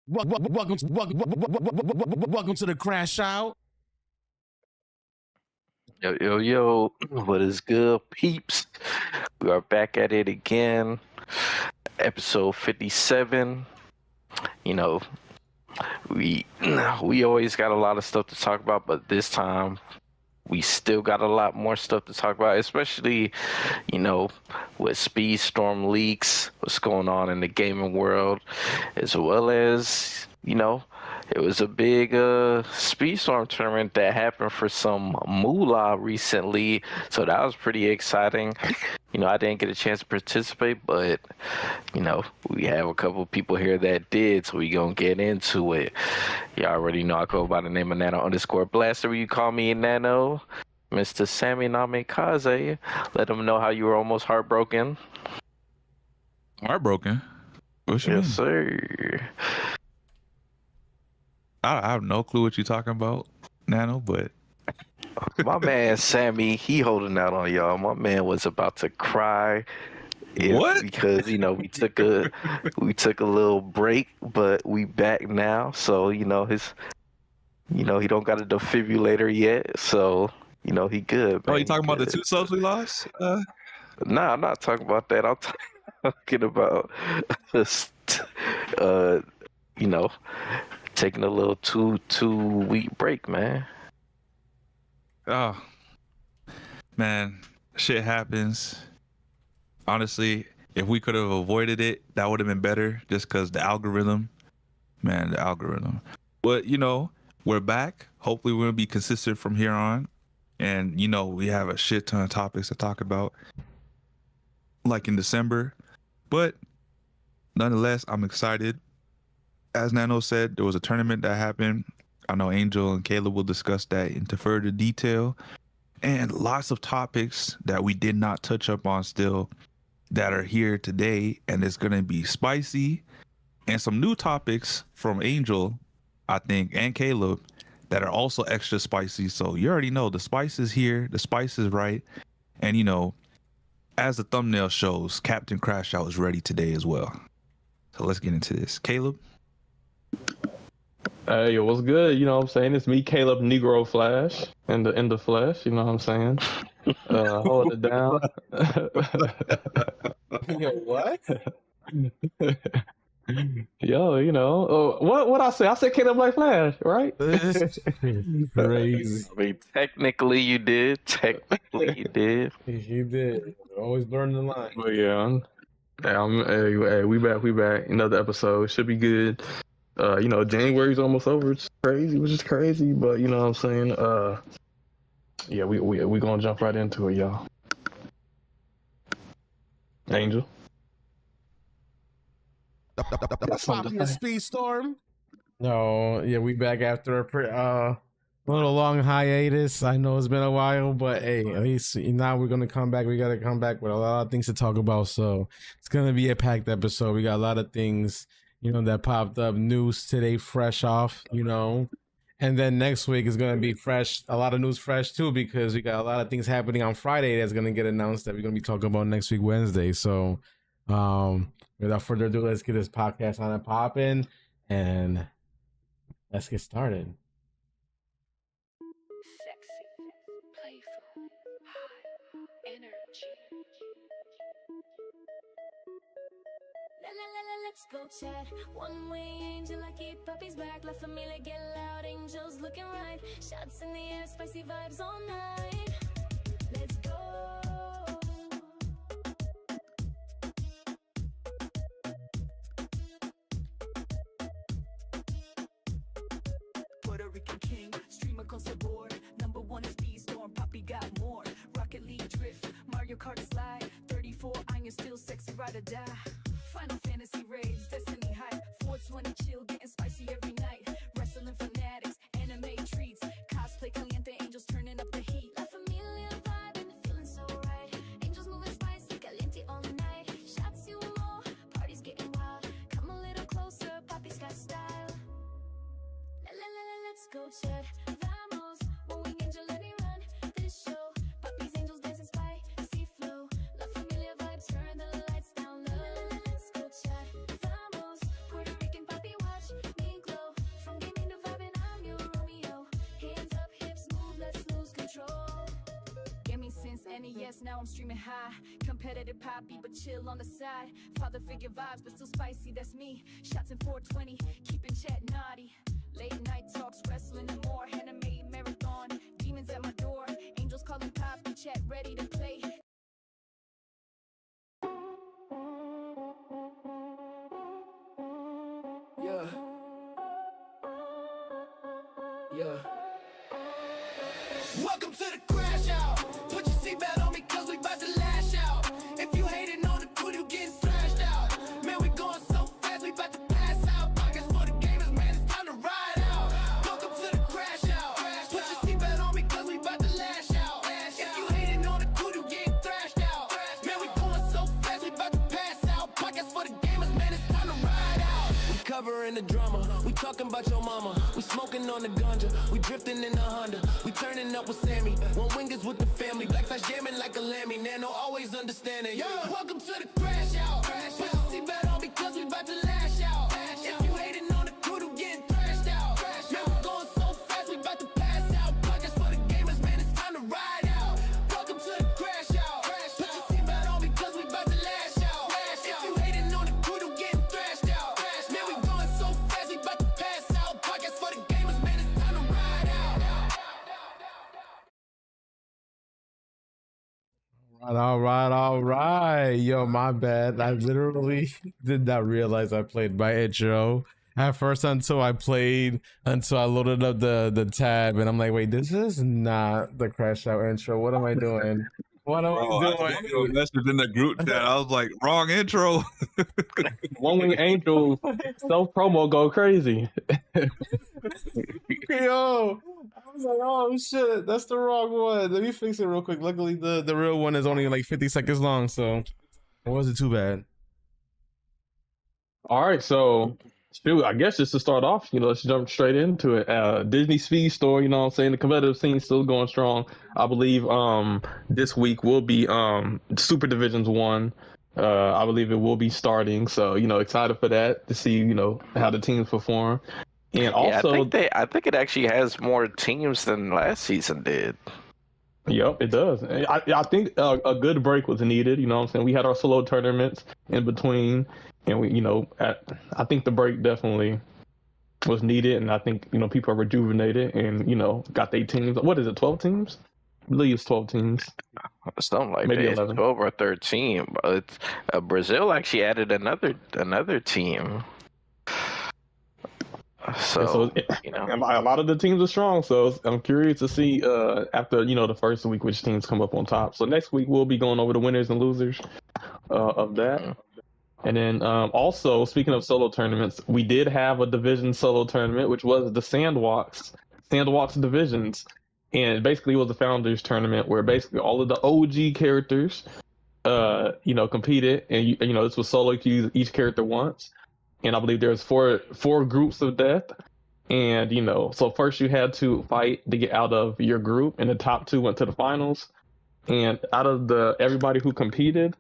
Welcome to the CrashOut. Yo, what is good, peeps? We are back at it again. Episode 57. You know, we always got a lot of stuff to talk about, but this time we still got a lot more stuff to talk about, especially, with Speedstorm leaks, what's going on in the gaming world, as well as, it was a big Speedstorm tournament that happened for some moolah recently, so that was pretty exciting. I didn't get a chance to participate, but, we have a couple people here that did, so we gonna get into it. Y'all already know I go by the name of Nano_Blaster. You call me Nano. Mr. Sammy Namikaze. Let them know how you were almost heartbroken. Heartbroken? What you mean? Yes, sir. I have no clue what you're talking about, Nano, but My man Sammy, he holding out on y'all. My man was about to cry. What? Because we took a little break, but we back now. So he don't got a defibrillator yet. So he good. Oh, Man. you talking about the 2 subs we lost? Nah, I'm not talking about that. I'm talking about taking a little 2-week break, man. Oh, man, shit happens. Honestly, if we could have avoided it, that would have been better. Just because the algorithm. But we're back. Hopefully, we're gonna be consistent from here on. And we have a shit ton of topics to talk about, like in December. But nonetheless, I'm excited. As Nano said, there was a tournament that happened. I know Angel and Caleb will discuss that into further detail. And lots of topics that we did not touch up on still that are here today. And it's going to be spicy. And some new topics from Angel, I think, and Caleb that are also extra spicy. So you already know the spice is here. The spice is right. And, as the thumbnail shows, Captain CrashOut is ready today as well. So let's get into this. Caleb? Hey, yo, what's good? You know what I'm saying? It's me, Caleb Negro Flash, in the flesh. You know what I'm saying? Hold it down. Yo, what? Yo, what I say? I said Caleb like Flash, right? Crazy. I mean, technically you did. He did. Always learning the line. But yeah, hey, we back. Another episode should be good. January's almost over. It's crazy, which is crazy, but you know what I'm saying. Yeah, we gonna jump right into it, y'all. Angel. What's poppin' your Speedstorm? No, yeah, we back after a little long hiatus. I know it's been a while, but hey, at least now we're gonna come back. We gotta come back with a lot of things to talk about. So it's gonna be a packed episode. We got a lot of things, that popped up. News today, fresh off, and then next week is gonna be fresh. A lot of news fresh too, because we got a lot of things happening on Friday that's gonna get announced that we're gonna be talking about next week, Wednesday. So, without further ado, let's get this podcast on and popping, and let's get started. Sexy, playful, high energy. Let's go chat. One way angel, I keep puppies back. La familia get loud, angels looking right. Shots in the air, spicy vibes all night. Let's go. Puerto Rican king, stream across the board. Number one is Speedstorm, Poppy got more. Rocket League drift, Mario Kart slide. 34 iron, still sexy, ride or die. Final Fantasy raids, Destiny hype. 420 chill, getting spicy every night. Wrestling fanatics, anime treats. Cosplay caliente, angels turning up the heat. La familia vibe and feeling so right. Angels moving spicy, caliente all night. Shots you more, parties getting wild. Come a little closer, Poppy's got style. Let's go chat. Vamos, one wing angel, let me run this show. Puppies, angels dancing spicy flow. La familia vibes, turn the lights down low. Let's go chat. Vamos, NES, now I'm streaming high. Competitive poppy, but chill on the side. Father figure vibes, but still spicy, that's me. Shots in 420, keeping chat naughty. Late night talks, wrestling and more. Anime marathon, demons at my door. Angels calling poppy, chat ready to play. Yeah. Yeah. Welcome to the crash out. Put your seatbelt on me cause we about to lash out. If you hating on the crew, you getting thrashed out. Man, we going so fast, we about to pass out. Pockets for the gamers, man, it's time to ride out. Welcome to the crash out. Put your seatbelt on me cause we about to lash out. If you hating on the crew, you getting thrashed out. Man, we going so fast, we about to pass out. Pockets for the gamers, man, it's time to ride out. We covering the drama, we talking about your mama. We smoking on the ganja, we drifting in the Honda. We turning up with Sammy, one wingers with the family. Black flash jamming like a lammy, Nano always understanding. Yeah. Welcome to the crash out. Put your seatbelt on because we about to lash out. If you hating on the crew, you getting thrashed out. Man, we going so fast, we about to pass out. Pockets for the gamers, man, it's time to ride out. Welcome to the crash out. Put your seatbelt on because we about to lash out. If you hating on the crew, you getting thrashed out. Man, we going so fast, we about to pass out. Pockets for the gamers, man, it's time to ride out. All right. Yo, my bad. I literally did not realize I played my intro at first until I loaded up the tab, and I'm like, wait, this is not the CrashOut intro. What am I doing? What am I doing? Message in the group chat. I was like, wrong intro. One Wing Angel self promo go crazy. Yo, I was like, oh shit, that's the wrong one. Let me fix it real quick. Luckily, the real one is only like 50 seconds long, so it wasn't too bad. All right, so shoot, I guess just to start off, let's jump straight into it. Disney Speedstorm, you know what I'm saying? The competitive scene still going strong. I believe this week will be Super Divisions 1. I believe it will be starting, so excited for that to see how the teams perform. And also, I think it actually has more teams than last season did. Yep, it does. I think a good break was needed. You know what I'm saying? We had our solo tournaments in between, and I think the break definitely was needed, and I think people are rejuvenated and got their teams. What is it? 12 teams? I believe it's 12 teams. Something like Maybe that. 11. 12 or 13. But Brazil actually added another team. So a lot of the teams are strong. So I'm curious to see after the first week which teams come up on top. So next week we'll be going over the winners and losers of that. And then also speaking of solo tournaments, we did have a division solo tournament, which was the Sandwalks divisions, and basically it was a founders tournament where basically all of the OG characters competed, and this was solo queues each character once. And I believe there's four groups of death. And, so first you had to fight to get out of your group, and the top two went to the finals. And out of everybody who competed,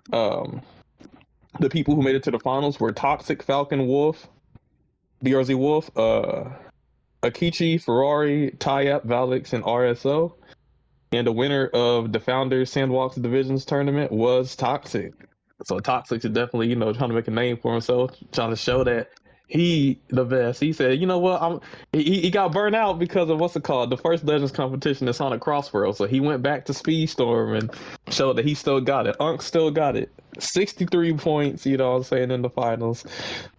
the people who made it to the finals were Toxic, Falcon, Wolf, BRZ Wolf, Akichi, Ferrari, Tyap, Valix, and RSO. And the winner of the Founders Sandwalks Divisions tournament was Toxic. So Toxic is definitely, trying to make a name for himself, trying to show that he the best. He said, you know what, he got burnt out because of the first Legends competition, the Sonic Crossworld. So he went back to Speedstorm and showed that he still got it. Unk still got it. 63 points, in the finals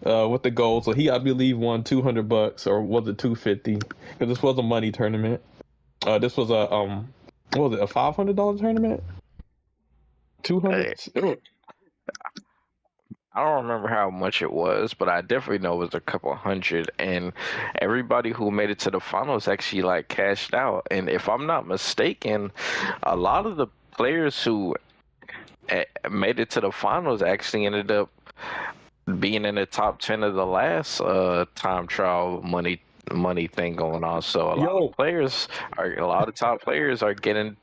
with the gold. So he, I believe, won $200, or was it 250? Because this was a money tournament. This was a what was it, a $500 tournament? 200. I don't remember how much it was, but I definitely know it was a couple hundred, and everybody who made it to the finals actually cashed out. And if I'm not mistaken, a lot of the players who made it to the finals actually ended up being in the top 10 of the last time trial money thing going on. So a lot of top players are getting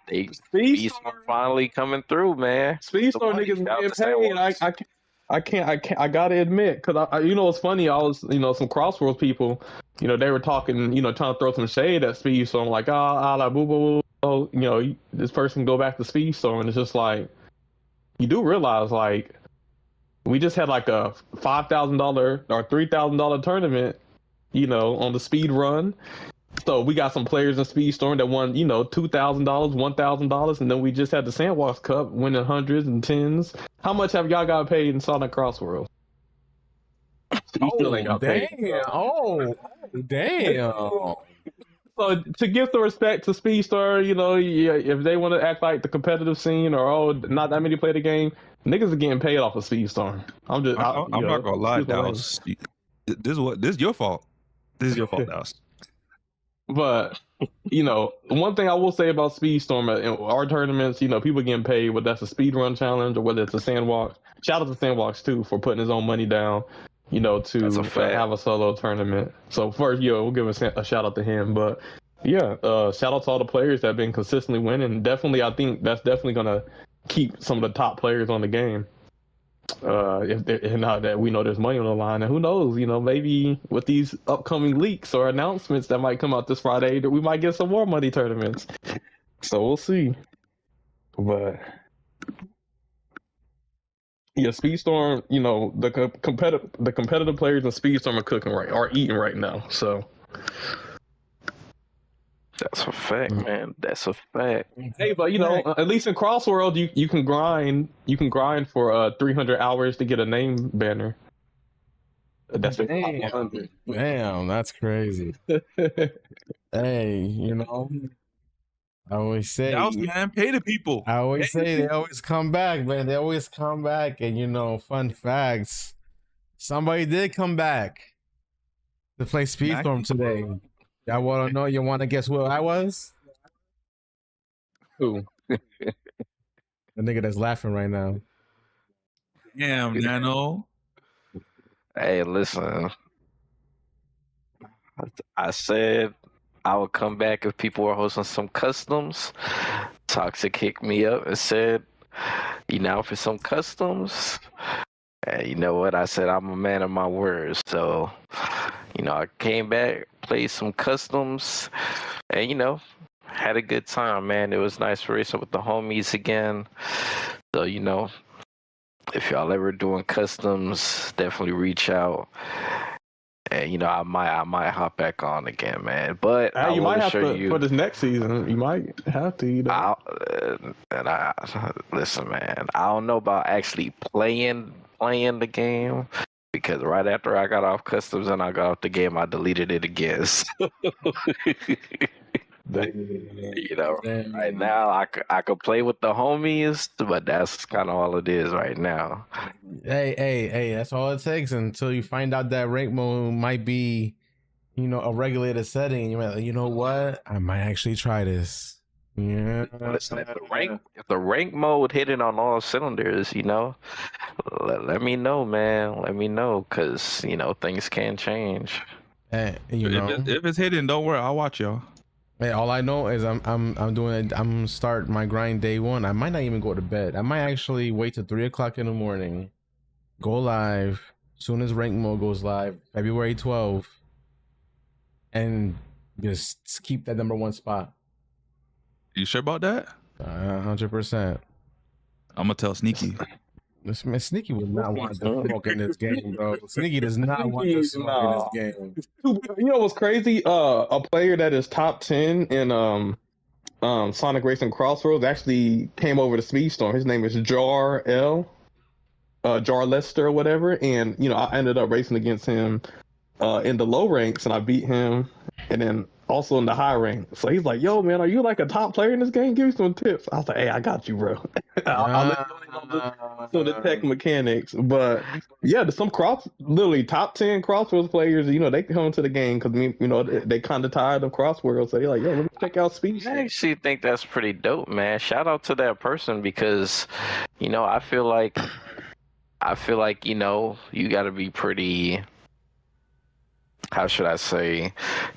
Speedstorm finally coming through, man. Speedstorm niggas getting paid. I gotta admit, because it's funny. I was, some Crossworld people, they were talking, trying to throw some shade at Speed. So I'm like, boo boo. this person go back to Speedstorm, and it's just like you do realize like we just had like a $5,000 or $3,000 tournament, on the speed run. So we got some players in Speedstorm that won, $2,000, $1,000, and then we just had the Sandbox Cup winning hundreds and tens. How much have y'all got paid in Sonic Crossworld? Damn. So to give some respect to Speedstorm, if they want to act like the competitive scene or not that many play the game, niggas are getting paid off of Speedstorm. I'm not gonna lie, Dallas. This is your fault. This is your fault, Dallas. But one thing I will say about Speedstorm in our tournaments, people getting paid, whether that's a speed run challenge or whether it's a Sandbox. Shout out to Sandbox too for putting his own money down, to have a solo tournament. So first, we'll give a shout out to him. But shout out to all the players that have been consistently winning. Definitely, I think that's definitely gonna keep some of the top players on the game. If not that we know there's money on the line, and who knows, maybe with these upcoming leaks or announcements that might come out this Friday, that we might get some more money tournaments. So we'll see. But yeah, Speedstorm, the competitive players in Speedstorm are eating right now. So that's a fact, man. That's a fact. Hey, but at least in Crossworld, you can grind. You can grind for 300 hours to get a name banner. That's Damn, that's crazy. Hey, I always say, man, pay the people. I always say they always come back, man. They always come back, and fun facts. Somebody did come back to play Speedstorm today. Y'all want to know? You want to guess who I was? Who? The nigga that's laughing right now. Damn, Nano. Hey, listen. I said I would come back if people were hosting some customs. Toxic hit me up and said, for some customs. And you know what? I said I'm a man of my words. So, I came back, played some customs, and had a good time, man. It was nice racing with the homies again. So, if y'all ever doing customs, definitely reach out. And I might hop back on again, man. But you might have to for this next season. You might have to. Listen, man. I don't know about actually playing the game, because right after I got off customs and I got off the game, I deleted it again. Right now I could play with the homies, but that's kind of all it is right now. Hey, that's all it takes until you find out that rank mode might be, a regulated setting, and you're like, you know what? I might actually try this. Yeah. Listen, if the rank mode hitting on all cylinders, let me know, man. Let me know, because things can change. Hey, if it's hitting, don't worry, I'll watch y'all. Hey, all I know is I'm start my grind day one. I might not even go to bed. I might actually wait till 3:00 in the morning, go live soon as rank mode goes live, February 12th, and just keep that #1 spot. You sure about that? 100%. I'm gonna tell Sneaky. This man, Sneaky would not want to smoke in this game, bro. Sneaky does not want to smoke in this game. You know what's crazy? A player that is top 10 in Sonic Racing Crossroads actually came over to Speedstorm. His name is Jar Lester or whatever, and I ended up racing against him in the low ranks, and I beat him, and then also in the high rank. So he's like, "Yo, man, are you like a top player in this game? Give me some tips." I was like, "Hey, I got you, bro." I'll let you know the tech mechanics. But yeah, there's some literally top 10 Crossworlds players. They come into the game because they kind of tired of Crossworlds. So they're like, "Yo, let me check out Speed." I actually think that's pretty dope, man. Shout out to that person, because I feel like you got to be pretty, how should I say,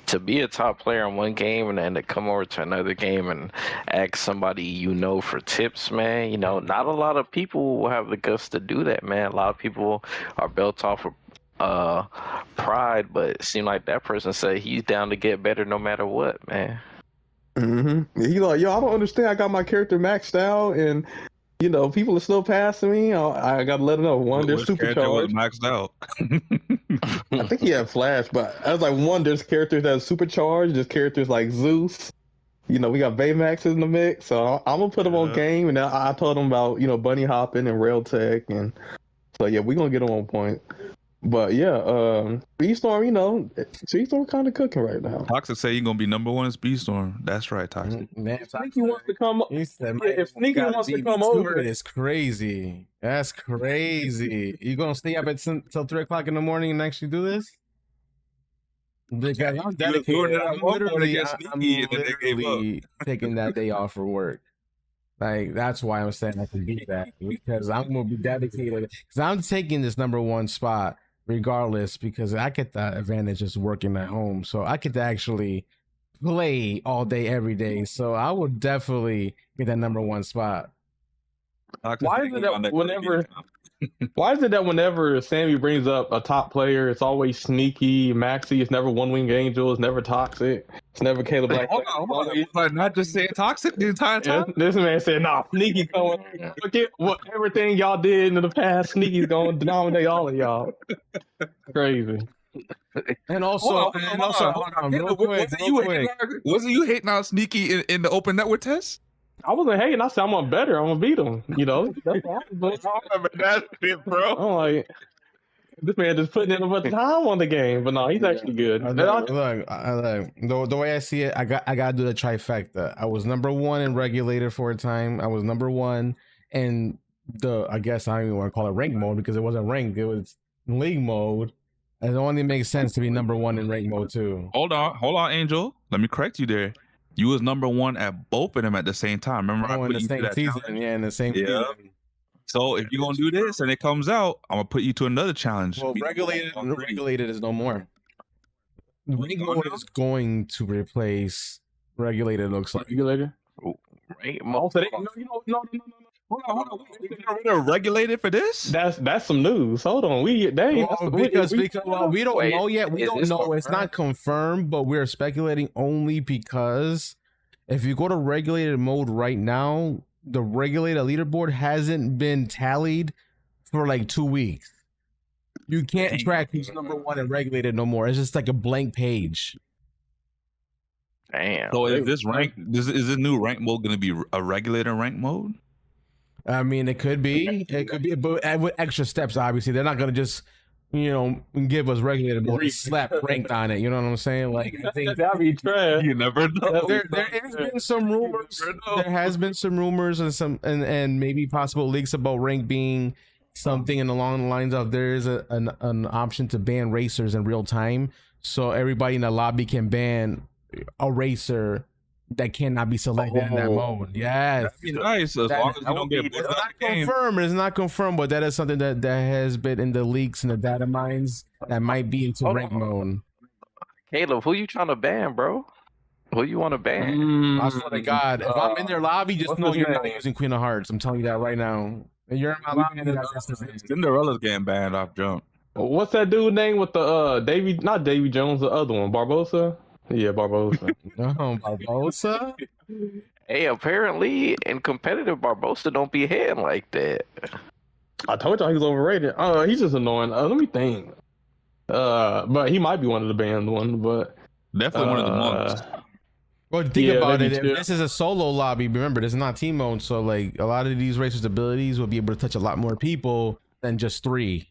to be a top player in one game and then to come over to another game and ask somebody for tips, man. Not a lot of people will have the guts to do that, man. A lot of people are built off of pride, but it seemed like that person said he's down to get better no matter what, man. Mm-hmm. He's like, yo, I don't understand. I got my character maxed out, and people are still passing me. I got to let them know. One, they're Which character was supercharged. maxed out? I think he had Flash, but I was like, one, there's characters that are supercharged. There's characters like Zeus. We got Baymax in the mix, so I'm gonna put him on game. And I told him about bunny hopping and rail tech, and so yeah, we're gonna get him on point. But yeah, Speedstorm, Speedstorm kind of cooking right now. Toxic say you're gonna be number one in Speedstorm. That's right, Toxic. Man, Sneaky wants to come. If Sneaky wants to come over, it's crazy. That's crazy. You gonna stay up until 3 o'clock in the morning and actually do this? Because I'm dedicated. I'm literally taking that day off for work. Like, that's why I'm saying I can do that, because I'm gonna be dedicated. Because I'm taking this number one spot regardless, because I get the advantage of working at home, so I get to actually play all day every day. So I would definitely get that number one spot. Why is it that whenever Sammy brings up a top player, it's always Sneaky, Maxi? It's never One Wing Angel. It's never Toxic. It's never Caleb Black. Hold on. Not just saying Toxic the entire time. This man said, "Nah, Sneaky coming. Forget everything y'all did in the past. Sneaky's gonna dominate all of y'all." Crazy. And also, real quick. Wasn't you hating on Sneaky in the open network test? I wasn't hating. I said I'm gonna better. I'm gonna beat him. That's it, bro. I'm like, this man just putting in a bunch of time on the game, but no, he's actually good. Look, the way I see it, I gotta do the trifecta. I was number one in regulated for a time. I was number one in I guess I don't even want to call it rank mode, because it wasn't ranked. It was league mode. And it only makes sense to be number one in rank mode too. Hold on, Angel. Let me correct you there. You was number one at both of them at the same time. Remember, I put in the same season. Challenge? Yeah, in the same season. So if you're gonna do this and it comes out, I'm gonna put you to another challenge. Well, regulated is no more. Rank mode is going to replace regulated. Looks like regulated. Right? No. Hold on. We're regulated for this? That's some news. Hold on. We don't know yet. We don't know. It's not confirmed, but we're speculating only because if you go to regulated mode right now, the regulated leaderboard hasn't been tallied for like 2 weeks. You can't track who's number one in regulated no more. It's just like a blank page. Damn. So is this is this new rank mode going to be a regulator rank mode? I mean, it could be, but with extra steps. Obviously, they're not gonna just, give us regulated mode and slap ranked on it. You know what I'm saying? Like, I think that'd be trash. You never know. There has been some rumors. There has been some rumors and maybe possible leaks about rank being something along the lines of there is an option to ban racers in real time, so everybody in the lobby can ban a racer that cannot be selected in that mode. Yes, that'd be nice as long as you don't get. It's not confirmed. It's not confirmed, but that is something that has been in the leaks and the data mines that might be into rank mode. Caleb, who you trying to ban, bro? Who you want to ban? I swear to God, if I'm in their lobby, just know you're not using Queen of Hearts. I'm telling you that right now. And you're in my lobby. Cinderella's getting banned off jump. What's that dude name with the not Davy Jones, the other one, Barbosa? Yeah, Barbosa. Barbosa? Hey, apparently in competitive, Barbosa don't be hitting like that. I told y'all he was overrated. He's just annoying. Let me think. But he might be one of the banned ones, but definitely one of the most. Well, think about it. If this is a solo lobby, remember, this is not team mode, so like a lot of these racers' abilities will be able to touch a lot more people than just 3.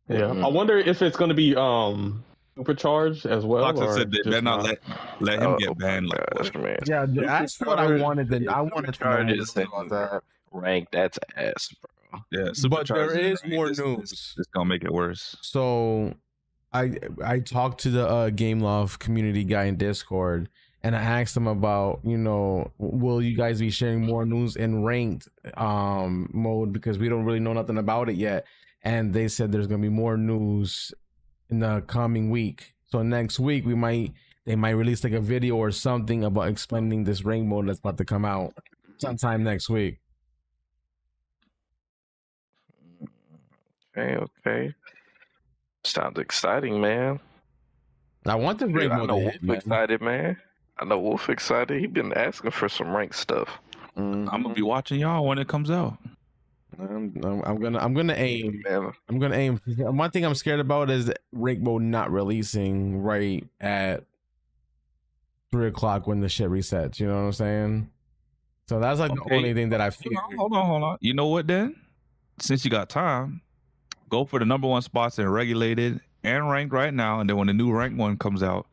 Yeah, I wonder if it's going to be supercharged as well. Fox said they better not let him get banned like that. Yeah, that's what I wanted. I wanted charges that rank. That's ass, bro. Yeah, but there is more news. It's gonna make it worse. So, I talked to the Game Love community guy in Discord, and I asked him about, will you guys be sharing more news in ranked mode, because we don't really know nothing about it yet. And they said there's gonna be more news in the coming week. So next week they might release like a video or something about explaining this rank mode that's about to come out sometime next week. Okay. Sounds exciting, man. I want the rank mode to hit, man. Excited, man. I know Wolf excited. He been asking for some rank stuff. I'm gonna be watching y'all when it comes out. I'm gonna aim. Man, I'm gonna aim. One thing I'm scared about is rank mode not releasing right at 3:00 when the shit resets. You know what I'm saying? So that's like the only thing that I feel. Hold on. You know what then? Since you got time, go for the number one spots in regulated and ranked right now, and then when the new rank one comes out,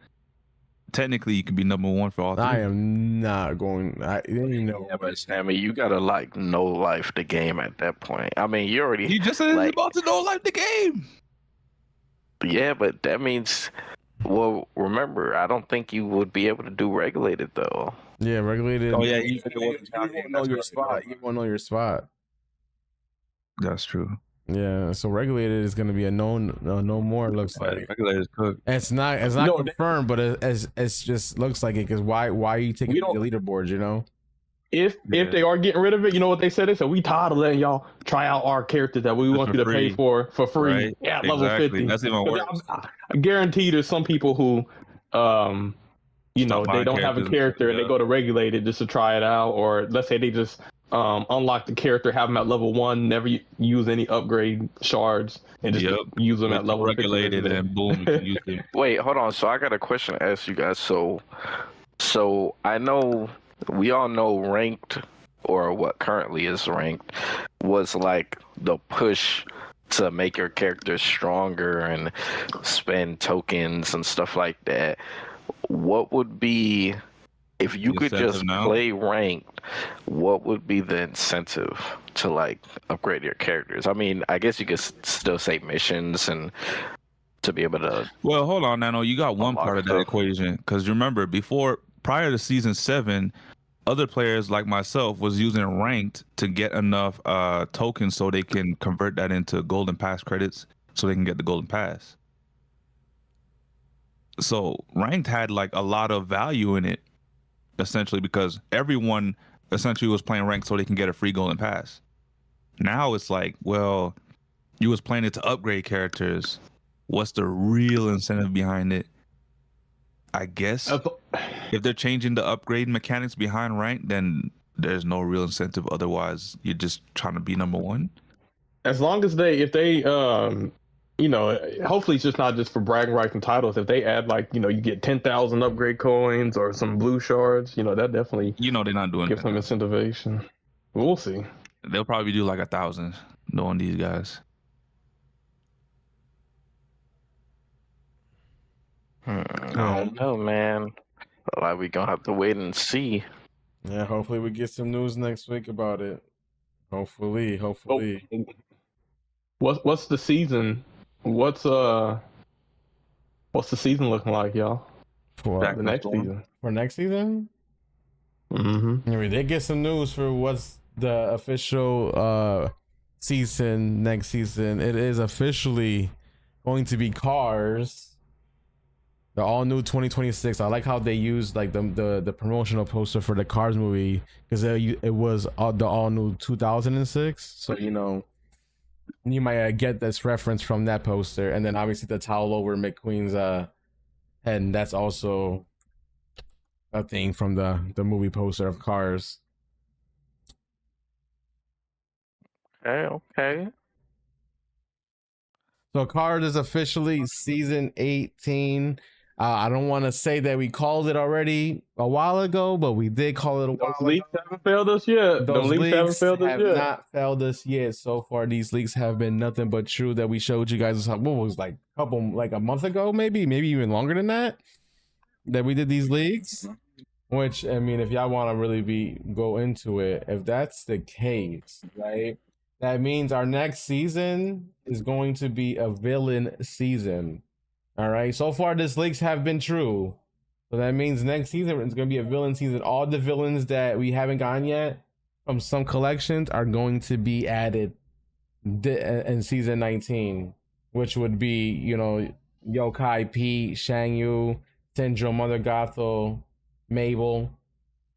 technically you can be number one for all three. I am not going. Yeah, but Sammy, you gotta like know life the game at that point. I mean, you already. You just said like, about to know life the game. Yeah, but that means. Well, remember, I don't think you would be able to do regulated though. Yeah, regulated. Oh yeah, you won't know your spot. You won't know your spot. That's true. Yeah, so regulated is gonna be a no more. It looks like regulated is cooked. It's not confirmed, but it's just looks like it. Because why are you taking the leaderboards? You know, if they are getting rid of it, you know what they said? They said we tired of letting y'all try out our characters that we want you to pay for free. Right. Yeah, level 50. That's even worse. I guarantee there's some people who, they don't have a character and they go to regulated just to try it out, or let's say they just unlock the character, have them at level 1, never use any upgrade shards, and just use them at level regulated, 50. and boom, you can use them. Wait, hold on. So I got a question to ask you guys. So I know we all know ranked, or what currently is ranked, was like the push to make your character stronger and spend tokens and stuff like that. What would be, if you could just play ranked, what would be the incentive to like upgrade your characters? I mean, I guess you could still say missions and to be able to. Well, hold on, Nano. You got one part of that equation, because remember, prior to season 7, other players like myself was using ranked to get enough tokens so they can convert that into golden pass credits so they can get the golden pass. So ranked had like a lot of value in it, essentially, because everyone essentially was playing ranked so they can get a free golden pass. Now it's like, well, you was playing it to upgrade characters. What's the real incentive behind it? I guess if they're changing the upgrade mechanics behind rank, then there's no real incentive. Otherwise, you're just trying to be number one. As long as if they hopefully it's just not just for bragging rights and titles. If they add you get 10,000 upgrade coins or some blue shards, that definitely they're not doing give them incentivation. We'll see. They'll probably do like 1,000 knowing these guys. I don't know, man. Like, we gonna have to wait and see. Yeah, hopefully we get some news next week about it. Hopefully. What's the season? What's the season looking like, y'all? For the next season. For next season? Mm-hmm. We did get some news for what's the official season next season. It is officially going to be Cars. The all new 2026. I like how they used like the promotional poster for the Cars movie, because it was the all new 2006. So you might get this reference from that poster, and then obviously the towel over McQueen's head, and that's also a thing from the movie poster of Cars. Okay. So Cars is officially season 18. I don't want to say that we called it already a while ago, but we did call it a while ago. Those leaks haven't failed us yet. Those leaks have not failed us yet. So far, these leaks have been nothing but true that we showed you guys. What was like a month ago, maybe even longer than that we did these leaks. Which, I mean, if y'all want to really go into it, if that's the case, right, that means our next season is going to be a villain season. All right. So far, these leaks have been true. So that means next season it's going to be a villain season. All the villains that we haven't gotten yet from some collections are going to be added in season 19, which would be, Yokai Pete, Shang-Yu, Syndrome, Mother Gothel, Mabel.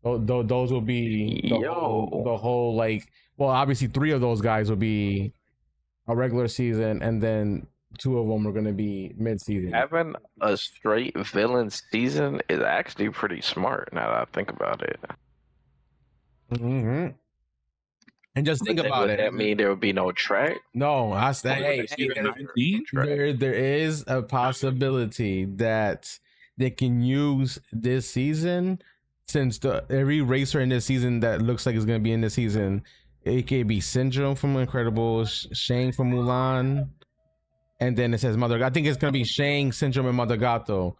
Those will be the whole obviously 3 of those guys will be a regular season, and then 2 of them are going to be mid-season. Having a straight villain season is actually pretty smart now that I think about it. Mm-hmm. And just think about would it. That mean there would be no track? No, I say, hey, there is a possibility that they can use this season, since every racer in this season that looks like it's going to be in this season, it could be Syndrome from Incredibles, Shang from Mulan, and then it says Mother. I think it's going to be Shang, Syndrome, and Mother Gato.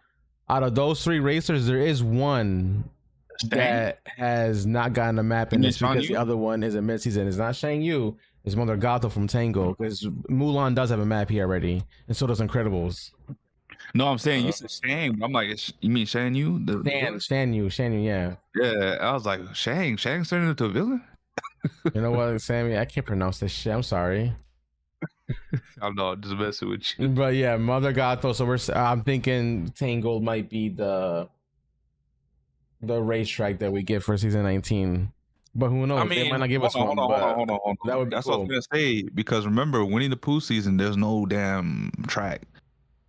Out of those 3 racers, there is one that has not gotten a map in this because the other one is a mid-season. It's not Shang Yu, it's Mother Gato from Tango, because Mulan does have a map here already, and so does Incredibles. No, I'm saying you said Shang. I'm like, you mean Shang Yu? Shan Yu, yeah. Yeah, I was like, Shang's turning into a villain? You know what, Sammy? I can't pronounce this shit. I'm sorry. I'm not just messing with you. But yeah, Mother Gato. So I'm thinking Tango might be the racetrack that we get for season 19. But who knows? They might not give us one. Hold on. That would be That's cool. what I was gonna say, because remember, Winnie the Pooh season, there's no damn track.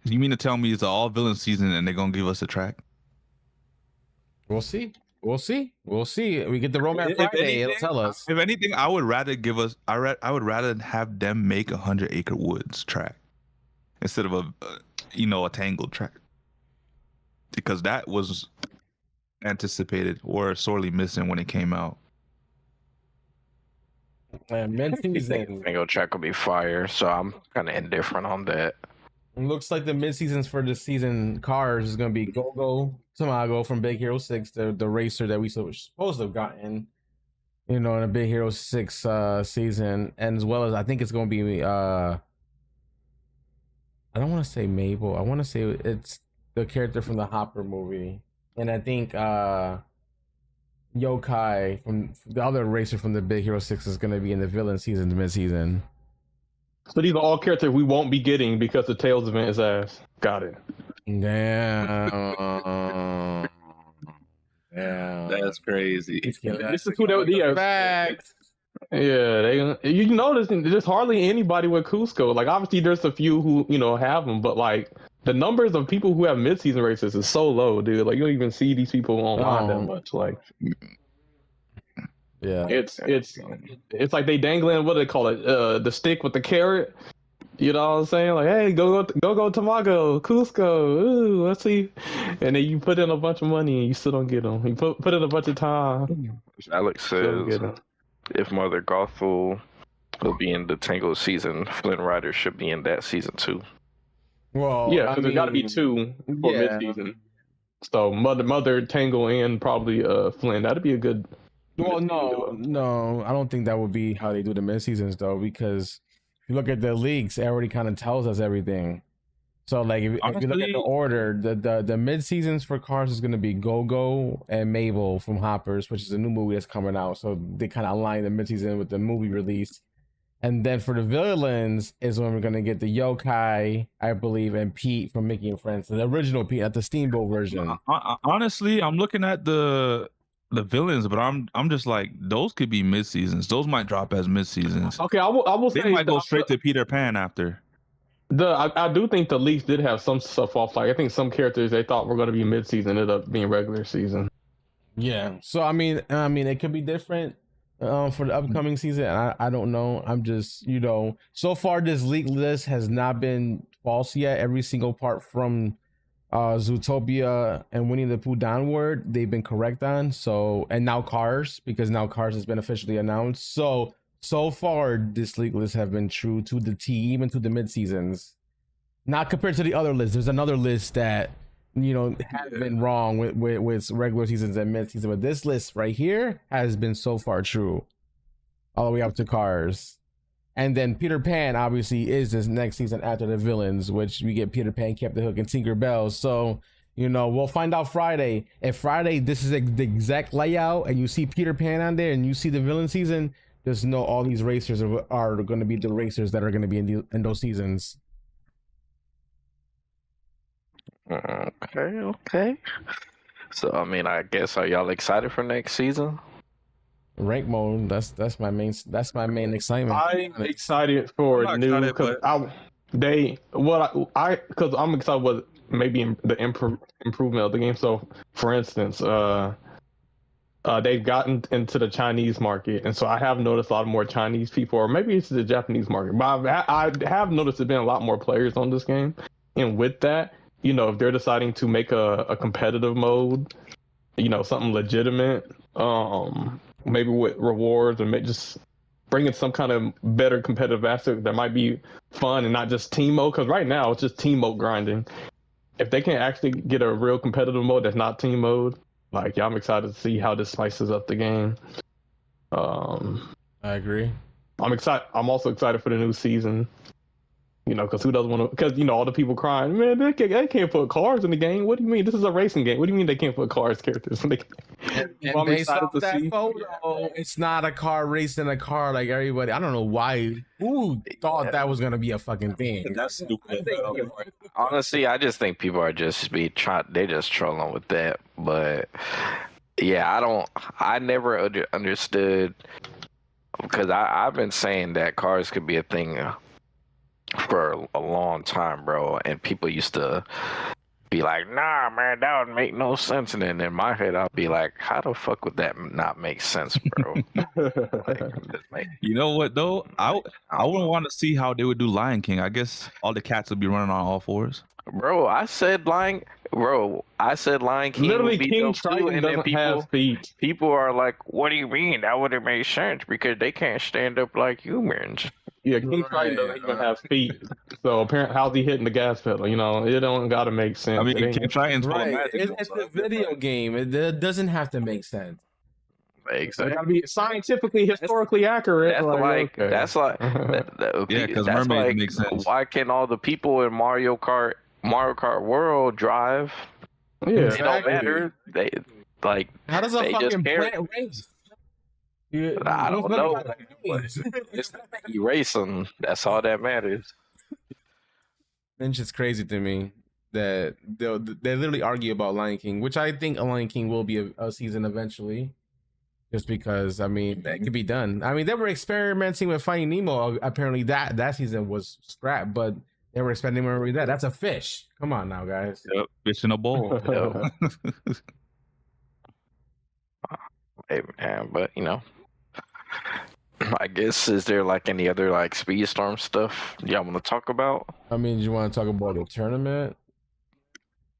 You mean to tell me it's an all villain season and they're gonna give us a track? We'll see. We get the Roman Friday. It'll tell us. If anything, I would rather I would rather have them make 100 Acre Woods track instead of a Tangled track, because that was anticipated or sorely missing when it came out. Mid-season. Tango track will be fire, so I'm kind of indifferent on that. It looks like the mid-seasons for this season cars is going to be Go-Go Tamago from Big Hero 6, the racer that we supposed to have gotten, in a Big Hero 6 season, and as well as I think it's going to be I don't want to say Mabel. I want to say it's the character from the Hopper movie, and I think Yokai from the other racer from the Big Hero 6 is going to be in the villain season mid-season. So these are all characters we won't be getting because the Tails event is ass. Got it. Damn. That's crazy. This is who they would be. Yeah, you notice there's hardly anybody with Cusco. Like, obviously there's a few who have them, but like the numbers of people who have mid-season races is so low, dude. Like, you don't even see these people online that much. Like, yeah, it's like they dangling, what do they call it, the stick with the carrot. You know what I'm saying? Like, hey, go Tamago, Cusco, ooh, let's see. And then you put in a bunch of money and you still don't get them. You put in a bunch of time. Alex says if Mother Gothel will be in the Tango season, Flynn Rider should be in that season too. Well, yeah, there's got to be 2 for mid-season. So Mother Tango and probably Flynn. That'd be a good. Well, no, I don't think that would be how they do the mid-seasons though, because if you look at the leagues, it already kind of tells us everything. So like if you look at the order, the mid-seasons for cars is going to be Go-Go and Mabel from Hoppers, which is a new movie that's coming out. So they kind of align the mid-season with the movie release. And then for the villains is when we're going to get the Yokai, I believe, and Pete from Mickey and Friends, the original Pete, at the Steamboat version. Honestly, I'm looking at the villains, but I'm just like, those could be mid-seasons. Those might drop as mid-seasons. Okay, I will say they might go straight to Peter Pan after. I do think the leaks did have some stuff off. Like, I think some characters they thought were going to be mid-season ended up being regular season. Yeah. So I mean, it could be different for the upcoming season. I don't know. I'm just, so far this leak list has not been false yet. Every single part from Zootopia and Winnie the Pooh downward, they've been correct on. So, and now Cars, because now Cars has been officially announced. So far this leak list have been true to the T, even to the mid seasons. Not compared to the other list. There's another list that have been wrong with regular seasons and mid season, but this list right here has been so far true, all the way up to Cars. And then Peter Pan obviously is this next season after the villains, which we get Peter Pan, Captain Hook, and Tinker Bell. So, we'll find out Friday. If Friday this is the exact layout and you see Peter Pan on there and you see the villain season, just know all these racers are going to be the racers that are going to be in those seasons. Okay. So, I mean, I guess, are y'all excited for next season? Rank mode, that's my main excitement. I'm excited for new. they what I because I'm excited with maybe the improvement of the game. So, for instance, they've gotten into the Chinese market, and so I have noticed a lot more Chinese people, or maybe it's the Japanese market. But I have noticed there's been a lot more players on this game, and with that, if they're deciding to make a competitive mode, something legitimate, maybe with rewards and just bringing some kind of better competitive aspect that might be fun and not just team mode. Because right now it's just team mode grinding. If they can actually get a real competitive mode that's not team mode, like, yeah, I'm excited to see how this spices up the game. I agree. I'm excited. I'm also excited for the new season. Because who doesn't want to? Because all the people crying, man, they can't put cars in the game. What do you mean? This is a racing game. What do you mean they can't put cars characters in the game? And I'm based excited off to that see. photo, it's not a car racing a car like everybody. I don't know why. Who thought that was gonna be a fucking thing? That's stupid. Honestly, I just think people are just they're just trolling with that. But yeah, I never understood, because I've been saying that cars could be a thing for a long time, bro, and people used to be like, nah, man, that would make no sense. And then in my head, I'll be like, how the fuck would that not make sense, bro? You know what though? I wouldn't want to see how they would do Lion King. I guess all the cats would be running on all fours. Bro, I said Lion King Literally, would be King dope too, Triton and then doesn't have feet. people are like, what do you mean? That would have made sense because they can't stand up like humans. Yeah, King Triton doesn't even have feet. So apparently, how's he hitting the gas pedal? It don't gotta make sense. I mean, King Triton's full of Right. magic. It's a video game. It doesn't have to make sense. It Exactly. gotta be scientifically, historically accurate. That's like Yeah, because that's mermaids like, make sense. why can't all the people in Mario Kart World drive? Yeah, It don't matter. They like How does a they just fucking care. plant race? I don't know. It's erasing. That's all that matters. It's just crazy to me that they literally argue about Lion King, which I think a Lion King will be a season eventually. Just because, I mean, that could be done. I mean, they were experimenting with Finding Nemo. Apparently, that season was scrapped, but they were experimenting with that. That's a fish. Come on now, guys. Yep, fish in a bowl. Hey, man, but I guess, is there like any other like Speedstorm stuff y'all want to talk about? I mean, do you want to talk about the tournament?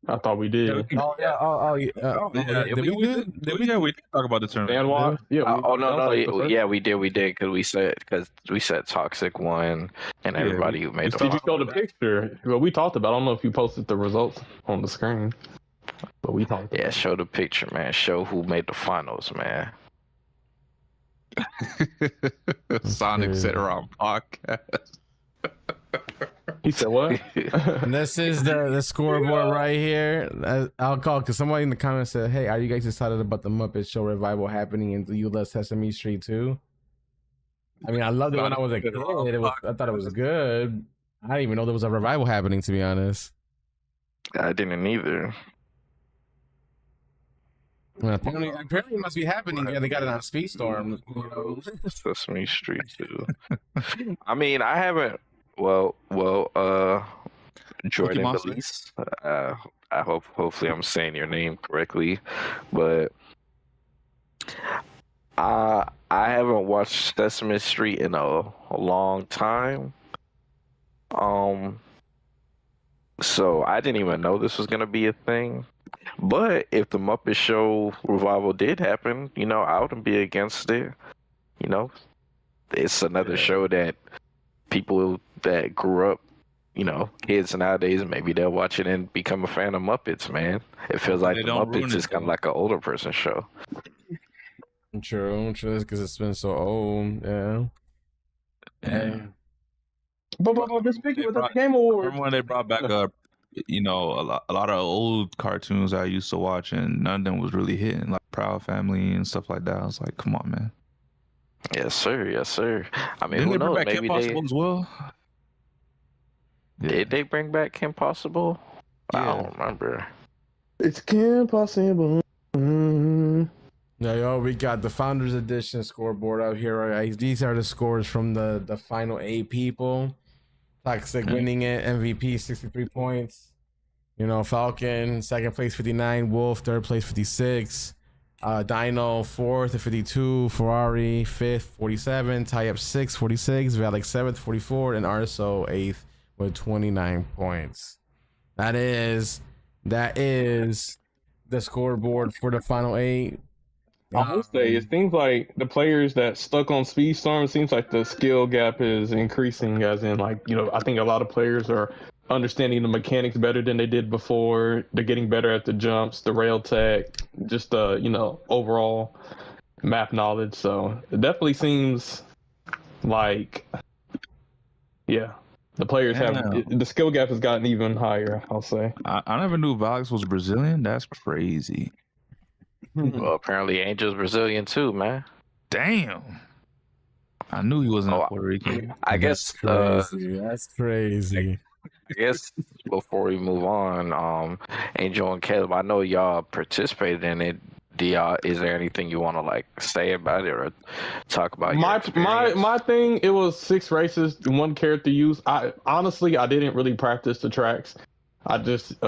I thought we did. Oh yeah. Did we talk about the tournament. Dan Watt? Yeah. Yeah, we did because we said Toxic won and everybody who made the Did you show the picture? Well, we talked about. I don't know if you posted the results on the screen, but we talked. Yeah, show the picture, man. Show who made the finals, man. Sonic sit around podcast. He said what? This is the scoreboard right here. I'll call because somebody in the comments said, "Hey, are you guys excited about the Muppet Show revival happening in the U.S. Sesame Street too?" I mean, I loved it when I was a kid. I thought it was good. I didn't even know there was a revival happening, to be honest. I didn't either. Well, apparently it must be happening. Yeah, they got it on Speedstorm. Sesame Street too. I mean, I haven't. Well, Jordan Belize. I hopefully I'm saying your name correctly, but I haven't watched Sesame Street in a long time. So I didn't even know this was gonna be a thing. But if the Muppet Show revival did happen, I wouldn't be against it. It's another show that people that grew up, kids nowadays, maybe they'll watch it and become a fan of Muppets, man. It feels like the Muppets is kind of like an older person show. True, because it's been so old, yeah. But just speaking with the Game Awards. Remember when they brought back up, a lot of old cartoons I used to watch, and none of them was really hitting, like Proud Family and stuff like that. I was like, come on, man. Yes, sir. Yes, sir. I mean, Didn't who they bring knows? back Maybe Kim Possible as well? Did they bring back Kim Possible? Yeah. I don't remember. It's Kim Possible. Now, y'all, we got the Founders Edition scoreboard out here. Right? These are the scores from the final 8 people. Toxic winning it, MVP 63 points. You know, Falcon second place 59, Wolf third place 56, Dino fourth at 52, Ferrari fifth 47, Tie Up 6 46, Valak seventh 44, and Arso eighth with 29 points. That is the scoreboard for the final 8. I will say, it seems like the players that stuck on Speedstorm, it seems like the skill gap is increasing, as in, like, you know, I think a lot of players are understanding the mechanics better than they did before. They're getting better at the jumps, the rail tech, just, you know, overall map knowledge. So it definitely seems like, yeah, the players the skill gap has gotten even higher, I'll say. I never knew Valks was Brazilian. That's crazy. Well, apparently Angel's Brazilian too, man. Damn. I knew he wasn't Puerto Rican. I guess That's crazy. I guess before we move on, Angel and Caleb, I know y'all participated in it. Is there anything you want to like say about it or talk about? My thing, it was 6 races, 1 character use. I didn't really practice the tracks. I just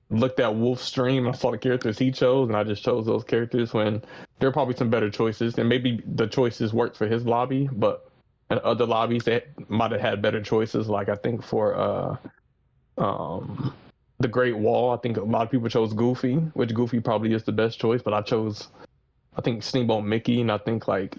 looked at Wolf's stream. I saw the characters he chose, and I just chose those characters when there are probably some better choices. And maybe the choices worked for his lobby, but in other lobbies they might have had better choices. Like I think for the Great Wall, I think a lot of people chose Goofy, which Goofy probably is the best choice. But I think Steamboat Mickey, and I think like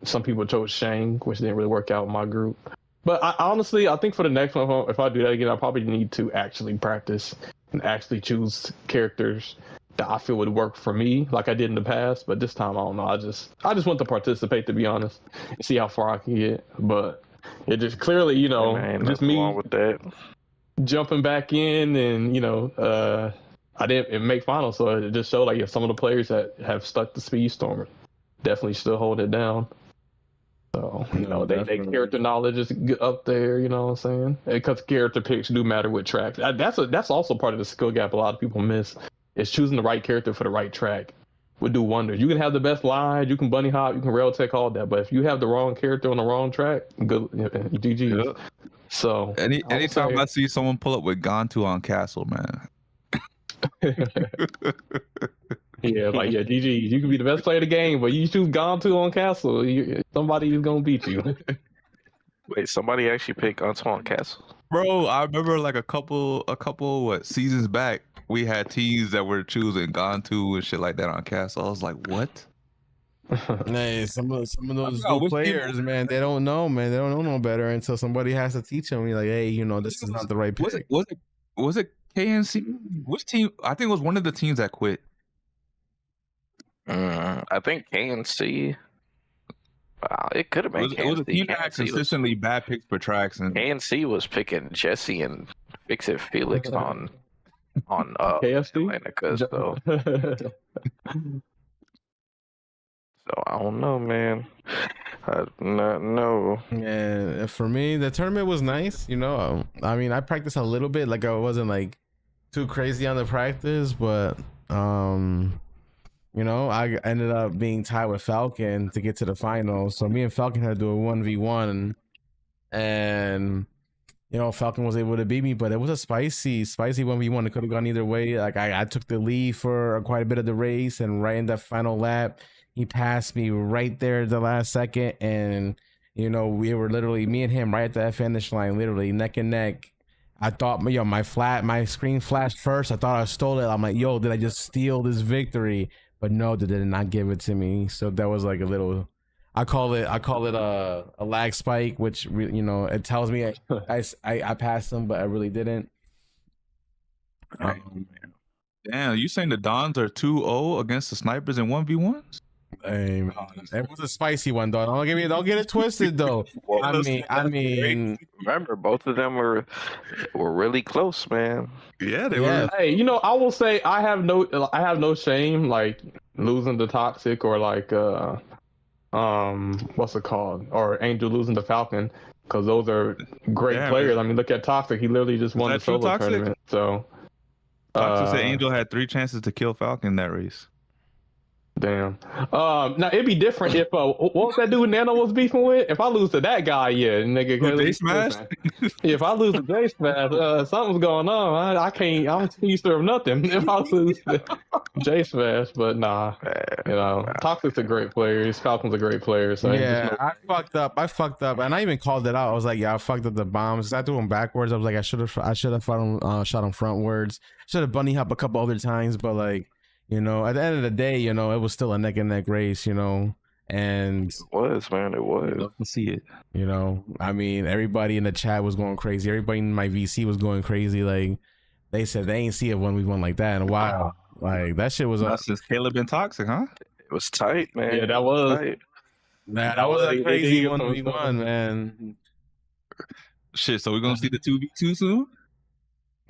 some people chose Shang, which didn't really work out in my group. But I think for the next one, if I do that again, I probably need to actually practice and actually choose characters that I feel would work for me, like I did in the past. But this time, I don't know. I just want to participate, to be honest, and see how far I can get. But it just clearly, you know, just me with that. Jumping back in, and you know, I didn't make finals, so it just showed like some of the players that have stuck to Speedstorm definitely still hold it down. So, you know, their character knowledge is up there, you know what I'm saying? Because character picks do matter with tracks. That's also part of the skill gap a lot of people miss, is choosing the right character for the right track would do wonders. You can have the best line, you can bunny hop, you can rail tech, all that, but if you have the wrong character on the wrong track, good, GG. Yeah. So anytime I see someone pull up with Gantu on Castle, man. Yeah, like, yeah, GG. You can be the best player of the game, but you choose Gantu on Castle, somebody is gonna beat you. Wait, somebody actually picked Gantu on Castle? Bro, I remember like a couple seasons back, we had teams that were choosing Gantu and shit like that on Castle. I was like, what? Hey, some of those good players, man, they don't know, man. They don't know no better until somebody has to teach them. You're like, hey, you know, this is not the right pick. Was it KNC? Which team? I think it was one of the teams that quit. I think KNC. It could have been KNC. It was a team that had consistently bad picks for tracks, and KNC was picking Jesse and Fix It Felix on KFC? So I don't know, man. No. Yeah, for me, the tournament was nice. You know, I mean, I practiced a little bit. Like I wasn't like too crazy on the practice, but you know, I ended up being tied with Falcon to get to the finals. So me and Falcon had to do a 1v1, and you know, Falcon was able to beat me, but it was a spicy 1v1. It could have gone either way. Like I took the lead for quite a bit of the race, and right in that final lap, he passed me right there at the last second, and you know, we were literally, me and him, right at that finish line, literally neck and neck. I thought, my screen flashed first. I thought I stole it. I'm like, yo, did I just steal this victory? But no, they did not give it to me. So that was like a little, I call it a lag spike, which, you know, it tells me I passed them, but I really didn't. Damn, you saying the Dons are 2-0 against the Snipers in 1v1s? Hey, it was a spicy one, though. Don't get it twisted, though. Well, I mean, remember, both of them were really close, man. Yeah, they were. Hey, you know, I will say I have no shame like losing to Toxic, or like what's it called, or Angel losing to Falcon, because those are great players. Man. I mean, look at Toxic; he literally just won the solo tournament. So Toxic said Angel had 3 chances to kill Falcon in that race. Damn. Now it'd be different if what was that dude Nano was beefing with? If I lose to that guy, yeah, nigga. Who, J Smash? If I lose to J Smash, something's going on. I can't. I don't see you serve nothing if I lose to J Smash. But nah, you know, Toxic's a great player. Falcon's a great player. So yeah, I fucked up, and I even called it out. I was like, yeah, I fucked up the bombs. I threw him backwards. I was like, I should have shot him frontwards. Should have bunny hop a couple other times, but like. You know, at the end of the day, you know, it was still a neck and neck race, you know, and it was, man, it was. Love to see it. You know, I mean, everybody in the chat was going crazy. Everybody in my VC was going crazy. Like, they said they ain't see it when we won like that in a while. Like, that shit was. That's just Caleb and Toxic, huh? It was tight, man. Yeah, that was. Tight. Nah, that was a crazy 1v1, man. Shit, so we're gonna see the 2v2 soon.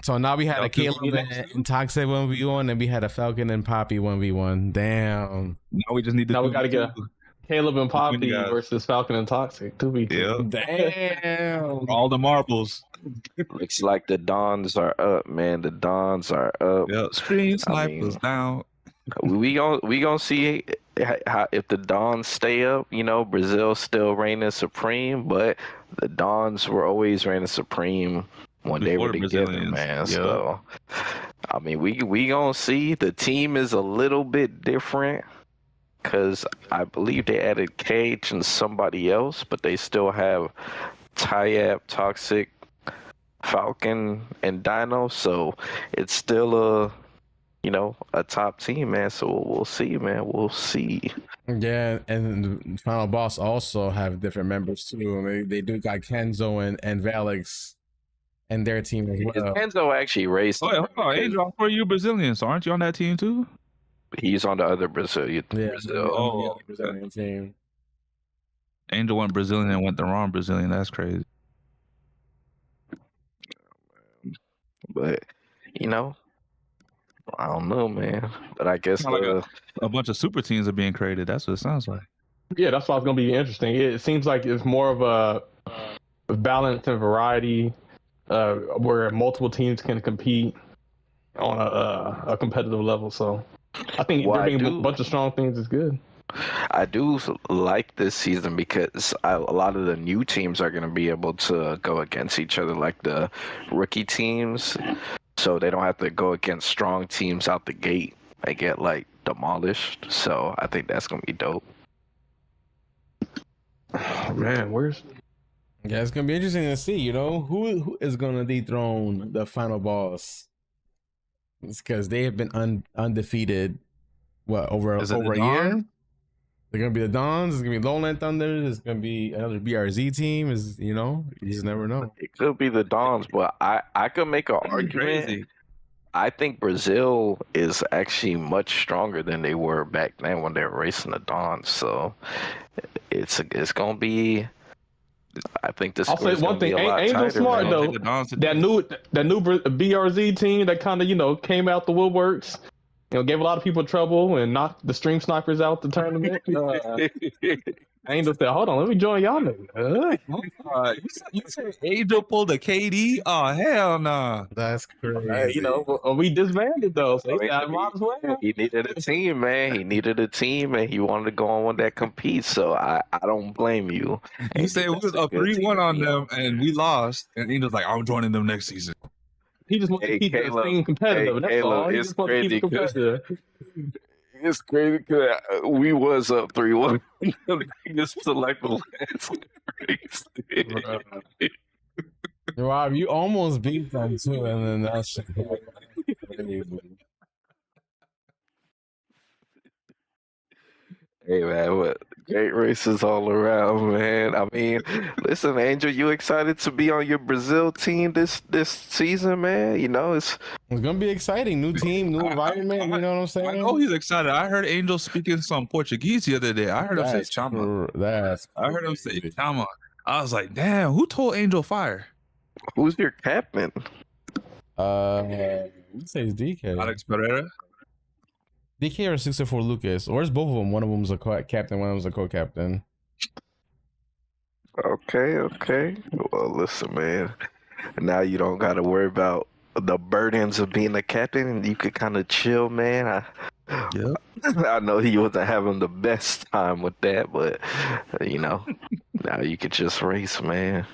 So now we had a Caleb and Toxic 1v1, and we had a Falcon and Poppy 1v1. Damn. Now we just need to. Now we gotta get Caleb and Poppy versus Falcon and Toxic 2v2. Yeah. Damn. All the marbles. Looks like the Dons are up, man. The Dons are up. Yeah. Stream snipers down. We gonna see how if the Dons stay up. You know, Brazil still reigning supreme, but the Dons were always reigning supreme. When they were together, man. Yep. So, I mean, we gonna see. The team is a little bit different because I believe they added Cage and somebody else, but they still have Tyab, Toxic, Falcon, and Dino. So it's still a top team, man. So we'll see, man. We'll see. Yeah, and Final Boss also have different members too. I mean, they do got Kenzo and Valix. And their team as well. Kenzo actually raced. Oh, Angel, for you Brazilians, aren't you on that team too? He's on the other Brazilian. Yeah, Brazil. Brazilian team. Angel went Brazilian and went the wrong Brazilian. That's crazy. But you know, I don't know, man. But I guess like a bunch of super teams are being created. That's what it sounds like. Yeah, that's why it's gonna be interesting. It seems like it's more of a balance and variety. Where multiple teams can compete on a competitive level. So I think bringing a bunch of strong things is good. I do like this season because a lot of the new teams are going to be able to go against each other, like the rookie teams. So they don't have to go against strong teams out the gate. They get like demolished. So I think that's going to be dope. Oh, man, Yeah, it's gonna be interesting to see, you know, who is gonna dethrone the final boss. It's because they have been undefeated. What over a year? They're gonna be the Dons. It's gonna be Lowland Thunder. It's gonna be another BRZ team. You just never know. It could be the Dons, but I could make an argument. Crazy. I think Brazil is actually much stronger than they were back then when they were racing the Dons. So it's gonna be. I think this. I'll say one thing. Angel smart though. That new BRZ team that kind of came out the woodworks. Gave a lot of people trouble and knocked the stream snipers out the tournament. Angel said, "Hold on, let me join y'all." You said Angel pulled a KD? Oh hell no! That's crazy. We disbanded though. So might as well. He needed a team, man. He needed a team, and he wanted to go on one that competes. So I don't blame you. You said we was up 3-1 on them, and we lost. And Angel's like, "I'm joining them next season." He just wants to keep the thing competitive. That's all. He just wants to keep it competitive. It's crazy because we was up 3-1. Just to like the last race. Rob, you almost beat them too, and then that shit. Hey man, what great races all around, man. I mean, listen, Angel, you excited to be on your Brazil team this season, man? It's gonna be exciting. New team, new environment. You know what I'm saying? I know he's excited. I heard Angel speaking some Portuguese the other day. I heard him say "chama." I heard him say "chama." I was like, damn, who told Angel fire? Who's your captain? He says DK. Alex Pereira. DK or 64 Lucas, or it's both of them. One of them's a captain, one of them's a co-captain. Okay. Well, listen, man. Now you don't got to worry about the burdens of being a captain, and you could kind of chill, man. Yep. I know he wasn't having the best time with that, but now you could just race, man.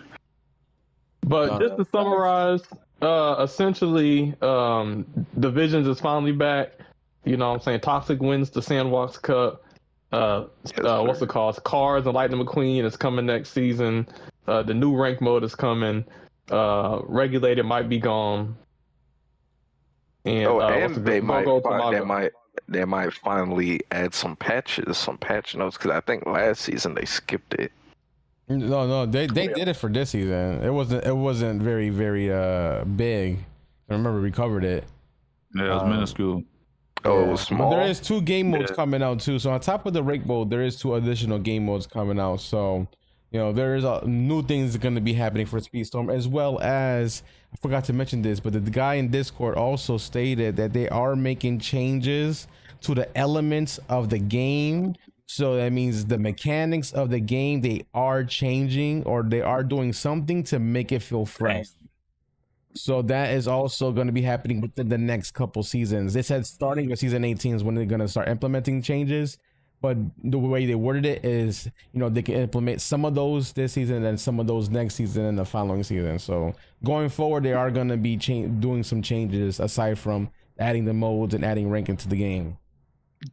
But just to summarize, essentially, Divisions is finally back. You know what I'm saying? Toxic wins the Sandbox Cup. What's it called? Cars and Lightning McQueen is coming next season. The new rank mode is coming. Regulated might be gone. And, they might finally add some patch notes, because I think last season they skipped it. No, they did it for this season. It wasn't very big. I remember we covered it. Yeah, it was minuscule. Oh, it was small. But there is 2 game modes coming out too. So on top of the rank mode, there is 2 additional game modes coming out. So there is new things going to be happening for Speedstorm, as well as, I forgot to mention this, but the guy in Discord also stated that they are making changes to the elements of the game. So that means the mechanics of the game, they are changing, or they are doing something to make it feel fresh. So that is also going to be happening within the next couple seasons. They said starting with season 18 is when they're going to start implementing changes. But the way they worded it is, they can implement some of those this season and then some of those next season and the following season. So going forward, they are going to be doing some changes aside from adding the modes and adding ranking to the game.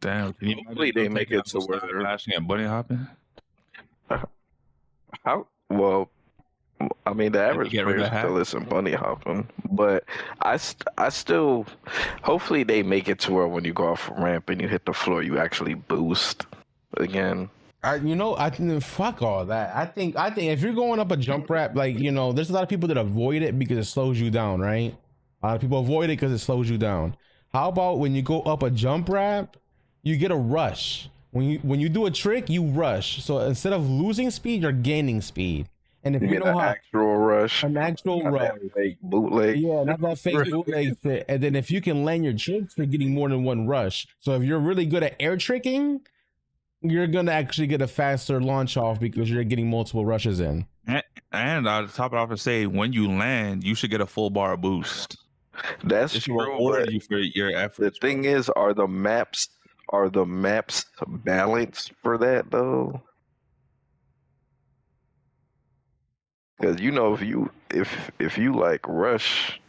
Damn. Hopefully they make it to where they're flashing and bunny hopping. How? Well, I mean, the average player still isn't bunny hopping, but I still, hopefully they make it to where when you go off a ramp and you hit the floor, you actually boost again. I think fuck all that. I think if you're going up a jump ramp, there's a lot of people that avoid it because it slows you down, right? A lot of people avoid it because it slows you down. How about when you go up a jump ramp, you get a rush. When you do a trick, you rush. So instead of losing speed, you're gaining speed. And if you know how actual rush, an actual rush, fake bootleg, not that fake bootleg shit. And then if you can land your tricks, you're getting more than one rush. So if you're really good at air tricking, you're gonna actually get a faster launch off because you're getting multiple rushes in. And I'll top it off and say, when you land, you should get a full bar boost. That's true. Reward you for your efforts. The thing is, are the maps balanced for that though? Because if you like rush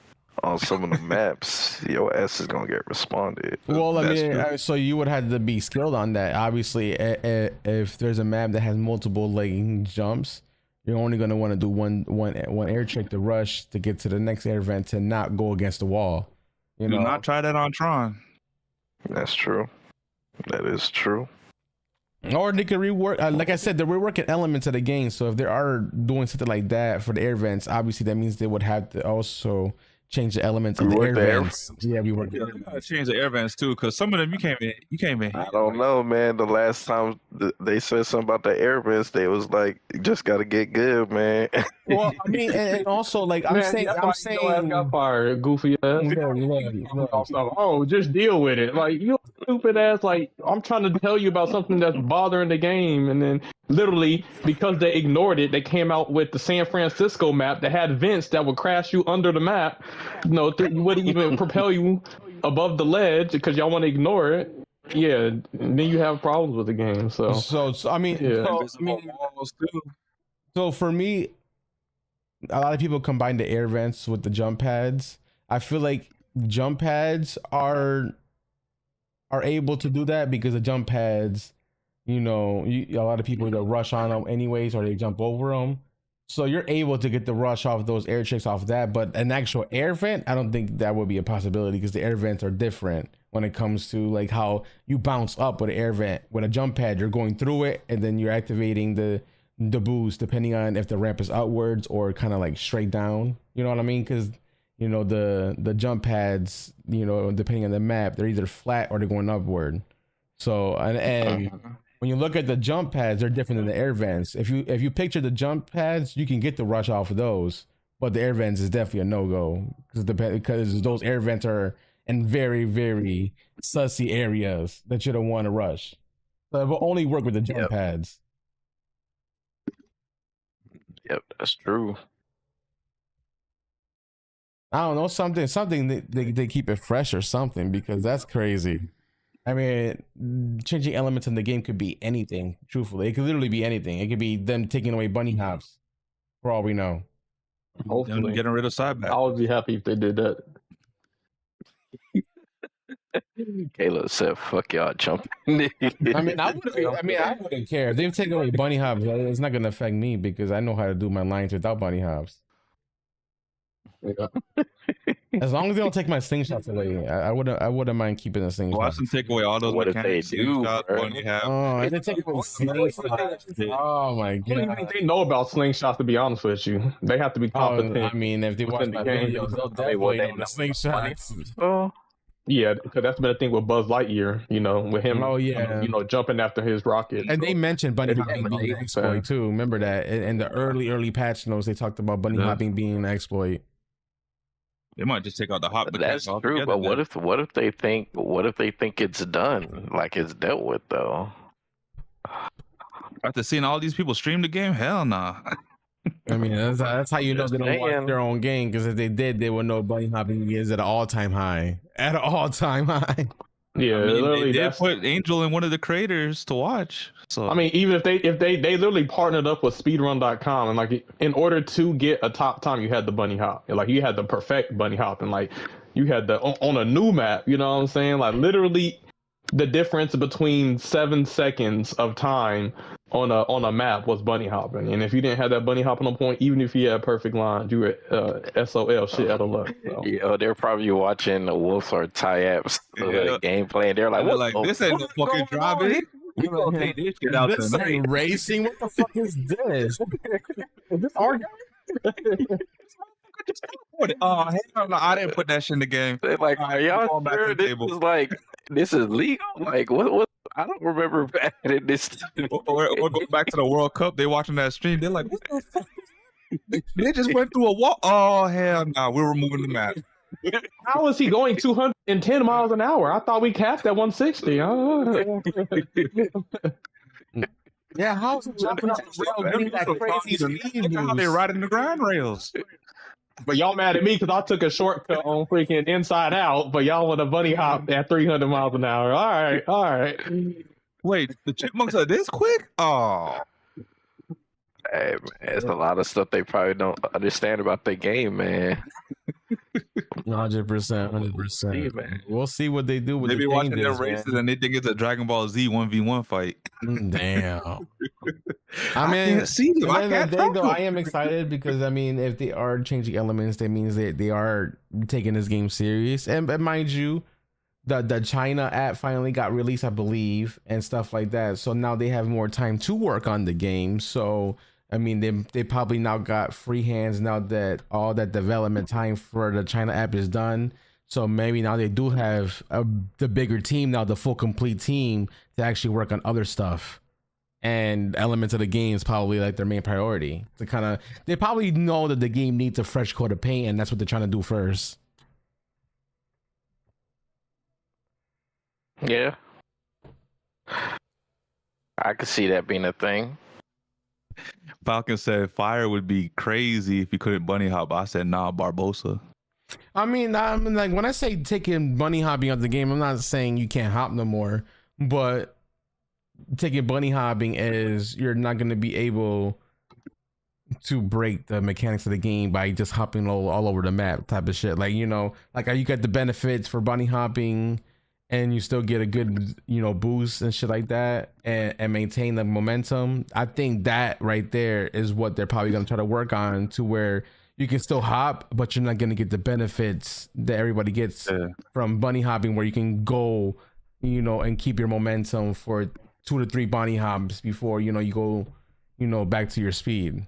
on some of the maps, your ass is gonna get responded. Well, I mean, so you would have to be skilled on that. Obviously, if there's a map that has multiple jumps, you're only gonna want to do one air trick to rush to get to the next air vent to not go against the wall. Do not try that on Tron. That's true. That is true. Or they could rework, like I said, they're reworking elements of the game. So if they are doing something like that for the air vents, obviously that means they would have to also change the elements of the air vents. Yeah, we work. You gotta change the air vents too, because some of them you can't even. I don't know, man. The last time they said something about the air vents, they was like, you just gotta get good, man. Well, I mean, and also I'm saying, got fired, goofy ass. Oh, just deal with it. Like, you stupid ass. Like, I'm trying to tell you about something that's bothering the game, and then literally because they ignored it, they came out with the San Francisco map that had vents that would crash you under the map. Wouldn't even propel you above the ledge because y'all want to ignore it. Yeah, and then you have problems with the game. So I mean, so for me, a lot of people combine the air vents with the jump pads. I feel like jump pads are able to do that because the jump pads, a lot of people either rush on them anyways or they jump over them. So you're able to get the rush off those air tricks off that, but an actual air vent, I don't think that would be a possibility because the air vents are different when it comes to how you bounce up with an air vent. With a jump pad, you're going through it and then you're activating the boost depending on if the ramp is outwards or kind of straight down. You know what I mean? Because the jump pads, depending on the map, they're either flat or they're going upward. So and when you look at the jump pads, they're different than the air vents. If you picture the jump pads, you can get the rush off of those, but the air vents is definitely a no-go because those air vents are in very, very sussy areas that you don't want to rush. So it will only work with the jump pads. Yep, that's true. I don't know, something they keep it fresh or something, because that's crazy. I mean, changing elements in the game could be anything. Truthfully, it could literally be anything. It could be them taking away bunny hops, for all we know. Hopefully, getting rid of sideback. I would be happy if they did that. Caleb said, "Fuck y'all jumping." I mean, I wouldn't care if they take away bunny hops. It's not gonna affect me because I know how to do my lines without bunny hops. Yeah. As long as they don't take my slingshots away, I wouldn't mind keeping the slingshot. Watch them take away all those What if mechanics. they do, Slingshot, bro? bunny hop. Oh, and they take away slingshots. Oh my I don't even god. think they know about slingshots, to be honest with you. They have to be competent. I mean, if they watch within my the game. videos, they'll I mean, what definitely they know the know. slingshots. Oh, Yeah, because that's been a thing with Buzz Lightyear, you know, with him, Oh, yeah. you know, jumping after his rocket. And they mentioned bunny Yeah, hopping but being an exploit too. Remember that in the early patch notes, they talked about bunny Yeah. hopping being an exploit. They might just take out the hop. that's true. But what if they think it's done, like it's dealt with though? After seeing all these people stream the game, hell nah. I mean, that's how you know Just they don't watch saying. their own game, because if they did, they would know bunny hopping is at an all-time high. At an all-time high. Yeah, I mean, literally, they did that's. put Angel in one of the creators to watch. So I mean, even if they literally partnered up with speedrun.com, and like in order to get a top time, you had the bunny hop. Like you had the perfect bunny hop, and like you had the on a new map, you know what I'm saying? Like literally the difference between 7 seconds of time on a map was bunny hopping. And if you didn't have that bunny hopping on point, even if you had perfect lines, you were SOL shit out of luck. So. Yeah, they're probably watching Wolf or Ty-Apps gameplay, and they're like, they're "What? like, this ain't no fucking driving. We gonna take this shit out This tonight." ain't racing. What the fuck is this? Is this our guy? Oh hell no! I didn't put that shit in the game. They're like, All are right, y'all going back sure to the this table. is like this is legal? Like what? I don't remember adding this. Or go back to the World Cup. They watching that stream. They're like, what the fuck? They just went through a wall. Oh hell no! We're removing the map. How is he going 210 miles an hour? I thought we capped at 160. Yeah, how's it jumping off the rail getting that crazy speed Look at how they boost? riding the ground rails. But y'all mad at me because I took a shortcut on freaking Inside Out, but y'all want a bunny hop at 300 miles an hour. All right. Wait, the chipmunks are this quick? Oh, Hey, man, it's a lot of stuff they probably don't understand about the game, man. 100%, 100%. We'll see what they do with they the be watching them changes, races man. and they think it's a Dragon Ball Z 1v1 fight. Damn. I I mean, can't see them. at I the end can't of the day, talk though, to I am excited because I mean, if they are changing elements, that means that they are taking this game serious. And mind you, the China app finally got released, I believe, and stuff like that. So now they have more time to work on the game. So I mean, they probably now got free hands now that all that development time for the China app is done. So maybe now they do have the bigger team now, the full complete team to actually work on other stuff. And elements of the game is probably like their main priority. To kind of, they probably know that the game needs a fresh coat of paint, and that's what they're trying to do first. Yeah, I could see that being a thing. Falcon said fire would be crazy if you couldn't bunny hop. I said nah, Barbosa. I mean, like when I say taking bunny hopping out the game, I'm not saying you can't hop no more, but taking bunny hopping is you're not going to be able to break the mechanics of the game by just hopping all over the map type of shit. Like, you know, like you got the benefits for bunny hopping and you still get a good, you know, boost and shit like that and maintain the momentum. I think that right there is what they're probably going to try to work on, to where you can still hop, but you're not going to get the benefits that everybody gets from bunny hopping, where you can go, you know, and keep your momentum for 2 to 3 bunny hops before, you know, you go, you know, back to your speed.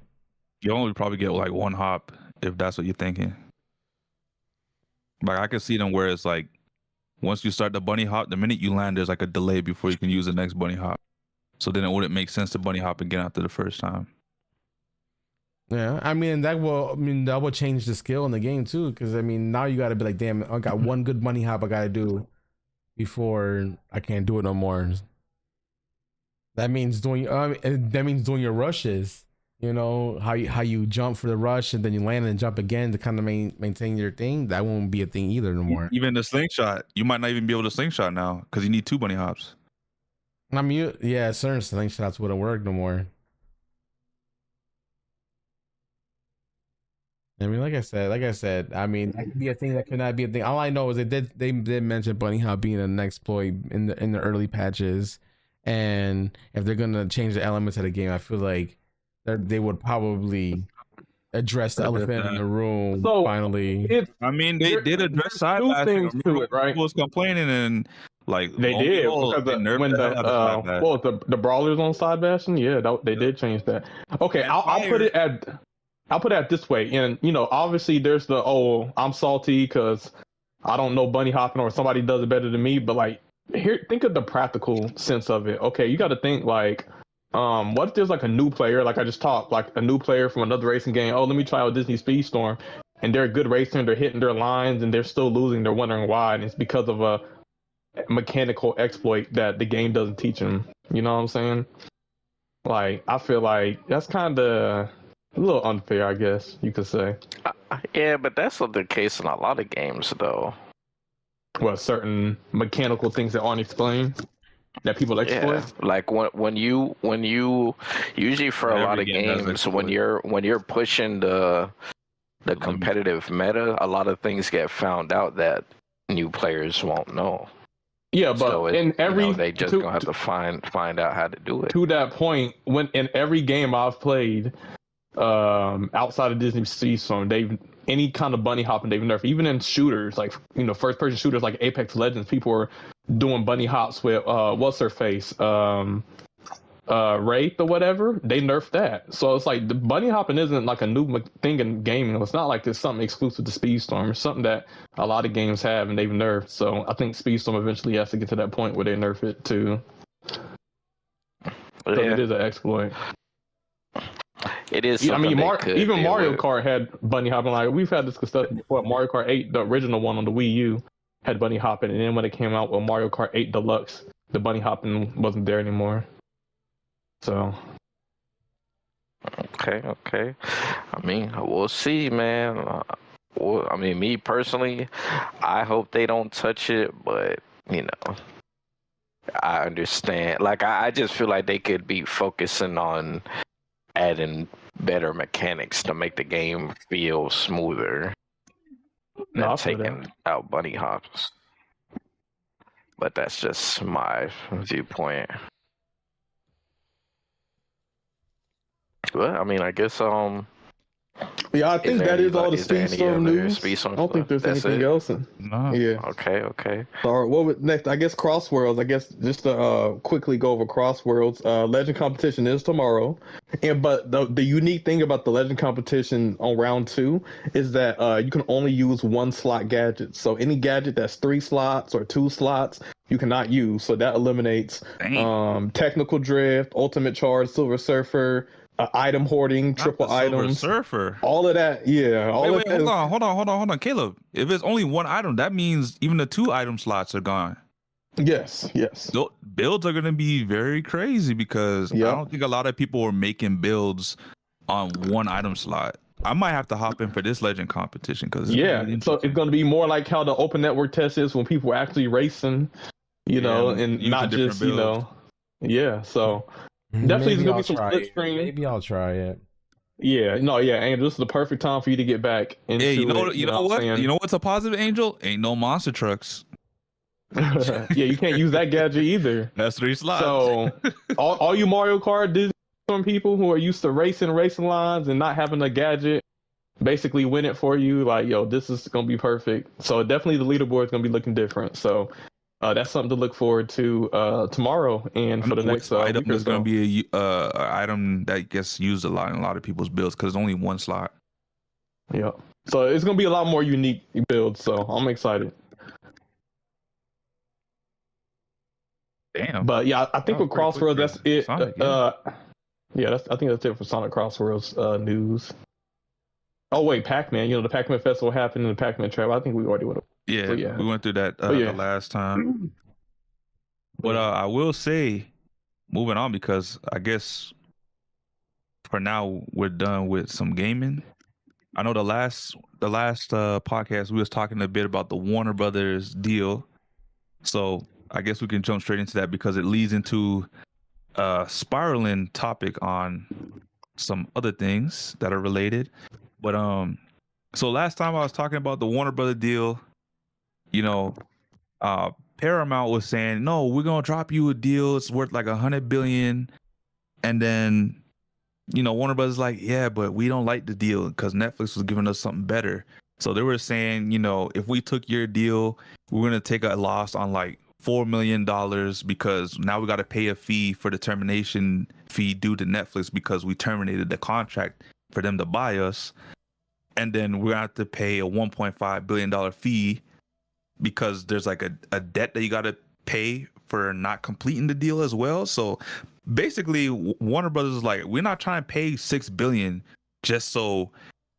You only probably get like 1 hop if that's what you're thinking. Like I can see them where it's like, once you start the bunny hop, the minute you land, there's like a delay before you can use the next bunny hop. So then it wouldn't make sense to bunny hop again after the first time. Yeah, I mean that will change the skill in the game too, because I mean now you got to be like, damn, I got 1 good bunny hop I got to do before I can't do it no more. That means doing your rushes. You know how you jump for the rush and then you land and jump again to kind of maintain your thing. That won't be a thing either no more. Even the slingshot, you might not even be able to slingshot now because you need 2 bunny hops. I mean, yeah, certain slingshots wouldn't work no more. I mean, like I said, I mean, that could be a thing, that could not be a thing. All I know is they did mention bunny hop being an exploit in the early patches, and if they're gonna change the elements of the game, I feel like they would probably address the elephant in the room. So, finally, I mean, they did address side things to it, right? People was complaining and like they did because when the brawlers on side bashing, they did change that. Okay, I'll put it at this way, and you know, obviously there's the I'm salty because I don't know bunny hopping or somebody does it better than me, but like here, think of the practical sense of it. Okay, you got to think like. What if there's like a new player, like I just talked, like a new player from another racing game? Oh, let me try out Disney Speedstorm, and they're a good racer, and they're hitting their lines, and they're still losing. They're wondering why, and it's because of a mechanical exploit that the game doesn't teach them. You know what I'm saying? Like, I feel like that's kind of a little unfair, I guess you could say. Yeah, but that's not the case in a lot of games, though. Well, certain mechanical things that aren't explained. That people exploit. Yeah, like when you usually for a lot of games when you're pushing the competitive meta, a lot of things get found out that new players won't know. Yeah, but in every they just gonna have to find out how to do it. To that point, when in every game I've played, outside of Disney Speedstorm, any kind of bunny hopping they've nerfed. Even in shooters, like first person shooters like Apex Legends, people are doing bunny hops with what's her face, Wraith or whatever. They nerfed that, so it's like the bunny hopping isn't like a new thing in gaming. It's not like it's something exclusive to Speedstorm. It's something that a lot of games have and they've nerfed. So I think Speedstorm eventually has to get to that point where they nerf it too. So it is an exploit. It is. I mean, even Mario Kart had bunny hopping. Like we've had this discussion before. Mario Kart 8, the original one on the Wii U, had bunny hopping, and then when it came out with Mario Kart 8 Deluxe, the bunny hopping wasn't there anymore. So. Okay. I mean, we'll see, man. I mean, me personally, I hope they don't touch it, but I understand. Like, I just feel like they could be focusing on adding better mechanics to make the game feel smoother than taking out bunny hops. But that's just my viewpoint. Well, I mean, I guess yeah, I think that is all the Speedstorm news. I don't think there's anything else. No. Yeah. Okay. All right, what next? I guess Crossworlds. I guess just to quickly go over Crossworlds. Legend competition is tomorrow, but the unique thing about the Legend competition on round 2 is that you can only use 1 slot gadget. So any gadget that's 3 slots or 2 slots, you cannot use. So that eliminates technical drift, ultimate charge, Silver Surfer. Item hoarding, triple items, Surfer, all of that. Yeah. Wait, hold on, Caleb. If it's only 1 item, that means even the 2 item slots are gone. Yes. Builds are going to be very crazy because I don't think a lot of people are making builds on 1 item slot. I might have to hop in for this Legend competition because so it's going to be more like how the open network test is when people are actually racing, and not just builds. So. Definitely gonna be some split screen. Maybe I'll try it. Yeah, Angel, this is the perfect time for you to get back into you know what? You know what's a positive, Angel? Ain't no monster trucks. Yeah, you can't use that gadget either. That's 3 slots. So all you Mario Kart Disney people who are used to racing lines and not having a gadget basically win it for you, like, this is gonna be perfect. So definitely the leaderboard is gonna be looking different. So that's something to look forward to tomorrow and for the next item. There's going to be a item that gets used a lot in a lot of people's builds because it's only 1 slot. Yeah, so it's going to be a lot more unique builds. So I'm excited. Damn. But yeah, I think with Crossworlds, that's it. Sonic, I think that's it for Sonic Crossworlds news. Oh wait, Pac-Man. The Pac-Man Festival happened in the Pac-Man Trap. I think we already would have. Yeah, we went through that the last time. But I will say, moving on, because I guess for now, we're done with some gaming. I know the last podcast we was talking a bit about the Warner Brothers deal, so I guess we can jump straight into that because it leads into a spiraling topic on some other things that are related. But so last time I was talking about the Warner Brothers deal, you know, Paramount was saying, no, we're gonna drop you a deal, it's worth like $100 billion, and then Warner Brothers like, yeah, but we don't like the deal because Netflix was giving us something better. So they were saying, if we took your deal, we're going to take a loss on like $4 million because now we got to pay a fee for the termination fee due to Netflix because we terminated the contract for them to buy us. And then we're going to have to pay a $1.5 billion fee because there's like a debt that you got to pay for not completing the deal as well. So basically, Warner Brothers is like, we're not trying to pay $6 billion just so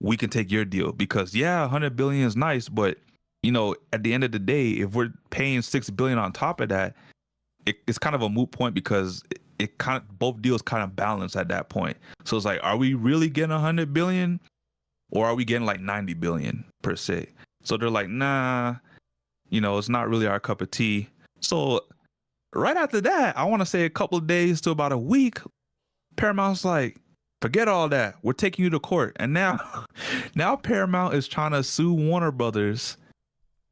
we can take your deal because $100 billion is nice, but at the end of the day, if we're paying $6 billion on top of that, it's kind of a moot point because it kind of both deals kind of balance at that point. So it's like, are we really getting $100 billion or are we getting like $90 billion per se? So they're like, nah, it's not really our cup of tea. So right after that, I want to say a couple of days to about a week, Paramount's like, forget all that. We're taking you to court. And now Paramount is trying to sue Warner Brothers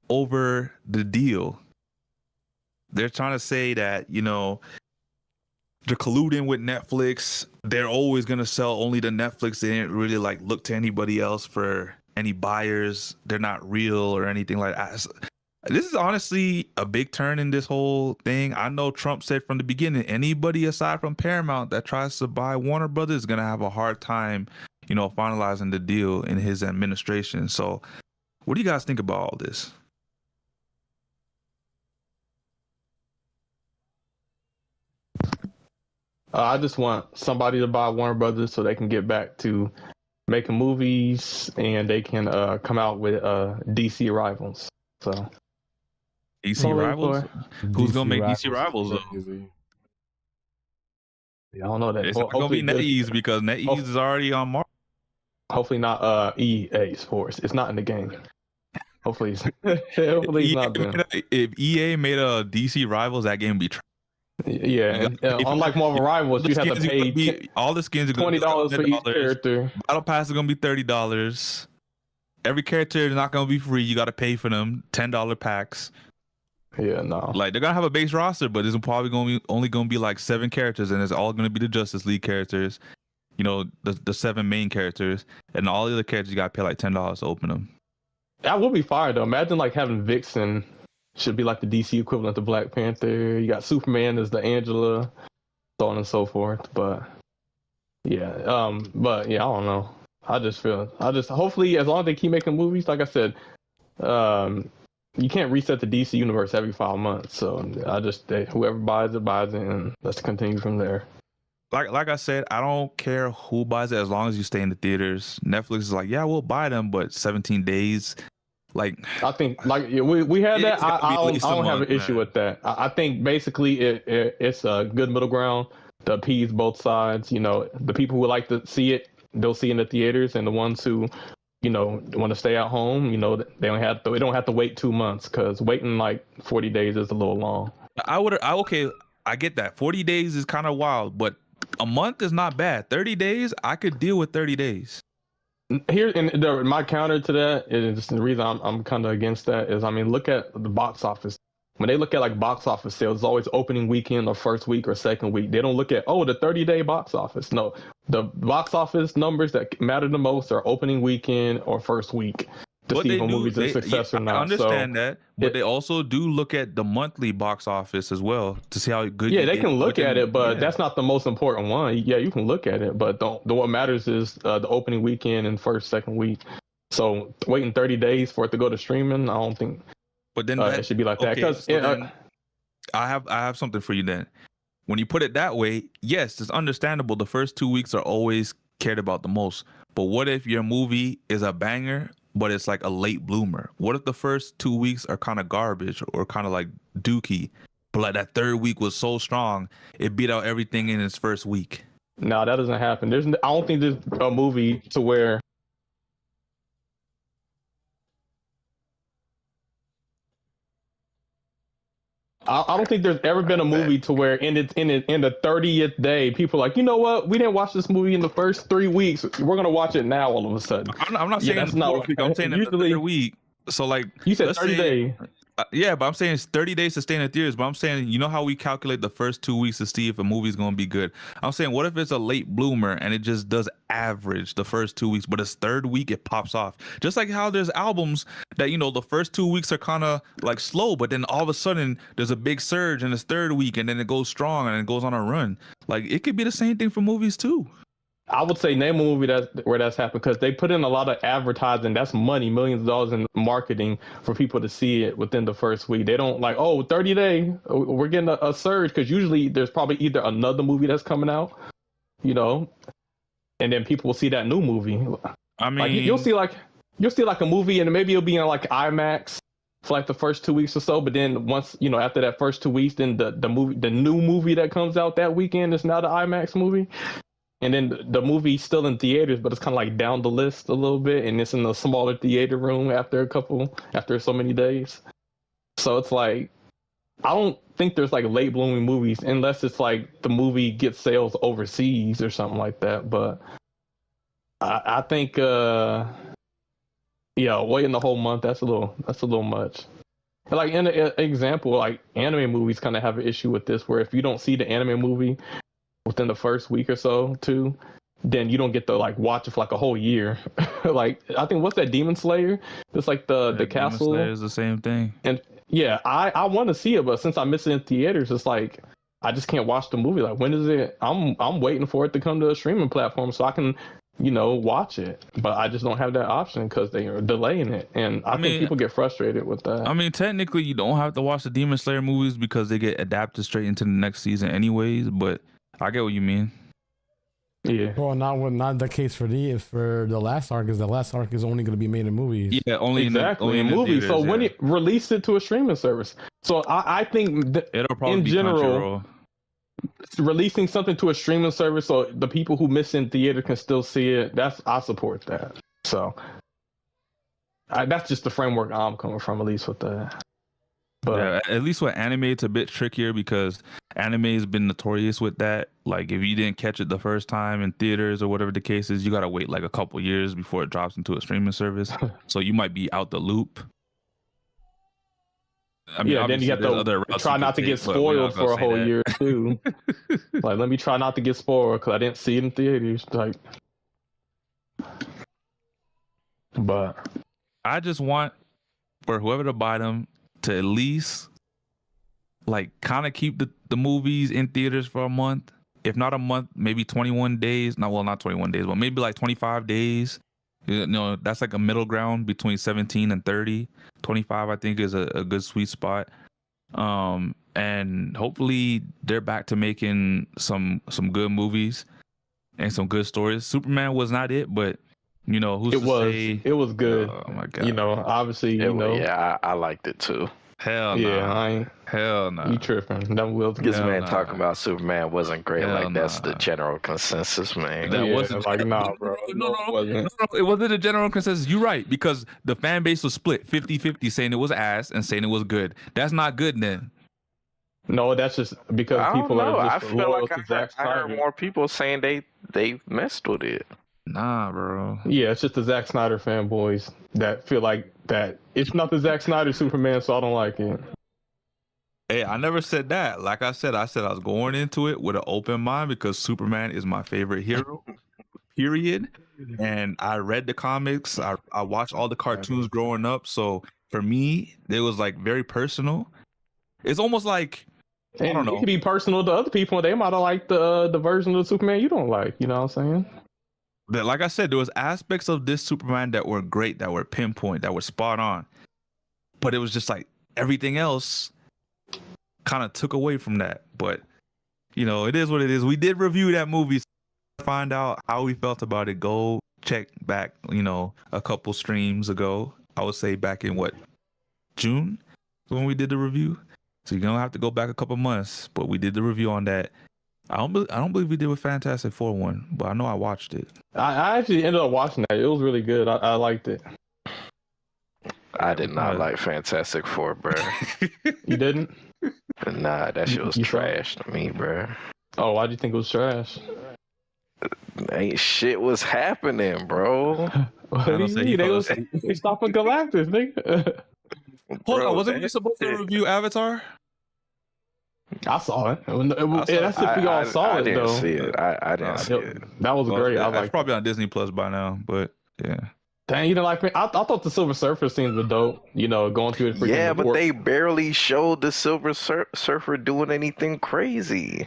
over the deal. They're trying to say that, they're colluding with Netflix. They're always going to sell only to Netflix. They didn't really like look to anybody else for any buyers. They're not real or anything like that. This is honestly a big turn in this whole thing. I know Trump said from the beginning, anybody aside from Paramount that tries to buy Warner Brothers is going to have a hard time, finalizing the deal in his administration. So what do you guys think about all this? I just want somebody to buy Warner Brothers so they can get back to making movies and they can come out with DC rivals. So DC Rivals? Who's gonna make DC Rivals though? Yeah, I don't know that. It's not gonna be NetEase because NetEase is already on Marvel. Hopefully not EA Sports. It's not in the game. Hopefully it's not them. If EA made a DC Rivals, that game would be yeah, unlike Marvel Rivals, you have to pay all the skins are $20 for each character. Battle Pass is gonna be $30. Every character is not gonna be free. You got to pay for them. $10 packs. Yeah, no. Like they're gonna have a base roster, but it's probably only gonna be like 7 characters, and it's all gonna be the Justice League characters. The 7 main characters, and all the other characters you gotta pay like $10 to open them. That would be fire though. Imagine like having Vixen should be like the DC equivalent to Black Panther. You got Superman as the Angela, so on and so forth. But yeah, I don't know. Hopefully as long as they keep making movies, like I said, you can't reset the DC universe every 5 months. So whoever buys it, and let's continue from there. Like I said, I don't care who buys it as long as you stay in the theaters. Netflix is like, yeah, we'll buy them, but 17 days. Like I think, like we had that. I don't have an issue with that. I think basically it's a good middle ground to appease both sides. The people who would like to see it, they'll see it in the theaters, and the ones who want to stay at home, they don't have to wait 2 months because waiting like 40 days is a little long. I get that. 40 days is kind of wild, but a month is not bad. 30 days, I could deal with 30 days. Here, and my counter to that is the reason I'm kind of against that is, look at the box office. When they look at like box office sales, it's always opening weekend or first week or second week. They don't look at, the 30-day box office. No, the box office numbers that matter the most are opening weekend or first week to see if a movie's a success or not. I understand that, but they also do look at the monthly box office as well to see how good. Yeah, they can look at it, but that's not the most important one. Yeah, you can look at it, but what matters is the opening weekend and first, second week. So waiting 30 days for it to go to streaming, I don't think. But then it should be like that. Because I have something for you then. When you put it that way, yes, it's understandable. The first 2 weeks are always cared about the most. But what if your movie is a banger, but it's like a late bloomer? What if the first 2 weeks are kind of garbage or kind of like dookie, but like that third week was so strong, it beat out everything in its first week? No, that doesn't happen. I don't think there's a movie to where. I don't think there's ever been a movie to where in the 30th day, people are like, you know what? We didn't watch this movie in the first 3 weeks. We're gonna watch it now. All of a sudden, I'm not saying that's not. I'm saying usually the third week. So like you said 30 days. Yeah, but I'm saying it's 30 days to stay in the theaters. But I'm saying, you know how we calculate the first 2 weeks to see if a movie's going to be good? I'm saying, what if it's a late bloomer and it just does average the first 2 weeks, but its third week it pops off? Just like how there's albums that, you know, the first 2 weeks are kind of like slow, but then all of a sudden there's a big surge in its third week and then it goes strong and it goes on a run. Like, it could be the same thing for movies too. I would say name a movie where that's happened, because they put in a lot of advertising. That's money, millions of dollars in marketing for people to see it within the first week. They don't like, 30 day, we're getting a surge, because usually there's probably either another movie that's coming out, you know, and then people will see that new movie. I mean, like, you'll see like a movie and maybe it'll be in like IMAX for like the first 2 weeks or so, but then once, you know, after that first 2 weeks, then the new movie that comes out that weekend is now the IMAX movie. And then the movie's still in theaters, but it's kind of like down the list a little bit, and it's in a smaller theater room after so many days. So it's like, I don't think there's like late blooming movies unless it's like the movie gets sales overseas or something like that. But I think, waiting the whole month, that's a little much. Like, in an example, like anime movies kind of have an issue with this, where if you don't see the anime movie within the first week or so too, then you don't get to like watch it for like a whole year. Like, I think, what's that, Demon Slayer? It's like the castle. Demon Slayer is the same thing. And yeah, I want to see it, but since I miss it in theaters, it's like I just can't watch the movie. Like, when is it? I'm waiting for it to come to a streaming platform so I can, you know, watch it. But I just don't have that option because they are delaying it, and I think people get frustrated with that. I mean, technically, you don't have to watch the Demon Slayer movies because they get adapted straight into the next season, anyways. But I get what you mean. Yeah. Well, not the case for the last arc, because the last arc is only going to be made in movies. Yeah, only exactly in movies. Theaters, so when it release it to a streaming service, so I think it'll probably in be general, releasing something to a streaming service so the people who miss in theater can still see it. I support that. So that's just the framework I'm coming from, at least with that. But yeah, at least with anime, it's a bit trickier because anime has been notorious with that. Like, if you didn't catch it the first time in theaters or whatever the case is, you got to wait like a couple years before it drops into a streaming service. So you might be out the loop. I mean, yeah, then you have to try not to get spoiled for a whole year too. Like, let me try not to get spoiled because I didn't see it in theaters. Like, but I just want for whoever to buy them to at least like kind of keep the movies in theaters for a month. If not a month, maybe 21 days. Not 21 days, but maybe like 25 days. You know, that's like a middle ground between 17 and 30. 25, I think, is a good sweet spot. And hopefully they're back to making some good movies and some good stories. Superman was not it, but you know, it was good. Oh my god! You know, obviously, yeah, I liked it too. Hell no. Yeah, hell no. You tripping? That will. This man talking about Superman wasn't great. That's the general consensus, man. That wasn't like, nah, bro. No, it wasn't a general consensus. You're right, because the fan base was split 50-50, saying it was ass and saying it was good. That's not good then. No, that's just because people are just I feel loyal like to Zack I heard Snyder. more people saying they messed with it. Nah, bro. Yeah, it's just the Zack Snyder fanboys that feel like that it's not the Zack Snyder Superman, so I don't like it. Hey, I never said that. Like I said I was going into it with an open mind because Superman is my favorite hero, period. And I read the comics. I watched all the cartoons growing up. So for me, it was like very personal. It's almost like, I don't know. It could be personal to other people. They might have liked the version of the Superman you don't like. You know what I'm saying? That, like I said, there was aspects of this Superman that were great, that were pinpoint, that were spot on. But it was just like everything else kind of took away from that. But, you know, it is what it is. We did review that movie. So find out how we felt about it. Go check back, you know, a couple streams ago. I would say back in June when we did the review. So you're going to have to go back a couple months. But we did the review on that. I don't believe we did with Fantastic Four one, but I know I watched it. I actually ended up watching that. It was really good. I liked it. I did not like Fantastic Four, bro. You didn't? Nah, that shit was You saw trash to me, bro. Oh, why do you think it was trash? Ain't shit was happening, bro. What do you mean? They stopping Galactus, nigga. Hold Bro, on, wasn't we supposed to review Avatar? I saw it. That's if we all saw it, though. I didn't see it. I didn't see it. That was great. I It's like. probably on Disney Plus by now, but yeah. Dang, you didn't like me? I thought the Silver Surfer scenes were dope. You know, going through the Yeah, but they barely showed the Silver Surfer doing anything crazy.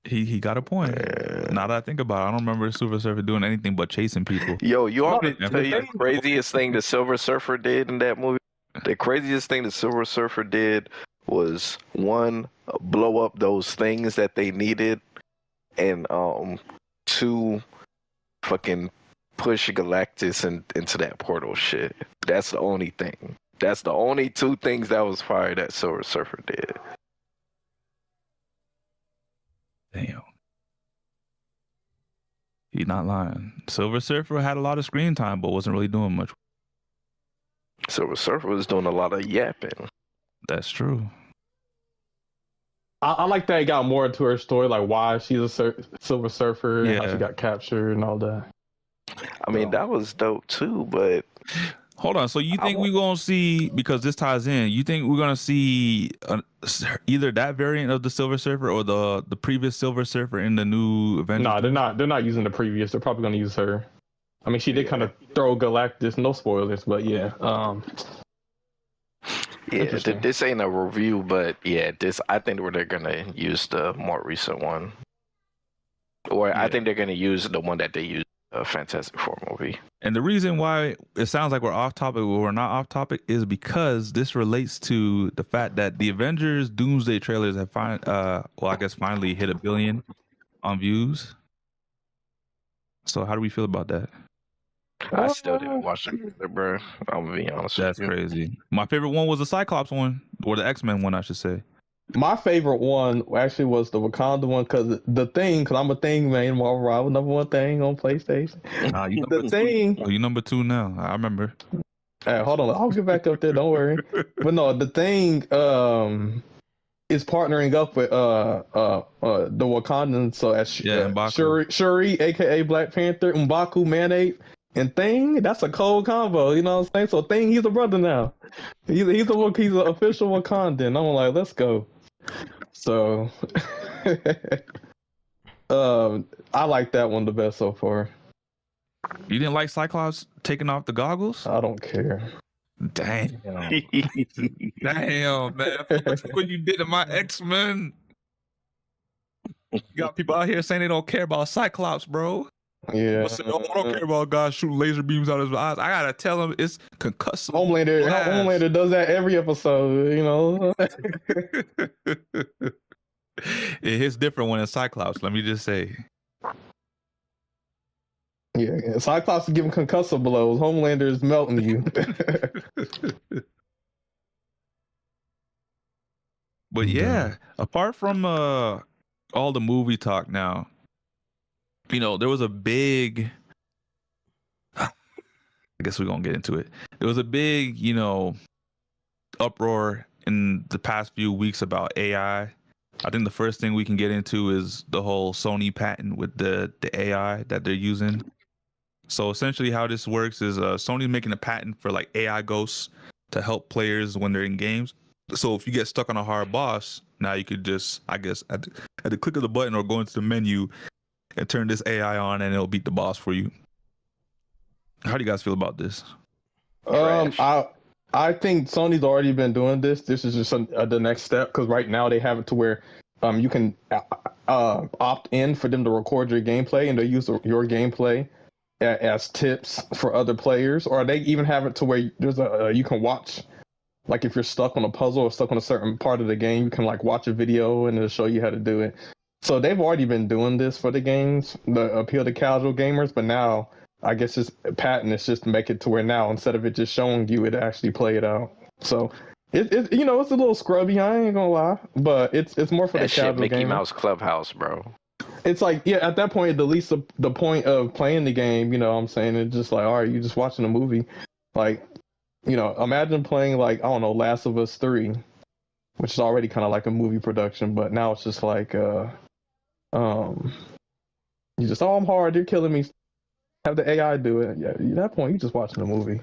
He got a point. Now that I think about it, I don't remember Silver Surfer doing anything but chasing people. Yo, you want me to tell you the craziest thing the Silver Surfer did in that movie? The craziest thing the Silver Surfer did was, one, blow up those things that they needed, and two, fucking push Galactus into that portal shit. That's the only thing. That's the only two things that was fire that Silver Surfer did. Damn. He's not lying. Silver Surfer had a lot of screen time, but wasn't really doing much. Silver Surfer was doing a lot of yapping. That's true. I like that he got more into her story, like why she's a Silver Surfer and how Yeah. she got captured and all that. I mean, that was dope too, but Hold on. So you think we're going to see, because this ties in, you think we're going to see either that variant of the Silver Surfer or the previous Silver Surfer in the new Avengers? No, they're not using the previous. They're probably going to use her. I mean, she did kind of throw Galactus, no spoilers, but yeah. yeah, this ain't a review, but yeah, I think they're gonna use the more recent one, or I think they're gonna use the one that they used a Fantastic Four movie. And the reason why it sounds like we're off topic, but we're not off topic, is because this relates to the fact that the Avengers Doomsday trailers have finally hit 1 billion on views. So how do we feel about that? I still didn't watch it, bro. I'm gonna be honest. That's crazy. My favorite one was the Cyclops one, or the X-Men one, I should say. My favorite one actually was the Wakanda one, because I'm a Thing man. Marvel Rival #1 Thing on PlayStation. The Thing. Oh, you number 2 now. I remember. Hey, hold on, I'll get back up there. Don't worry. But no, the Thing is partnering up with the Wakandans. So as Shuri, aka Black Panther, M'Baku, Man-Ape, and Thing, that's a cold combo. You know what I'm saying? So Thing, he's a brother now. He's an official Wakandan. I'm like, let's go. So I like that one the best so far. You didn't like Cyclops taking off the goggles? I don't care. Damn. Damn, man. Look what you did to my X-Men. You got people out here saying they don't care about Cyclops, bro. Yeah. I don't care about guys shooting laser beams out of his eyes. I gotta tell him it's concussive. Homelander does that every episode, you know. It hits different when it's Cyclops, let me just say. Yeah, Cyclops is giving concussive blows. Homelander is melting you. But yeah, apart from all the movie talk now, you know, there was a big, I guess we're going to get into it. There was a big, you know, uproar in the past few weeks about AI. I think the first thing we can get into is the whole Sony patent with the AI that they're using. So essentially how this works is Sony's making a patent for like AI ghosts to help players when they're in games. So if you get stuck on a hard boss, now you could just, I guess, at the click of the button or go into the menu and turn this AI on and it'll beat the boss for you. How do you guys feel about this? I think Sony's already been doing this. This is just the next step, because right now they have it to where you can opt in for them to record your gameplay, and they use your gameplay as tips for other players, or they even have it to where there's you can watch, like if you're stuck on a puzzle or stuck on a certain part of the game, you can like watch a video and it'll show you how to do it. So they've already been doing this for the games, the appeal to casual gamers, but now I guess this patent is just to make it to where now instead of it just showing you, it actually play it out. So It you know, it's a little scrubby. I ain't gonna lie, but it's more for That the shit casual Mickey gamer. Mouse Clubhouse, bro. It's like, yeah, at that point, it deletes the point of playing the game. You know what I'm saying? It's just like, all right, you just watching a movie. Like, you know, imagine playing like, I don't know, Last of Us 3, which is already kind of like a movie production, but now it's just like, you just, oh, I'm hard, you're killing me. Have the AI do it. Yeah, at that point, you just watching a movie.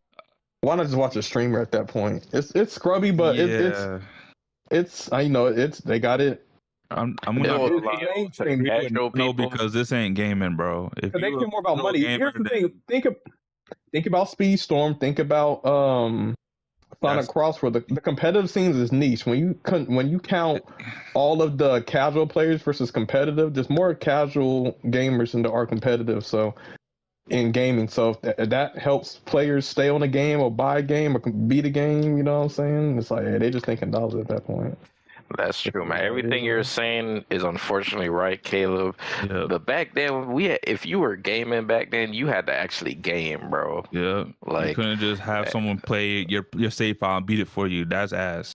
Why not just watch a streamer at that point? It's scrubby, but it's you know, they got it. I'm It gonna was lie. mainstream casual No, people. because this ain't gaming, bro. If They you care more about no money. gamer, Here's the then thing. Think about Speedstorm. Think about Sonic Crossword. The competitive scenes is niche. When you count all of the casual players versus competitive, there's more casual gamers than there are competitive. So in gaming, so if that helps players stay on a game or buy a game or beat a game, you know what I'm saying? It's like, hey, they just thinking dollars at that point. That's true, man. Everything you're saying is unfortunately right, Caleb. Yeah. But back then, if you were gaming back then, you had to actually game, bro. Yeah, Like, you couldn't just have someone play your save file and beat it for you. That's ass.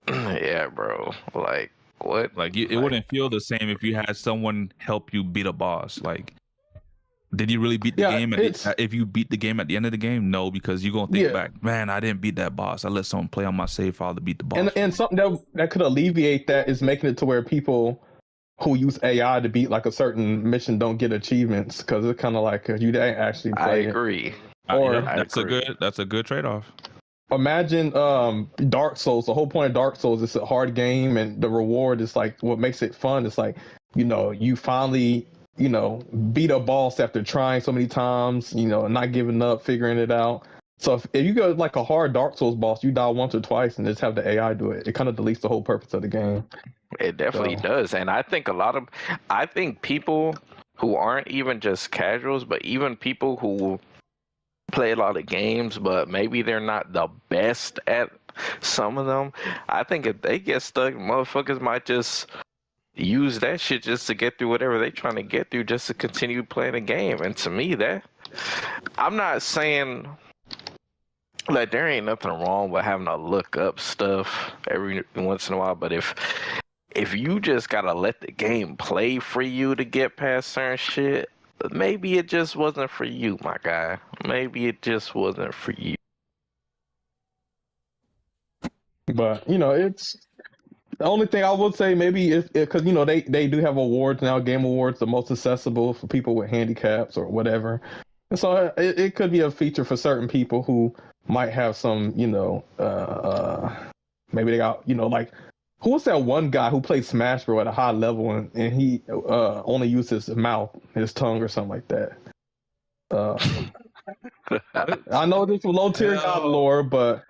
Yeah, bro. Like, what? Like, it wouldn't feel the same if you had someone help you beat a boss. Like, did you really beat the game? If you beat the game at the end of the game, no, because you're gonna think back, man, I didn't beat that boss. I let someone play on my save file to beat the boss. And something that could alleviate that is making it to where people who use AI to beat like a certain mission don't get achievements, because it's kind of like you didn't actually play. I agree. That's a good trade-off. Imagine Dark Souls. The whole point of Dark Souls is a hard game, and the reward is like what makes it fun. It's like, you know, you finally, you know, beat a boss after trying so many times, you know, not giving up, figuring it out. So if you go like a hard Dark Souls boss, you die once or twice and just have the AI do it. It kind of deletes the whole purpose of the game. It definitely does. And I think people who aren't even just casuals, but even people who play a lot of games, but maybe they're not the best at some of them, I think if they get stuck, motherfuckers might just use that shit just to get through whatever they're trying to get through, just to continue playing the game. And to me, I'm not saying like there ain't nothing wrong with having to look up stuff every once in a while, but if you just gotta let the game play for you to get past certain shit, maybe it just wasn't for you, my guy. Maybe it just wasn't for you. But you know, it's the only thing I would say, maybe is because you know they do have awards now, game awards, the most accessible for people with handicaps or whatever. And so it could be a feature for certain people who might have some, you know, maybe they got, you know, like, who was that one guy who played Smash Bros at a high level and he only used his mouth, his tongue or something like that. I know this was low tier God lore, but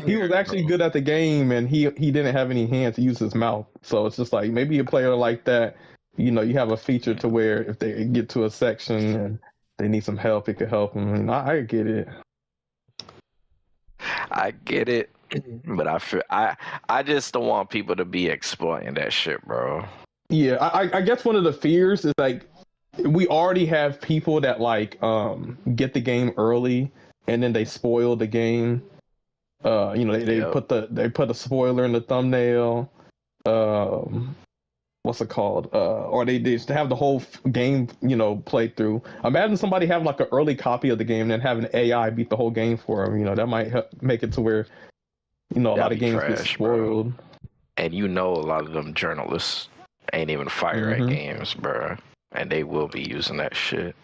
he was actually good at the game and he didn't have any hands to use his mouth. So it's just like, maybe a player like that, you know, you have a feature to where if they get to a section and they need some help, it could help them. And I get it. I get it, but I just don't want people to be exploiting that shit, bro. Yeah, I guess one of the fears is like, we already have people that like get the game early and then they spoil the game. You know, they put a spoiler in the thumbnail. What's it called? Or they just have the whole game, you know, played through. Imagine somebody having like an early copy of the game and then having AI beat the whole game for them. You know, that might make it to where, you know, a lot of games get spoiled. Bro. And you know, a lot of them journalists ain't even fire at games, bro. And they will be using that shit.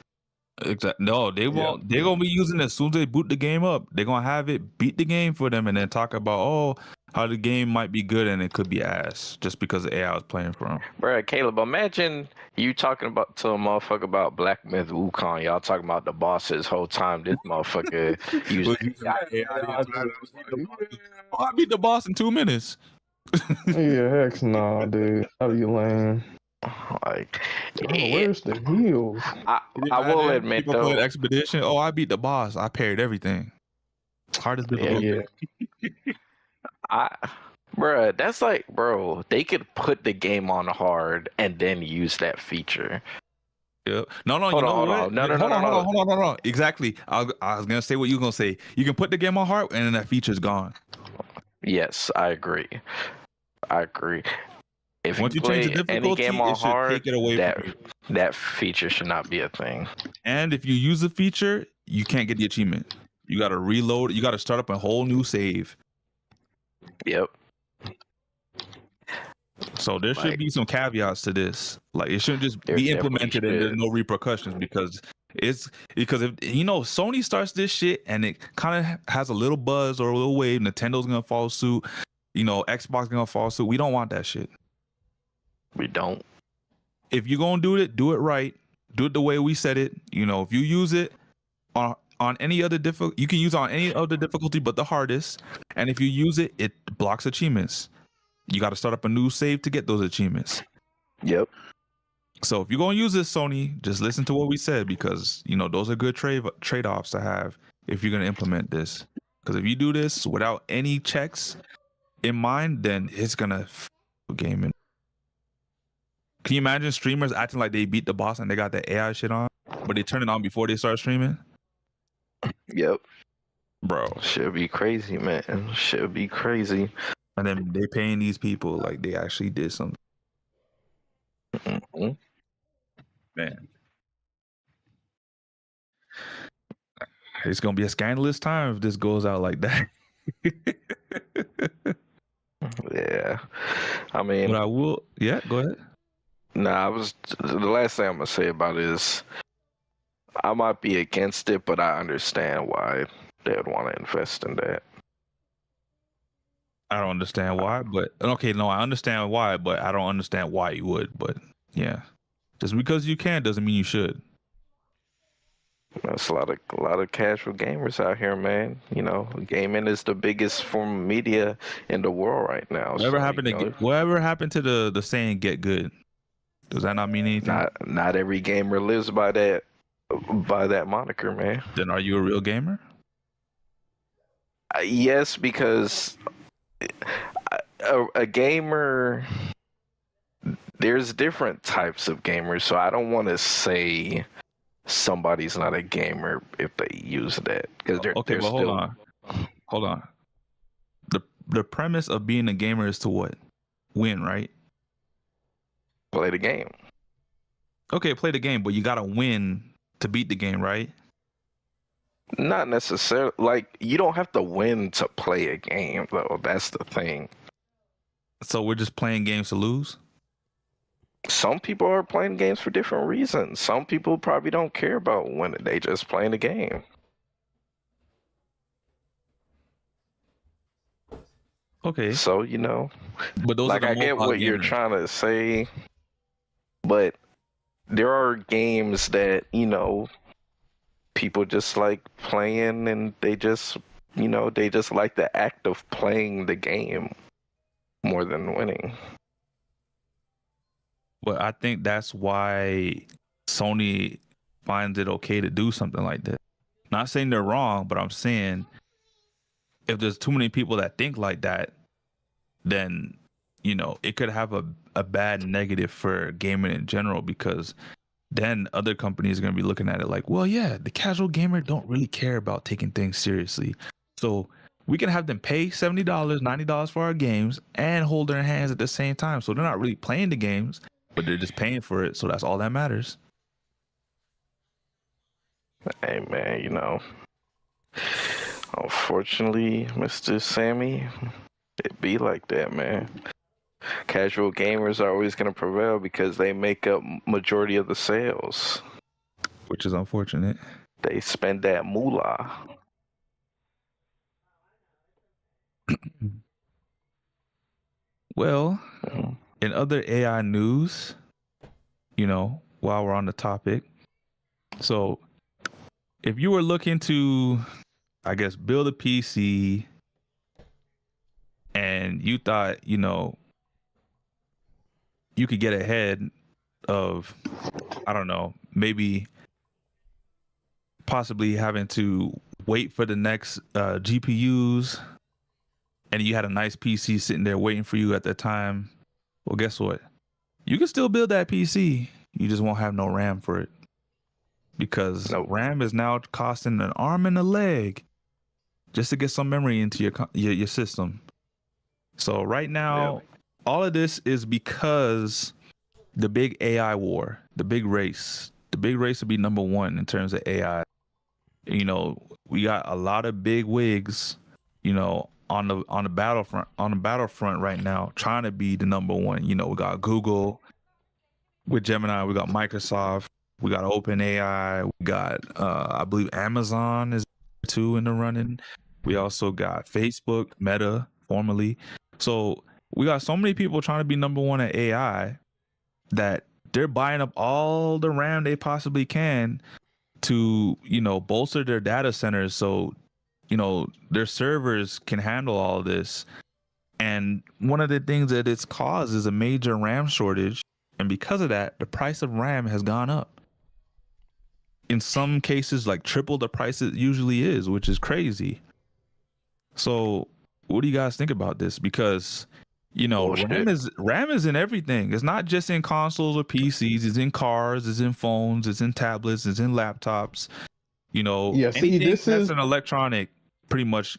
Exactly. No, they won't. They're gonna be using it as soon as they boot the game up. They're gonna have it beat the game for them, and then talk about how the game might be good and it could be ass just because the AI is playing for them. Bro, Caleb, imagine you talking to a motherfucker about Black Myth Wukong. Y'all talking about the bosses whole time. This motherfucker using AI. I beat the boss in 2 minutes. Yeah, heck no, dude. How you lame? Like, where's the heels? I will admit people though, Expedition. I beat the boss. I parried everything. Hard as difficult. Bruh, that's like, bro, they could put the game on hard and then use that feature. Yeah. No. Hold on. Exactly. I was gonna say what you were gonna say. You can put the game on hard and then that feature's gone. Yes, I agree. If Once you you change the play any difficulty, game on it should hard, take it away from you. that feature should not be a thing. And if you use the feature, you can't get the achievement. You got to reload. You got to start up a whole new save. Yep. So there should be some caveats to this. Like it shouldn't just There be definitely implemented and there's should. no repercussions because if Sony starts this shit and it kind of has a little buzz or a little wave, Nintendo's gonna follow suit. Xbox gonna follow suit. We don't want that shit. We don't. If you're gonna do it right. Do it the way we said it. If you use it on any other you can use it on any other difficulty but the hardest. And if you use it, it blocks achievements. You got to start up a new save to get those achievements. Yep. So if you're going to use this, Sony, just listen to what we said because, those are good trade-offs to have if you're going to implement this. Because if you do this without any checks in mind, then it's going to gaming. Can you imagine streamers acting like they beat the boss and they got the AI shit on, but they turn it on before they start streaming? Yep. Bro. Should be crazy, man. Should be crazy. And then they paying these people like they actually did something. Mm-hmm. Man. It's going to be a scandalous time if this goes out like that. Yeah. I mean... But I will... Yeah, go ahead. Nah, the last thing I'm going to say about it is I might be against it, but I understand why they would want to invest in that. I don't understand why, but okay, no, I understand why, but I don't understand why you would. But yeah, just because you can doesn't mean you should. There's a lot of casual gamers out here, man. Gaming is the biggest form of media in the world right now. Whatever happened to the saying "get good"? Does that not mean anything? Not every gamer lives by that moniker, man. Then are you a real gamer? Yes, because a gamer, there's different types of gamers, so I don't want to say somebody's not a gamer if they use that because they're okay. Well, hold on. The premise of being a gamer is to what? Win, right? Play the game. Okay, play the game, but you gotta win to beat the game, right? Not necessarily. Like, you don't have to win to play a game, though. That's the thing. So we're just playing games to lose? Some people are playing games for different reasons. Some people probably don't care about winning. They just playing the game. Okay. So, but those like, are I get what gamers. you're trying to say, but there are games that, people just like playing and they just like the act of playing the game more than winning. Well, I think that's why Sony finds it okay to do something like this. Not saying they're wrong, but I'm saying if there's too many people that think like that, then, it could have a bad negative for gaming in general because then other companies are going to be looking at it like, well, yeah, the casual gamer don't really care about taking things seriously. So we can have them pay $70, $90 for our games and hold their hands at the same time. So they're not really playing the games, but they're just paying for it. So that's all that matters. Hey, man, unfortunately, Mr. Sammy, it be like that, man. Casual gamers are always going to prevail because they make up majority of the sales. Which is unfortunate. They spend that moolah. Well, in other AI news, while we're on the topic, so if you were looking to, I guess, build a PC and you thought, you could get ahead of, I don't know, maybe possibly having to wait for the next GPUs, and you had a nice PC sitting there waiting for you at that time, well, guess what? You can still build that PC. You just won't have no RAM for it. Because RAM is now costing an arm and a leg just to get some memory into your system. So right now, all of this is because the big AI war, the big race will be number one in terms of AI. You know, we got a lot of big wigs, you know, on the battlefront right now, trying to be the number one. You know, we got Google with Gemini, we got Microsoft, we got OpenAI, we got I believe Amazon is too in the running. We also got Facebook, Meta, formerly. So we got so many people trying to be number one at AI that they're buying up all the RAM they possibly can to, you know, bolster their data centers so, you know, their servers can handle all of this. And one of the things that it's caused is a major RAM shortage. And because of that, the price of RAM has gone up. In some cases, like triple the price it usually is, which is crazy. So what do you guys think about this? Because, you know, RAM is in everything. It's not just in consoles or PCs. It's in cars. It's in phones. It's in tablets. It's in laptops. You know, anything that's an electronic pretty much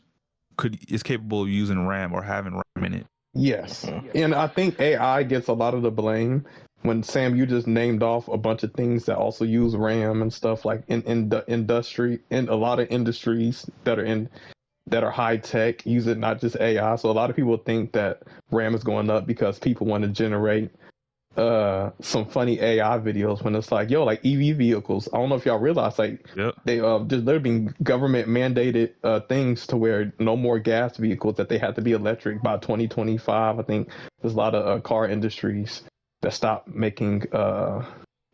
is capable of using RAM or having RAM in it. Yes, and I think AI gets a lot of the blame. When Sam, you just named off a bunch of things that also use RAM and stuff, like in the industry, in a lot of industries that are high tech, use it, not just AI. So a lot of people think that RAM is going up because people want to generate some funny AI videos, when it's like, yo, like EV vehicles. I don't know if y'all realize, like, there's been government mandated things to where no more gas vehicles, that they have to be electric by 2025. I think there's a lot of car industries that stopped making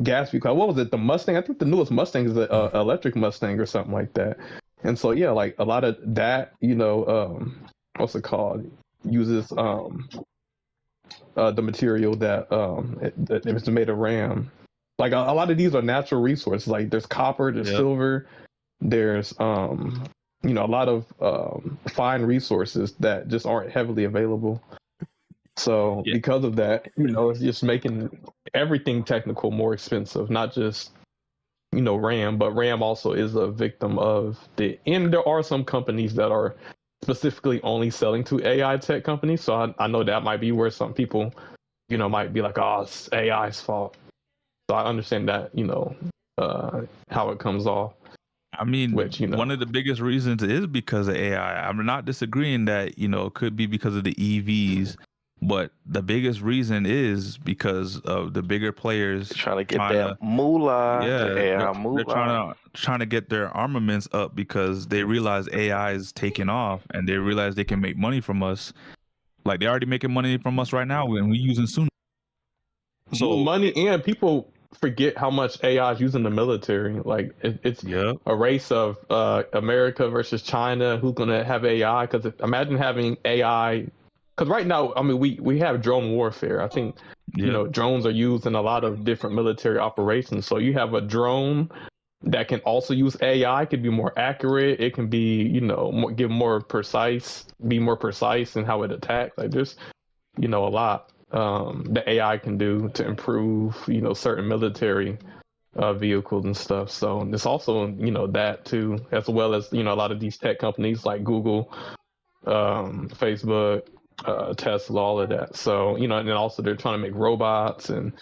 gas vehicles. What was it? The Mustang? I think the newest Mustang is an electric Mustang or something like that. And so, yeah, like a lot of that, you know, what's it called? Uses the material that it was made of RAM. Like a lot of these are natural resources. Like there's copper, there's silver, there's you know, a lot of fine resources that just aren't heavily available. So because of that, you know, it's just making everything technical more expensive, not just, you know, RAM, but RAM also is a victim of and there are some companies that are specifically only selling to AI tech companies. So I know that might be where some people, you know, might be like, oh, it's AI's fault. So I understand that, you know, how it comes off. I mean, which, you know, one of the biggest reasons is because of AI. I'm not disagreeing that, you know, it could be because of the EVs, but the biggest reason is because of the bigger players trying to get that moolah. They're trying to get their armaments up because they realize AI is taking off and they realize they can make money from us. Like they're already making money from us right now when we're using Suno. So money, and people forget how much AI is used in the military. Like it's a race of America versus China. Who's gonna have AI? Because imagine having AI. Because right now, I mean, we have drone warfare. I think, you know, drones are used in a lot of different military operations. So you have a drone that can also use AI, it can be more accurate. It can be, you know, be more precise in how it attacks. Like there's, you know, a lot that AI can do to improve, you know, certain military vehicles and stuff. So there's also, you know, that too, as well as, you know, a lot of these tech companies like Google, Facebook, Tesla, all of that. So, you know, and then also they're trying to make robots and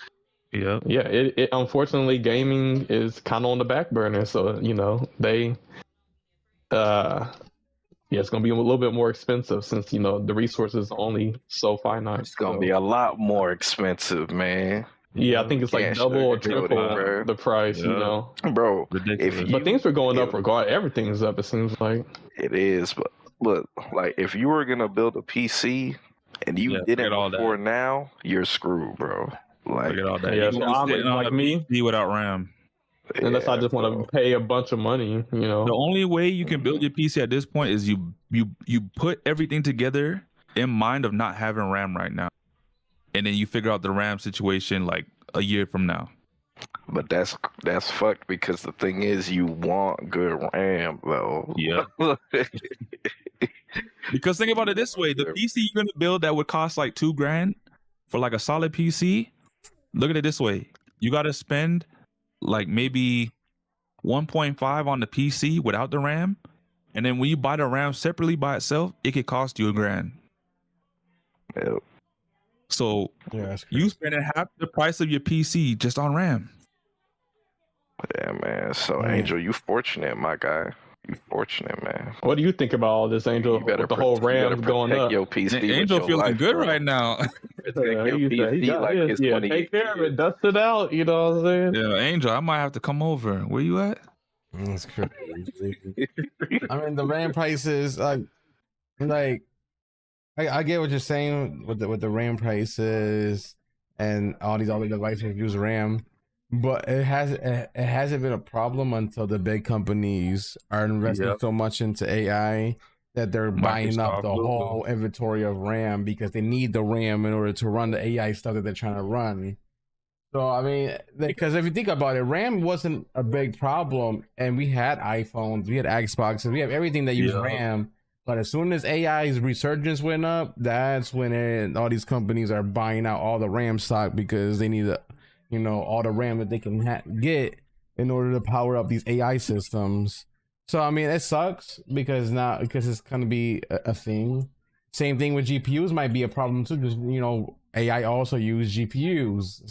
it unfortunately, gaming is kind of on the back burner. So, you know, they it's gonna be a little bit more expensive since, you know, the resources are only so finite. It's gonna be a lot more expensive, man. Yeah, I think it's like double or triple the price, you know, bro. But things were going up regardless. Everything's up, it seems like. It is, but like if you were gonna build a PC and you didn't before now, you're screwed, bro. Like look at all that. Yeah, so I'm like me without RAM. Unless I just want to pay a bunch of money, you know. The only way you can build your PC at this point is you put everything together in mind of not having RAM right now, and then you figure out the RAM situation like a year from now. But that's fucked because the thing is, you want good RAM though. Yeah. Because think about it this way: the PC you're gonna build that would cost like $2,000 for like a solid PC. Look at it this way: you got to spend like maybe 1.5 on the PC without the RAM, and then when you buy the RAM separately by itself, it could cost you $1,000. Yep. So Yeah, you spending half the price of your PC just on RAM. Yeah, man. So, Man. Angel, you fortunate, my guy. You fortunate, man. What do you think about all this, Angel? You better With the whole RAM going up. Your PC Angel with your feeling life, good bro. right now. Protect your He said he PC got like his. it's Yeah, one of take your care of it, kids. dust it out. You know what I'm saying? Yeah, Angel, I might have to come over. Where you at? That's crazy. I mean, the RAM prices, I get what you're saying with the RAM prices and all these other devices use RAM, but it hasn't been a problem until the big companies are investing Yep. so much into AI that they're buying up the Microsoft, whole inventory of RAM because they need the RAM in order to run the AI stuff that they're trying to run. So I mean, because if you think about it, RAM wasn't a big problem, and we had iPhones, we had Xboxes, we have everything that used Yeah. RAM. But as soon as AI's resurgence went up, that's when all these companies are buying out all the RAM stock because they need all the RAM that they can get in order to power up these AI systems. So I mean, it sucks because it's gonna be a thing. Same thing with GPUs might be a problem too, because AI also use GPUs.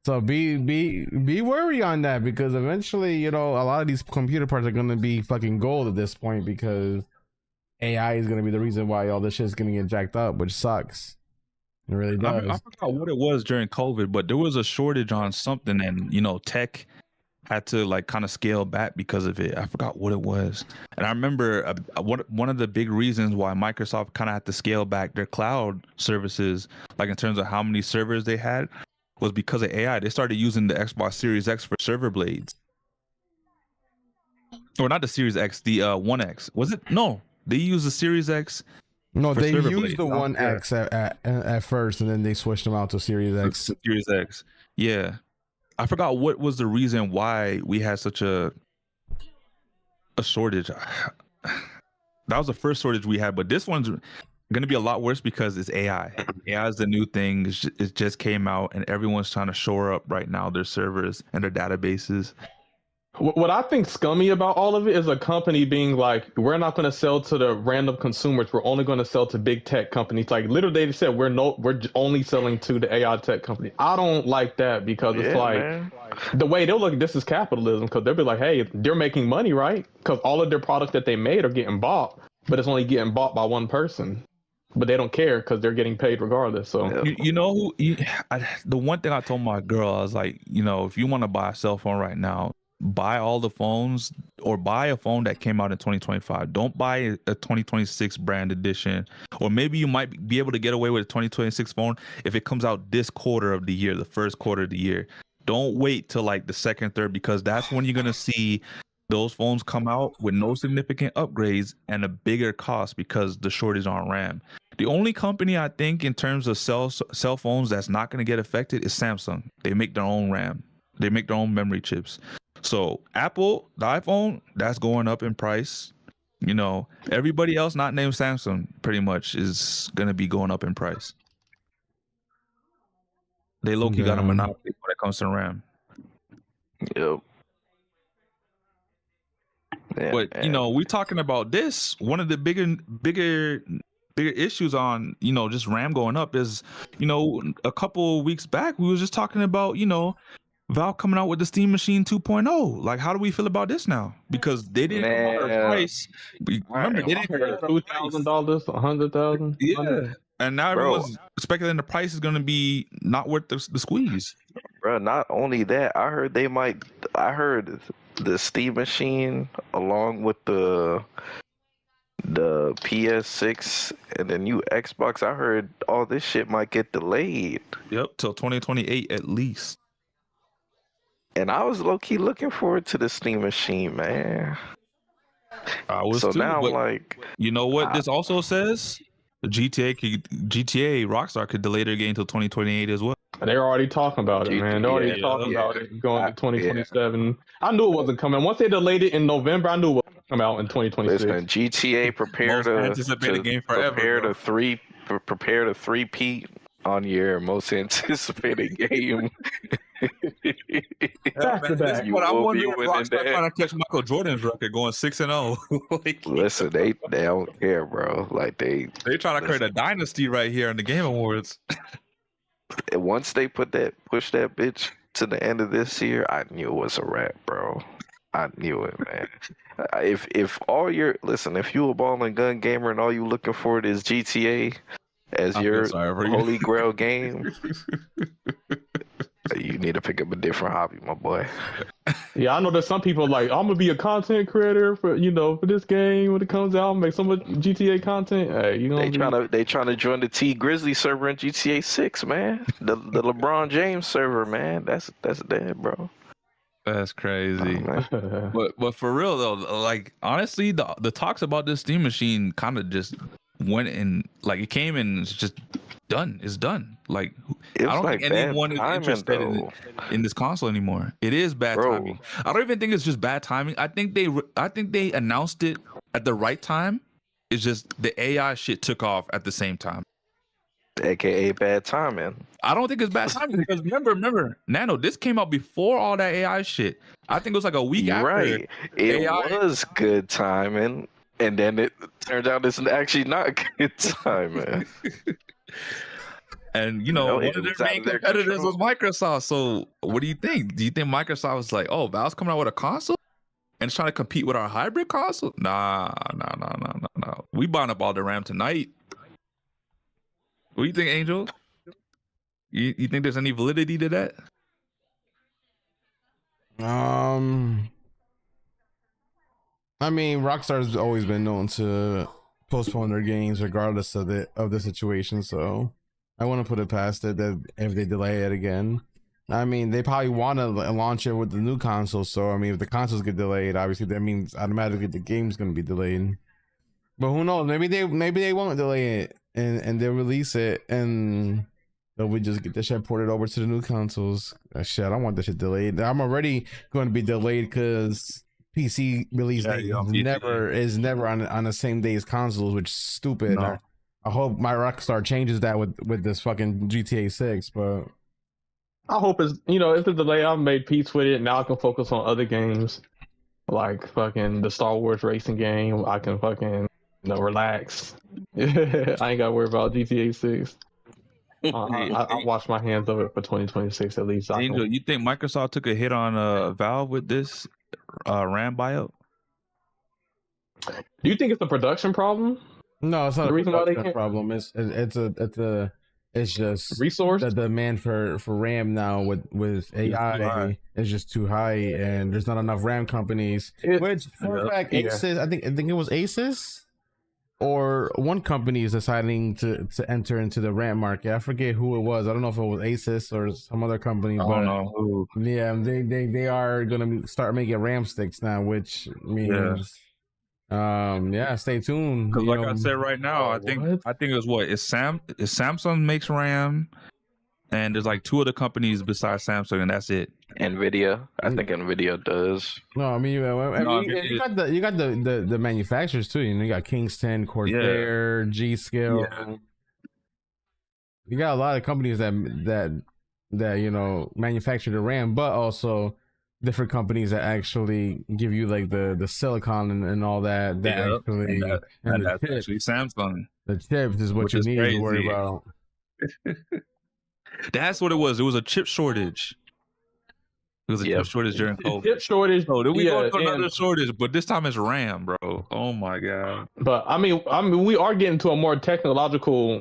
So be wary on that, because eventually, a lot of these computer parts are gonna be fucking gold at this point, because AI is gonna be the reason why all this shit's gonna get jacked up, which sucks. It really does. I forgot what it was during COVID, but there was a shortage on something, and tech had to like kind of scale back because of it. I forgot what it was, and I remember one of the big reasons why Microsoft kind of had to scale back their cloud services, like in terms of how many servers they had, was because of AI. They started using the Xbox Series X for server blades, or not the Series X, the One X. Was it? No, they used the Series X. No, they server used blades. the One X at first, and then they switched them out to Series X. Series X, yeah. I forgot what was the reason why we had such a shortage. That was the first shortage we had, but this one's going to be a lot worse because it's AI. AI is the new thing. It just came out, and everyone's trying to shore up right now their servers and their databases. What I think scummy about all of it is a company being like, we're not going to sell to the random consumers. We're only going to sell to big tech companies. Like literally, they said we're only selling to the AI tech company. I don't like that, because it's like, man, the way they'll look, this is capitalism, because they'll be like, hey, they're making money, right? Because all of their products that they made are getting bought, but it's only getting bought by one person. But they don't care because they're getting paid regardless. So the one thing I told my girl, I was like, if you want to buy a cell phone right now, buy all the phones, or buy a phone that came out in 2025. Don't buy a 2026 brand edition, or maybe you might be able to get away with a 2026 phone if it comes out this quarter of the year, the first quarter of the year. Don't wait till like the second, third, because that's when you're going to see those phones come out with no significant upgrades and a bigger cost because the shortage on RAM. The only company I think in terms of cell phones that's not going to get affected is Samsung. They make their own RAM. They make their own memory chips. So Apple, the iPhone, that's going up in price. Everybody else not named Samsung pretty much is going to be going up in price. They low-key got a monopoly when it comes to RAM. Yep. Yeah, but we're talking about this. One of the bigger issues on just RAM going up is a couple weeks back we was just talking about Valve coming out with the Steam Machine 2.0. Like, how do we feel about this now? Because they didn't come out with a price. Remember, they didn't $2,000, $100,000. Yeah, and now everyone's speculating the price is going to be not worth the squeeze. Bro, not only that, I heard the Steam Machine along with the PS6 and the new Xbox. I heard all this shit might get delayed. Yep, till 2028 at least. And I was low-key looking forward to the Steam Machine, man. I was so too, now but I'm like, you know what this also says? GTA Rockstar could delay their game until 2028 as well. They're already talking about it, man. They're already talking about it going to 2027. Yeah. I knew it wasn't coming. Once they delayed it in November, I knew it would come out in 2026. Listen, GTA prepare to game forever, prepare to three-peat on your most anticipated game. Back to back. You But I will wonder be if winning Rockstar that. trying to catch Michael Jordan's record going 6-0. Like, Listen, they don't care, bro. Like they trying to create a dynasty right here in the Game Awards. once they push that bitch to the end of this year, I knew it was a wrap, bro. I knew it, man. If if you a ball and gun gamer and all you looking for is GTA as your holy grail game, you need to pick up a different hobby, my boy. Yeah, I know that some people like, I'm gonna be a content creator for for this game when it comes out, make so much GTA content. Hey, They trying to join the T Grizzly server in GTA 6, man. The LeBron James server, man. That's dead, bro. That's crazy. Oh, but for real though, like honestly, the talks about this Steam machine kind of just went in, like it came and it's just done. It's done. Like I don't think anyone is interested in this console anymore. It is bad timing. I don't even think it's just bad timing. I think they announced it at the right time. It's just the AI shit took off at the same time. AKA bad timing. I don't think it's bad timing because remember, Nano, this came out before all that AI shit. I think it was like a week after. Right. It was good timing, and then it turned out it's actually not good timing. And one of their main competitors was Microsoft. So what do you think? Do you think Microsoft was like, oh, Valve's coming out with a console and it's trying to compete with our hybrid console? Nah. We buying up all the RAM tonight. What do you think, Angel? You think there's any validity to that? I mean, Rockstar's always been known to postpone their games regardless of the situation, so I wouldn't put it past it that if they delay it again. I mean, they probably want to launch it with the new console, so I mean, if the consoles get delayed, obviously that means automatically the game's gonna be delayed. But who knows? Maybe they won't delay it and they'll release it and we just get the shit ported over to the new consoles. Shit, I don't want this shit delayed. I'm already going to be delayed because PC release date is never on the same day as consoles, which is stupid. No. I hope my Rockstar changes that with this fucking GTA 6, but I hope it's if the delay, I've made peace with it. Now I can focus on other games like fucking the Star Wars racing game. I can fucking relax. I ain't got to worry about GTA 6. I'll wash my hands of it for 2026 at least. Angel, you think Microsoft took a hit on Valve with this RAM buyout? Do you think it's a production problem? No, it's not a production problem. It's just resource. The demand for RAM now with AI is just too high, and there's not enough RAM companies. Which, for fact, Asus, I think it was Asus or one company is deciding to enter into the RAM market. I forget who it was. I don't know if it was Asus or some other company. I don't know. Yeah, they are gonna start making RAM sticks now, which means stay tuned. Because like I said right now, I think it was Samsung makes RAM, and there's like two other companies besides Samsung, and that's it. Nvidia, I think Nvidia does. No, I mean you got the manufacturers too. You got Kingston, Corsair, G-Skill. Yeah. You got a lot of companies that manufacture the RAM, but also different companies that actually give you like the silicon and all that. And that's actually Samsung. The chips is what you need to worry about. That's what it was. It was a chip shortage. It was a chip shortage during COVID. Chip shortage. Oh, then we go to another shortage, but this time it's RAM, bro. Oh my god. But I mean, we are getting to a more technological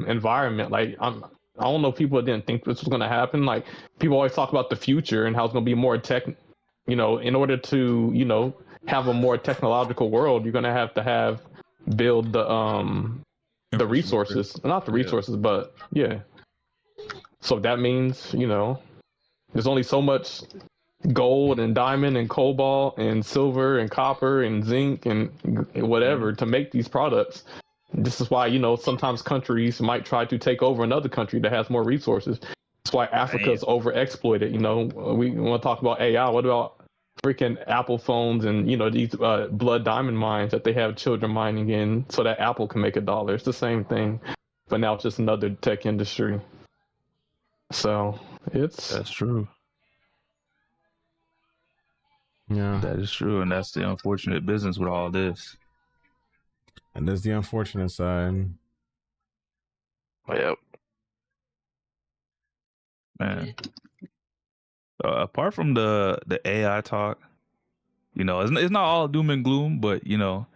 environment. Like I don't know if people didn't think this was going to happen. Like people always talk about the future and how it's going to be more tech. In order to have a more technological world, you're going to build the resources, not the resources, but yeah. So that means there's only so much gold and diamond and cobalt and silver and copper and zinc and whatever to make these products. This is why sometimes countries might try to take over another country that has more resources. That's why Africa's overexploited. We want to talk about AI. What about freaking Apple phones and these blood diamond mines that they have children mining in so that Apple can make $1? It's the same thing. but now it's just another tech industry. So That's true. Yeah, That is true, and that's the unfortunate business with all this. and there's the unfortunate side. Yep. Man. Apart from the AI talk, you know, it's not all doom and gloom, but you know,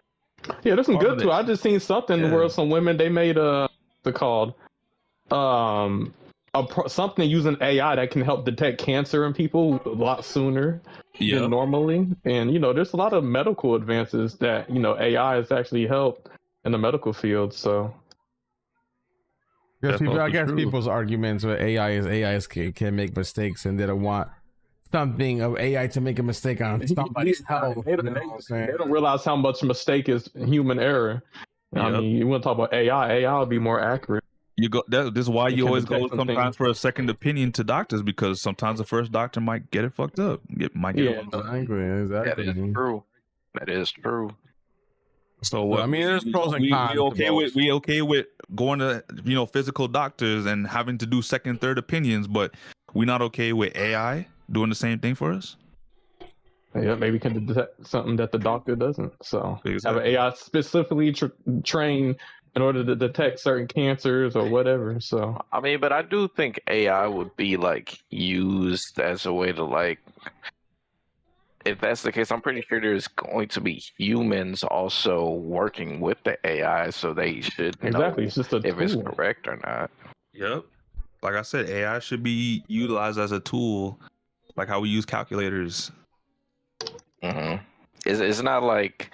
yeah, there's some good too. I just seen something where some women they made what's it called something using AI that can help detect cancer in people a lot sooner than normally. And you know, there's a lot of medical advances that you know AI has actually helped in the medical field. So I guess people's arguments with AI can make mistakes, and they don't want something of AI to make a mistake on somebody's health. They don't realize how much a mistake is human error. I mean, you want to talk about AI will be more accurate. You go. This is why you always go sometimes for a second opinion to doctors, because sometimes the first doctor might get it fucked up. Exactly. That is true. That is true. So I mean, there's pros and cons. We okay with going to physical doctors and having to do second, third opinions, but we're not okay with AI doing the same thing for us. Yeah, maybe can detect something that the doctor doesn't. So have an AI specifically trained in order to detect certain cancers or whatever. So I mean, but I do think AI would be like used as a way to like. If that's the case, I'm pretty sure there's going to be humans also working with the AI, so they should know it's just if it's correct or not. Yep. Like I said, AI should be utilized as a tool, like how we use calculators. Mm-hmm. It's not like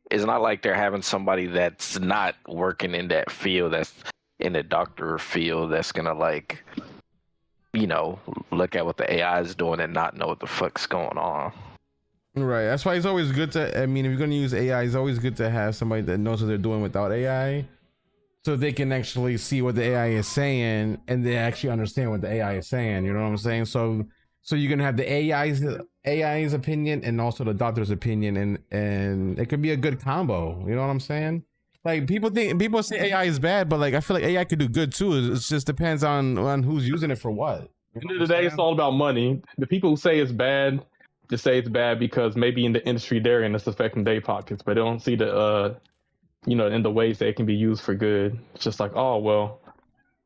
they're having somebody that's not working in that field, that's in the doctor field, that's gonna like, look at what the AI is doing and not know what the fuck's going on. Right. That's why it's always good to, I mean, if you're going to use AI, it's always good to have somebody that knows what they're doing without AI, so they can actually see what the AI is saying and they actually understand what the AI is saying. You know what I'm saying? So you're going to have the AI's opinion and also the doctor's opinion, and it could be a good combo. You know what I'm saying? Like people say AI is bad, but like I feel like AI could do good too. It just depends on who's using it for what. At the end of the day, it's all about money. The people who say it's bad just say it's bad because maybe in the industry they're in, it's affecting their pockets, but they don't see the in the ways that it can be used for good. It's just like, oh well,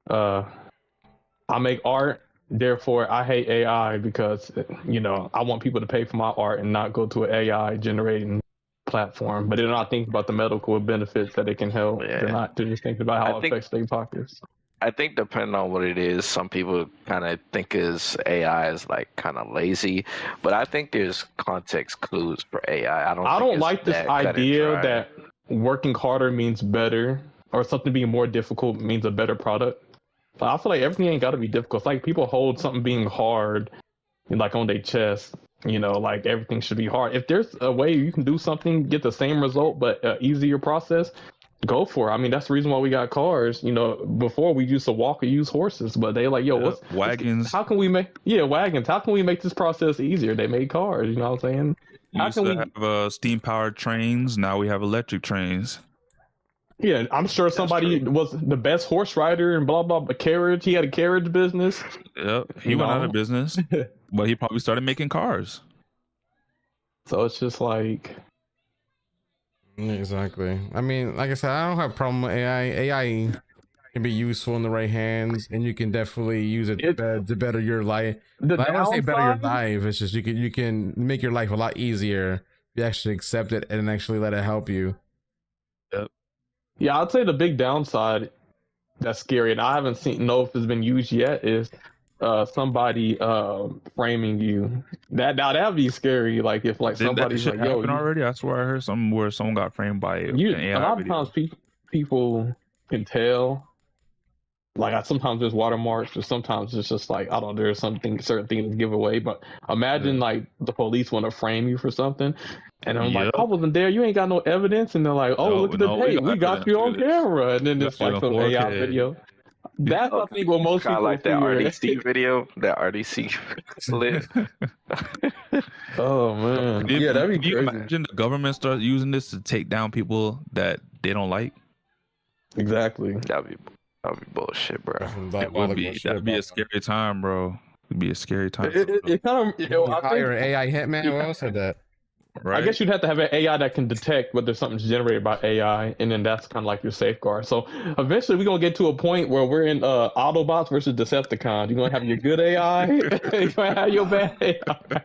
I make art, therefore I hate AI because I want people to pay for my art and not go to an AI generating platform. But they're not thinking about the medical benefits that it can help. Yeah. They're just thinking about how it affects their pockets. I think depending on what it is, some people kind of think AI is like kind of lazy, but I think there's context clues for AI. I don't like this idea that working harder means better, or something being more difficult means a better product. But I feel like everything ain't got to be difficult. It's like people hold something being hard, like on their chest. Like everything should be hard. If there's a way you can do something, get the same result, but easier process, go for it. I mean, that's the reason why we got cars. Before we used to walk or use horses, but they like, wagons. How can we make wagons? How can we make this process easier? They made cars. You know what I'm saying? How can we have steam powered trains? Now we have electric trains. Yeah, I'm sure somebody was the best horse rider and blah blah. A carriage. He had a carriage business. Yep, he went out of business, but he probably started making cars. So it's just like. Exactly. I mean, like I said, I don't have a problem with AI. AI can be useful in the right hands, and you can definitely use it to better your life. I don't want to say better your life. It's just you can make your life a lot easier if you actually accept it and actually let it help you. Yep. Yeah, I'd say the big downside that's scary, and I haven't know if it's been used yet, is somebody framing you. That'd be scary. Like if somebody's like, "Yo, already." I swear I heard something where someone got framed by it. A lot of times people can tell. Like sometimes there's watermarks, or sometimes it's just like I don't know. There's certain things to give away. But imagine like the police want to frame you for something, and I'm like, I wasn't there. You ain't got no evidence, and they're like, look at the tape. We got you on camera, and then it's like some AI video. That's I think what most people like that RDC video, that RDC slip. Oh man, that'd be crazy. Imagine the government starts using this to take down people that they don't like. Exactly. That'd be bullshit, bro. It would be. That'd be a scary time, bro. It'd be a scary time. It kind of hire an AI hitman. Who else said that? Right? I guess you'd have to have an AI that can detect whether something's generated by AI, and then that's kind of like your safeguard. So eventually, we're gonna get to a point where we're in Autobots versus Decepticons. You're gonna have your good AI, you're gonna have your bad AI.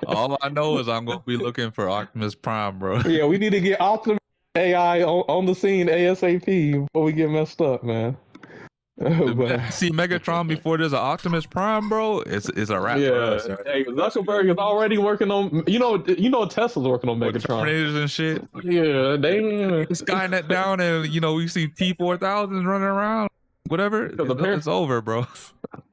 All I know is I'm gonna be looking for Optimus Prime, bro. Yeah, we need to get Optimus AI on the scene ASAP before we get messed up, man. See Megatron before there's an Optimus Prime, bro. It's a wrap for us. Hey, Zuckerberg is already working on. You know, Tesla's working on Megatron. Terminators and shit. Yeah, they Skynet down, and we see T-4000s running around. Whatever, it's over, bro.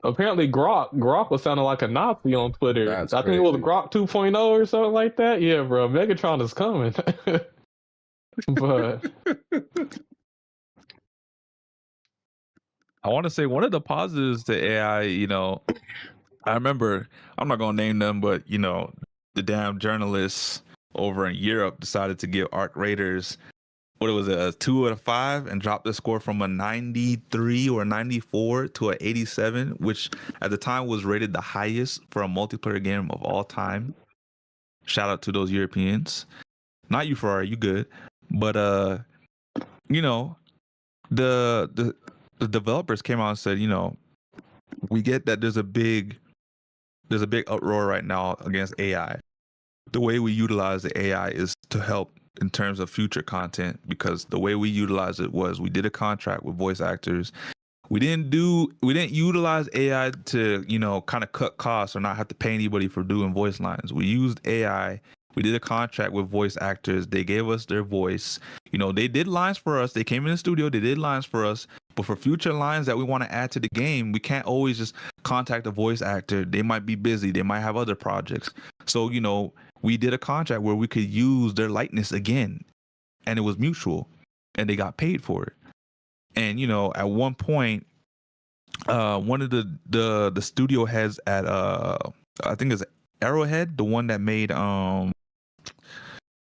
Apparently, Grok was sounding like a Nazi on Twitter. That's I think it was Grok 2.0 or something like that. Yeah, bro, Megatron is coming. But I want to say one of the positives to AI, I remember, I'm not going to name them, but, the damn journalists over in Europe decided to give Arc Raiders, what was it, a 2 out of 5, and dropped the score from a 93 or 94 to an 87, which at the time was rated the highest for a multiplayer game of all time. Shout out to those Europeans. Not you, Ferrari, you good. But, the developers came out and said, we get that there's a big uproar right now against AI. The way we utilize the AI is to help in terms of future content, because the way we utilize it was we did a contract with voice actors. We didn't utilize AI to, kind of cut costs or not have to pay anybody for doing voice lines. We used AI. We did a contract with voice actors. They gave us their voice. They did lines for us. They came in the studio. They did lines for us. But for future lines that we want to add to the game, we can't always just contact a voice actor. They might be busy. They might have other projects. So, we did a contract where we could use their likeness again. And it was mutual. And they got paid for it. And, at one point, one of the studio heads at, I think it's Arrowhead, the one that made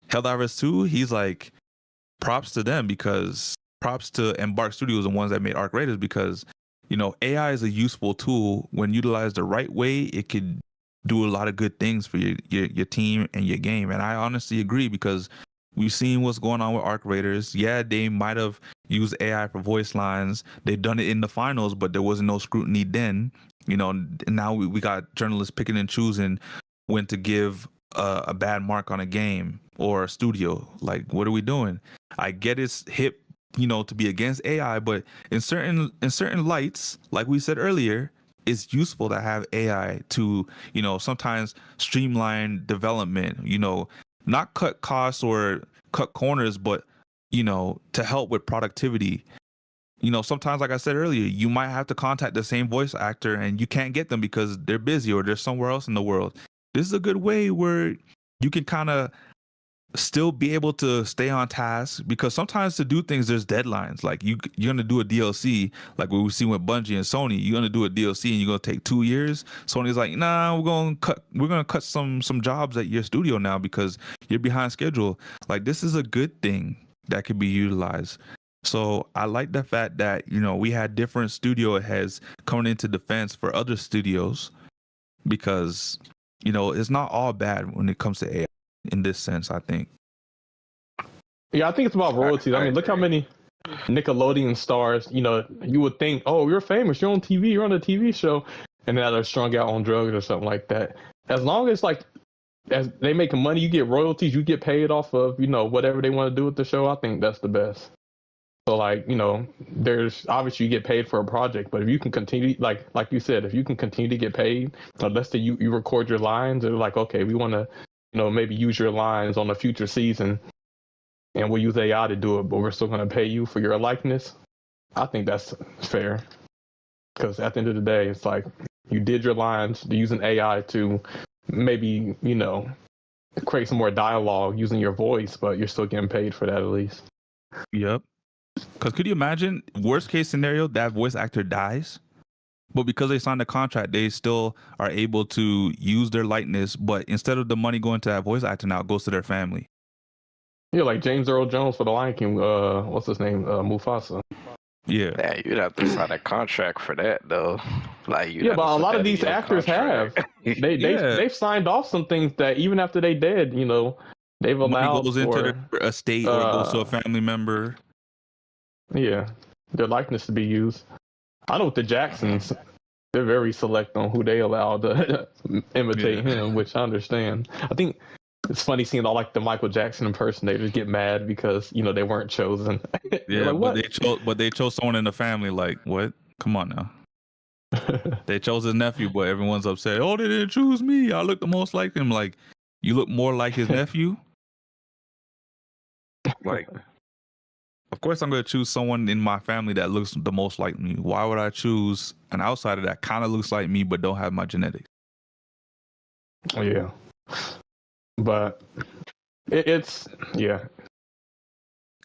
Helldivers 2, he's like, props to them, because props to Embark Studios, the ones that made Arc Raiders, because AI is a useful tool. When utilized the right way, it could do a lot of good things for your team and your game. And I honestly agree, because we've seen what's going on with Arc Raiders. Yeah, they might have used AI for voice lines. They've done it in the finals, but there wasn't no scrutiny then. Now we got journalists picking and choosing when to give a bad mark on a game or a studio. Like, what are we doing? I get it's hip, to be against AI, but in certain lights, like we said earlier, it's useful to have AI to, sometimes streamline development, not cut costs or cut corners, but, to help with productivity. Sometimes, like I said earlier, you might have to contact the same voice actor and you can't get them because they're busy or they're somewhere else in the world. This is a good way where you can kind of still be able to stay on task, because sometimes to do things, there's deadlines. Like you're going to do a DLC, like what we see with Bungie and Sony. You're going to do a DLC and you're going to take 2 years. Sony's like, nah, we're going to cut some jobs at your studio now because you're behind schedule. Like, this is a good thing that could be utilized. So I like the fact that, we had different studio heads coming into defense for other studios, because, it's not all bad when it comes to AI in this sense, I think. Yeah, I think it's about royalties. I mean, look how many Nickelodeon stars, you would think, oh, you're famous, you're on TV, you're on a TV show, and now they're strung out on drugs or something like that. As long as, as they make money, you get royalties, you get paid off of, whatever they want to do with the show, I think that's the best. So, there's obviously you get paid for a project, but if you can continue, like you said, if you can continue to get paid, let's say you record your lines, they're like, okay, we want to, maybe use your lines on a future season, and we'll use AI to do it, but we're still going to pay you for your likeness. I think that's fair, because at the end of the day, it's like you did your lines using AI to maybe, create some more dialogue using your voice, but you're still getting paid for that at least. Yep. Because could you imagine, worst case scenario, that voice actor dies, but because they signed a contract, they still are able to use their likeness, but instead of the money going to that voice actor, now it goes to their family. Yeah, like James Earl Jones for The Lion King. What's his name? Mufasa. Yeah, you'd have to sign a contract for that though. Like Yeah, but a lot of these actors have. They've signed off some things that even after they dead, you know, they've money allowed goes for into their estate or goes to a family member. Yeah, their likeness to be used. I know with the Jacksons, they're very select on who they allow to imitate him, which I understand. I think it's funny seeing all like the Michael Jackson impersonators get mad because you know they weren't chosen. Yeah, like, but they chose someone in the family. Like, what? Come on now. They chose his nephew, but everyone's upset. Oh, they didn't choose me. I look the most like him. Like, you look more like his nephew. Like, of course, I'm going to choose someone in my family that looks the most like me. Why would I choose an outsider that kind of looks like me but don't have my genetics? Oh, yeah. But it's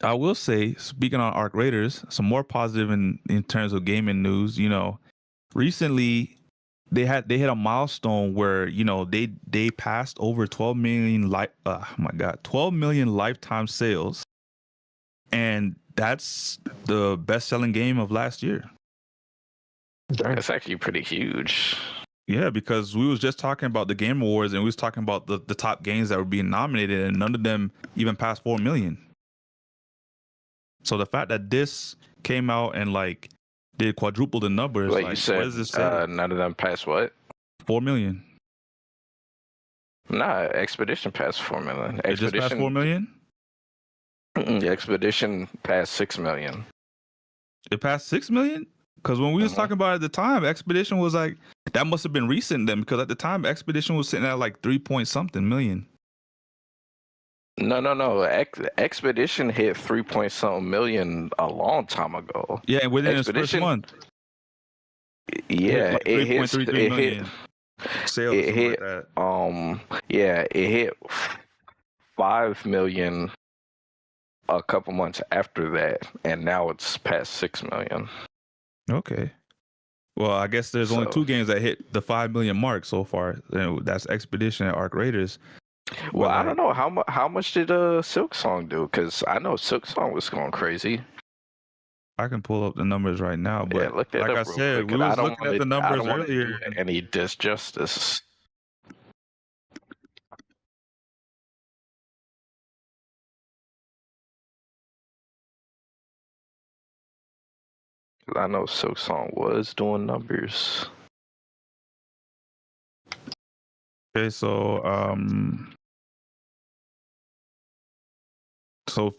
I will say, speaking on Arc Raiders, some more positive in terms of gaming news. You know, recently they hit a milestone where you know they passed over 12 million 12 million lifetime sales, and that's the best-selling game of last year. That's actually pretty huge. Yeah, because we was just talking about the Game Awards and we was talking about the top games that were being nominated, and none of them even passed 4 million. So the fact that this came out and like did quadruple the numbers, Like like, you said, what does this say? None of them passed what? 4 million. Nah, Expedition passed 4 million. It just passed 4 million? Expedition passed 6 million. It passed 6 million? Because when we was talking about it at the time, Expedition was like, that must have been recent then, because at the time, Expedition was sitting at like 3 point something million. No. Expedition hit 3 point something million a long time ago. Yeah, within its first month. Yeah, it hit like 3.33 million sales. It hit like it hit 5 million a couple months after that, and now it's past 6 million. Okay. Well, I guess there's only 2 games that hit the 5 million mark so far. That's Expedition and Arc Raiders. Well, I don't know how much did Silk Song do, because I know Silk Song was going crazy. I can pull up the numbers right now, but yeah, look that like up I said, quick, we was looking at the numbers earlier. Any disjustice. I know Silk Song was doing numbers. Okay, so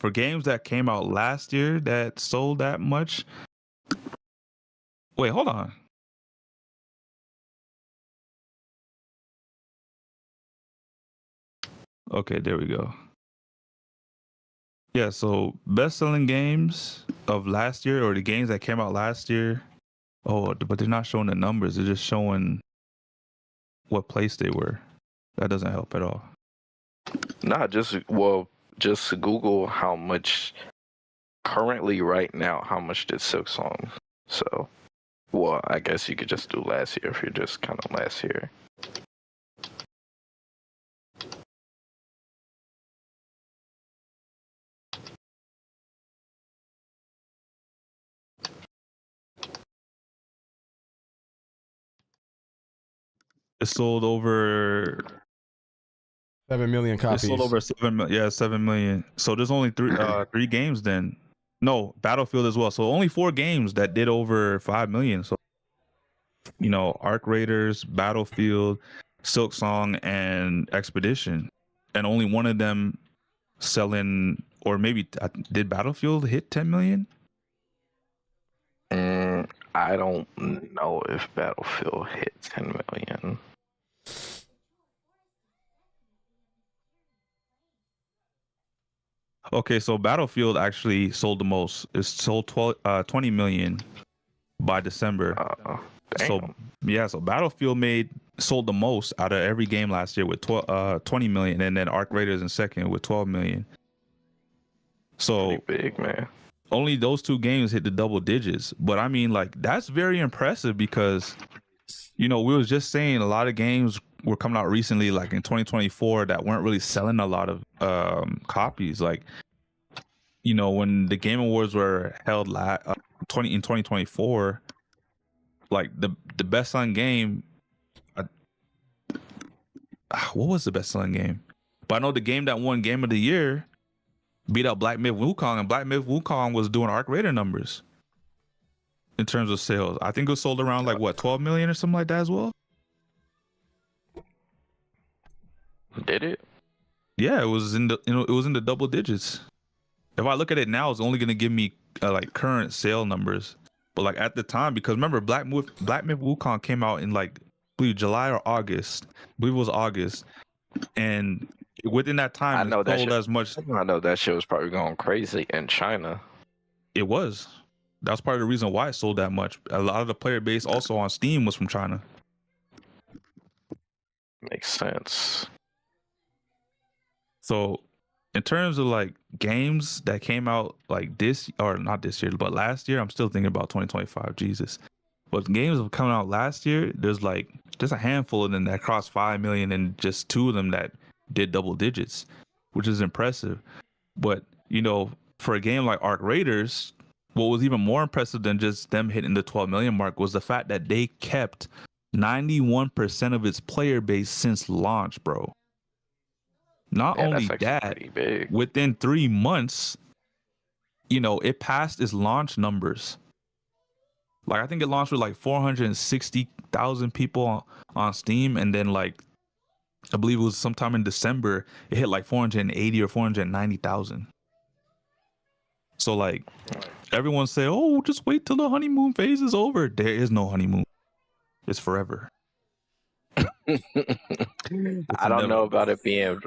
for games that came out last year that sold that much. Wait, hold on. Okay, there we go. Yeah, so best-selling games of last year, or the games that came out last year. Oh, but they're not showing the numbers. They're just showing what place they were. That doesn't help at all. Nah, just Google how much currently right now. How much did Silk Song? So, well, I guess you could just do last year if you're just kind of last year. It sold over 7 million copies. It sold over 7 million. Yeah, 7 million. So there's only three games then. No, Battlefield as well. So only 4 games that did over 5 million. So, you know, Arc Raiders, Battlefield, Silk Song, and Expedition. And only one of them selling, or maybe did Battlefield hit 10 million? I don't know if Battlefield hit 10 million. Okay, so Battlefield actually sold the most. It sold 20 million by December. So yeah, so Battlefield sold the most out of every game last year with 20 million, and then Arc Raiders in second with 12 million. So pretty big, man. Only those 2 games hit the double digits, but I mean, like, that's very impressive because, you know, we was just saying a lot of games were coming out recently, like in 2024, that weren't really selling a lot of copies. Like, you know, when the Game Awards were held 2024, like the best selling game. What was the best selling game? But I know the game that won Game of the Year beat out Black Myth Wukong, and Black Myth Wukong was doing Arc Raider numbers in terms of sales. I think it was sold around like what 12 million or something like that as well. Did it? Yeah, it was in the double digits. If I look at it now, it's only going to give me like current sale numbers. But like at the time, because remember Black Myth Wukong came out in like I believe July or August. I believe it was August, and within that time, I know it sold as much. I know that shit was probably going crazy in China. It was. That was part of the reason why it sold that much. A lot of the player base also on Steam was from China. Makes sense. So, in terms of like games that came out like this, or not this year, but last year, I'm still thinking about 2025. Jesus. But games that coming out last year, there's like just a handful of them that crossed 5 million, and just 2 of them that did double digits, which is impressive. But you know, for a game like Arc Raiders, what was even more impressive than just them hitting the 12 million mark was the fact that they kept 91% of its player base since launch, bro. Not only that, within 3 months, you know, it passed its launch numbers. Like I think it launched with like 460,000 people on Steam, and then like I believe it was sometime in December, it hit like 480 or 490,000. So like everyone say, "Oh, just wait till the honeymoon phase is over." There is no honeymoon. It's forever. I don't know about it being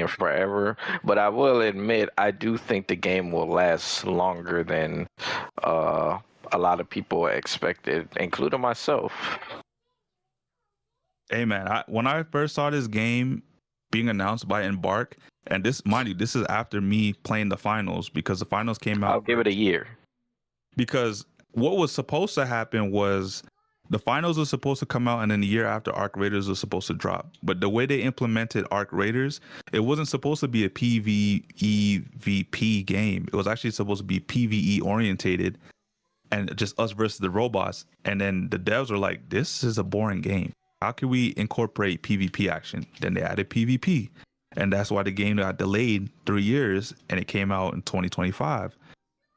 forever, but I will admit I do think the game will last longer than a lot of people expected, including myself. Hey man, when I first saw this game being announced by Embark, and this, mind you, this is after me playing the finals, because the finals came out. I'll give it a year. Because what was supposed to happen was the finals was supposed to come out, and then the year after Arc Raiders was supposed to drop. But the way they implemented Arc Raiders, it wasn't supposed to be a PvEVP game. It was actually supposed to be PvE orientated, and just us versus the robots. And then the devs were like, "This is a boring game. How can we incorporate PvP action?" Then they added PvP. And that's why the game got delayed 3 years, and it came out in 2025.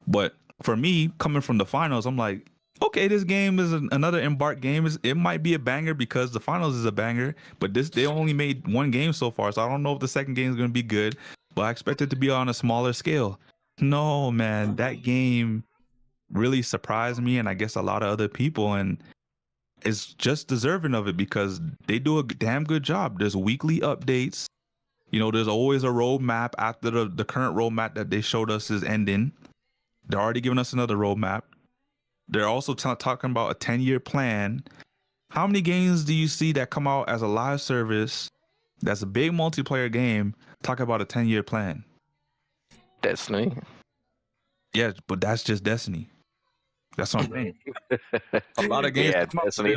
But for me, coming from the finals, I'm like, okay, this game is another Embark game. It might be a banger because the finals is a banger, but they only made 1 game so far, so I don't know if the second game is going to be good, but I expect it to be on a smaller scale. No, man, that game really surprised me, and I guess a lot of other people, and it's just deserving of it because they do a damn good job. There's weekly updates. You know, there's always a roadmap after the current roadmap that they showed us is ending. They're already giving us another roadmap. They're also talking about a 10-year plan. How many games do you see that come out as a live service that's a big multiplayer game talk about a 10-year plan? Destiny. Yeah, but that's just Destiny. That's what I'm saying. A lot of games. Yeah, Destiny.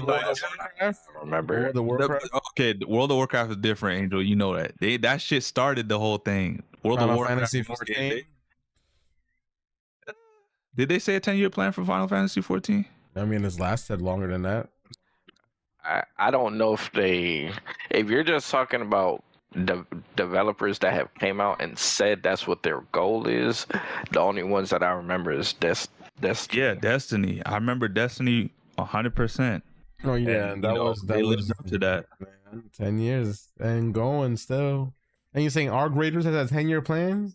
Remember the Warcraft? Okay, World of Warcraft is different, Angel. You know that. That shit started the whole thing. Final Fantasy 14. Did they say a 10-year plan for Final Fantasy 14? I mean, it's lasted longer than that. I don't know if you're just talking about developers that have came out and said that's what their goal is. The only ones that I remember is Destiny. Yeah, Destiny. I remember Destiny 100%. Oh yeah, and that was up to that. Man, 10 years and going still. And you're saying Arc Raiders has a 10-year plan?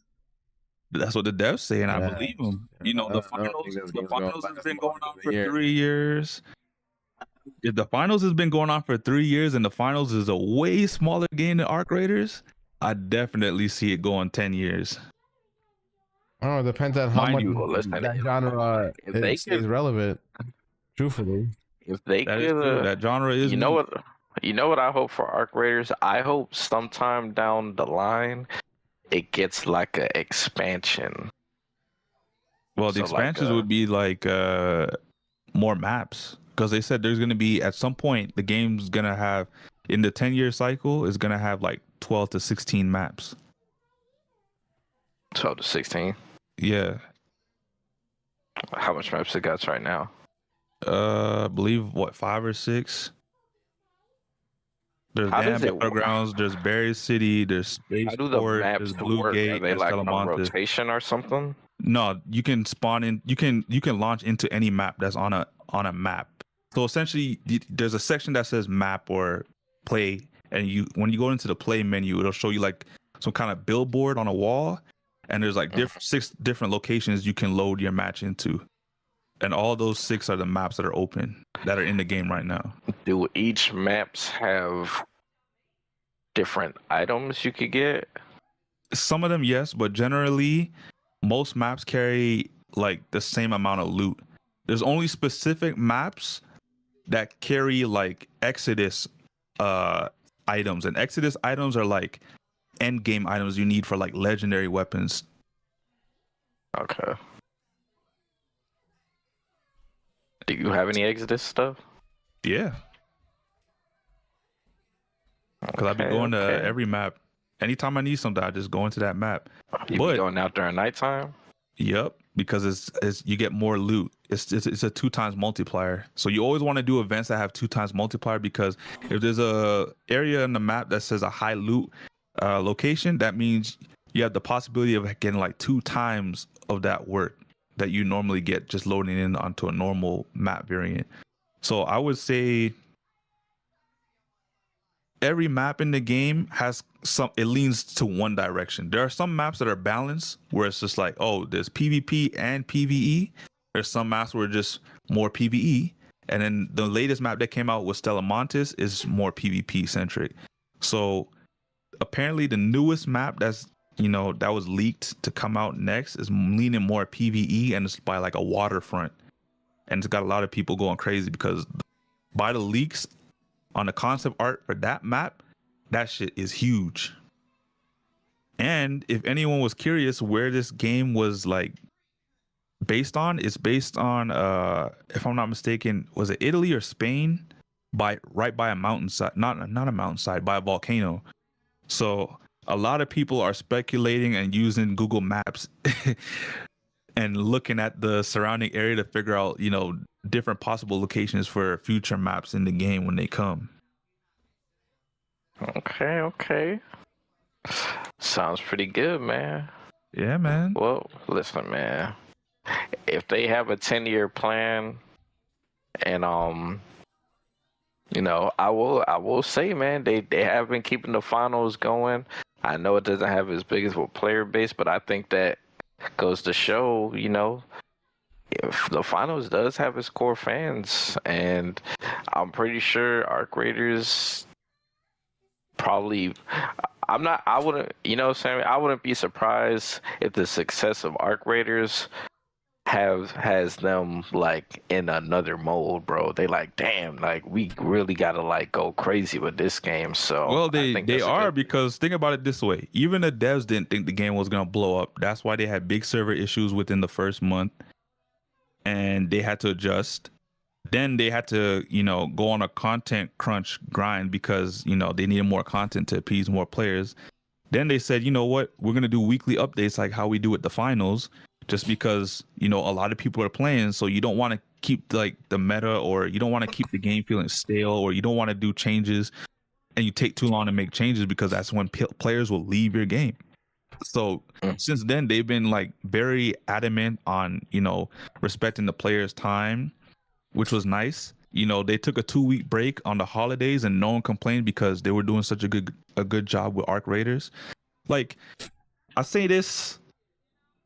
That's what the devs say, and I believe them. You know, the finals has been going on for 3 years. If the finals has been going on for 3 years and the finals is a way smaller game than Arc Raiders, I definitely see it going 10 years. Oh, it depends on how much that genre is relevant. Truthfully, if they that genre is. You know what I hope for Arc Raiders? I hope sometime down the line it gets like an expansion. Well, the expansions would be like more maps, because they said there's going to be at some point the game's going to have, in the 10-year cycle, is going to have like 12 to 16 maps. 12 to 16. Yeah. How much maps it got right now? I believe 5 or 6. There's Battlegrounds, there's Berry City, there's Spaceport, there's Blue Gate, Are they there's like on Telemonte. rotation or something? No, you can spawn in. You can launch into any map that's on a map. So essentially, there's a section that says map or play, and when you go into the play menu, it'll show you like some kind of billboard on a wall, and there's like 6 different locations you can load your match into, and all those 6 are the maps that are open that are in the game right now. Do each maps have different items you could get? Some of them, yes, but generally, most maps carry like the same amount of loot. There's only specific maps that carry like Exodus items, and Exodus items are like end game items you need for like legendary weapons. Okay. Do you have any Exodus stuff? Yeah. Because I've been going to every map. Anytime I need something, I just go into that map. You be going out during nighttime? Yep, because it's you get more loot. It's a 2 times multiplier. So you always want to do events that have 2 times multiplier, because if there's a area in the map that says a high loot location, that means you have the possibility of getting like 2 times of that work that you normally get just loading in onto a normal map variant. So I would say every map in the game has it leans to one direction. There are some maps that are balanced where it's just like, oh, there's PvP and PvE. There's some maps where just more PvE. And then the latest map that came out with Telemonte is more PvP centric. So apparently the newest map that was leaked to come out next is leaning more PvE, and it's by like a waterfront. And it's got a lot of people going crazy because by the leaks on the concept art for that map, that shit is huge. And if anyone was curious where this game was like based on, it's based on if I'm not mistaken, was it Italy or Spain? Right by a mountainside, not a mountainside, by a volcano. So a lot of people are speculating and using Google Maps and looking at the surrounding area to figure out, different possible locations for future maps in the game when they come. Okay. Sounds pretty good, man. Yeah, man. Well, listen, man. If they have a 10-year plan, and I will say, man, they have been keeping the finals going. I know it doesn't have as big as a player base, but I think that goes to show, if the finals does have its core fans, and I'm pretty sure Arc Raiders probably, I wouldn't be surprised if the success of Arc Raiders has them like in another mode, bro. They like, damn, like we really gotta like go crazy with this game. So well, they are, because think about it this way: even the devs didn't think the game was gonna blow up. That's why they had big server issues within the first month, and they had to adjust. Then they had to, go on a content crunch grind because, they needed more content to appease more players. Then they said, you know what, we're going to do weekly updates like how we do at the finals, just because, a lot of people are playing. So you don't want to keep like the meta, or you don't want to keep the game feeling stale, or you don't want to do changes and you take too long to make changes, because that's when players will leave your game. So since then, they've been like very adamant on, respecting the players' time, which was nice. They took a 2-week break on the holidays and no one complained because they were doing such a good job with Arc Raiders. Like, I say this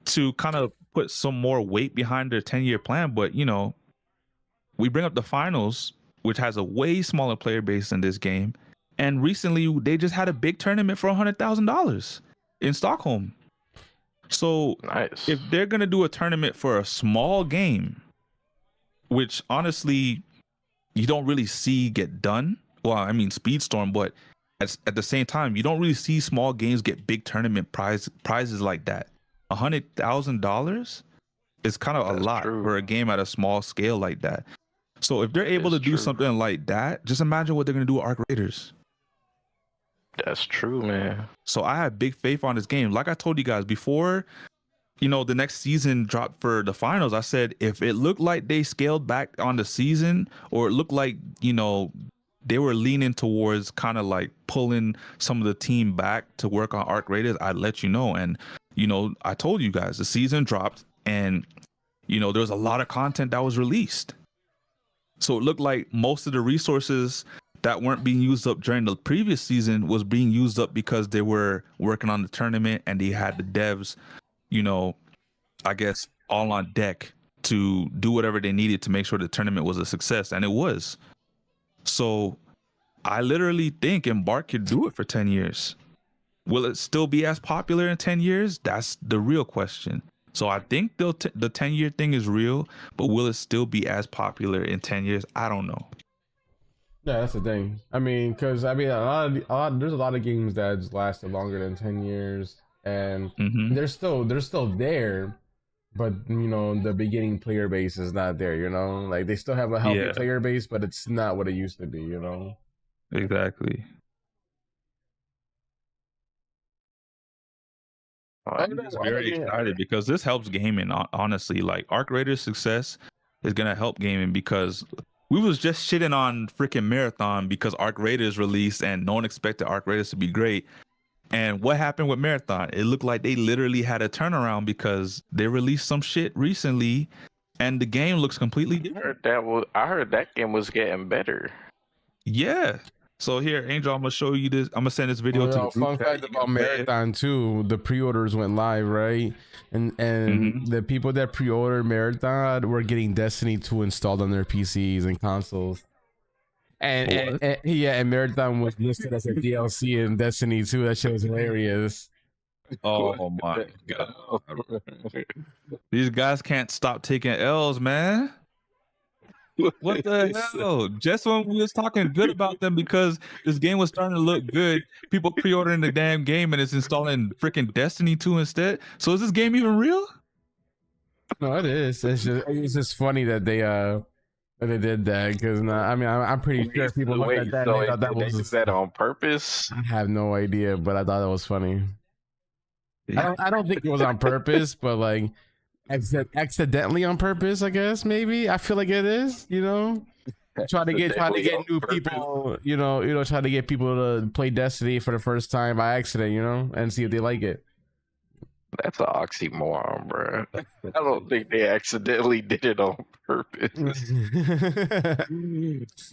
to kind of put some more weight behind their 10-year plan, but we bring up the finals, which has a way smaller player base than this game, and recently they just had a big tournament for $100,000 in Stockholm. So nice. If they're gonna do a tournament for a small game, which honestly you don't really see get done. Well, I mean Speedstorm, but at the same time, you don't really see small games get big tournament prizes like that. $100,000 is kind of a lot for a game at a small scale like that. So if they're able to do something like that, just imagine what they're gonna do with Arc Raiders. That's true, man. So I have big faith on this game. Like I told you guys before, the next season dropped for the finals, I said if it looked like they scaled back on the season, or it looked like, they were leaning towards kind of like pulling some of the team back to work on arc raiders, I'd let you know. And, I told you guys the season dropped, and, there was a lot of content that was released. So it looked like most of the resources that weren't being used up during the previous season was being used up because they were working on the tournament, and they had the devs, I guess, all on deck to do whatever they needed to make sure the tournament was a success. And it was. So I literally think Embark could do it for 10 years. Will it still be as popular in 10 years? That's the real question. So I think the 10-year thing is real, but will it still be as popular in 10 years? I don't know. Yeah, that's the thing. I mean, because there's a lot of games that lasted longer than 10 years, and they're still there, but the beginning player base is not there. Like they still have a healthy player base, but it's not what it used to be. Exactly. I'm just very excited because this helps gaming. Honestly, like Arc Raiders' success is gonna help gaming, because we was just shitting on freaking Marathon because Arc Raiders released and no one expected Arc Raiders to be great. And what happened with Marathon? It looked like they literally had a turnaround because they released some shit recently, and the game looks completely different. I heard that game was getting better. Yeah. So here, Angel, I'm gonna show you this. I'm gonna send this video to you. Fun fact about Marathon too: the pre-orders went live, right? And the people that pre-ordered Marathon were getting Destiny 2 installed on their PCs and consoles. And Marathon was listed as a DLC in Destiny 2. That shit was hilarious. Oh my god! These guys can't stop taking L's, man. What the hell? Just when we was talking good about them because this game was starting to look good, people pre-ordering the damn game and it's installing freaking Destiny 2 instead. So is this game even real? No, it is. It's just funny that they did that, because I'm pretty sure people looked at that and they thought that was that on purpose. I have no idea, but I thought it was funny. I don't think it was on purpose, but like accidentally on purpose, I guess. Maybe I feel like it is. Try to get new people. Try to get people to play Destiny for the first time by accident. And see if they like it. That's an oxymoron, bro. I don't think they accidentally did it on purpose.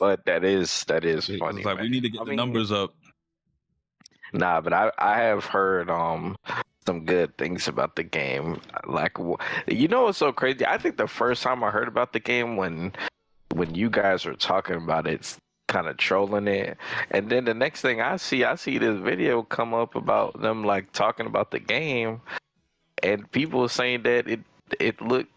But that is funny. It's like, we need to get the numbers up. Nah, but I have heard some good things about the game. Like, what's so crazy? I think the first time I heard about the game when you guys were talking about it, kind of trolling it, and then the next thing I see this video come up about them like talking about the game, and people saying that it looked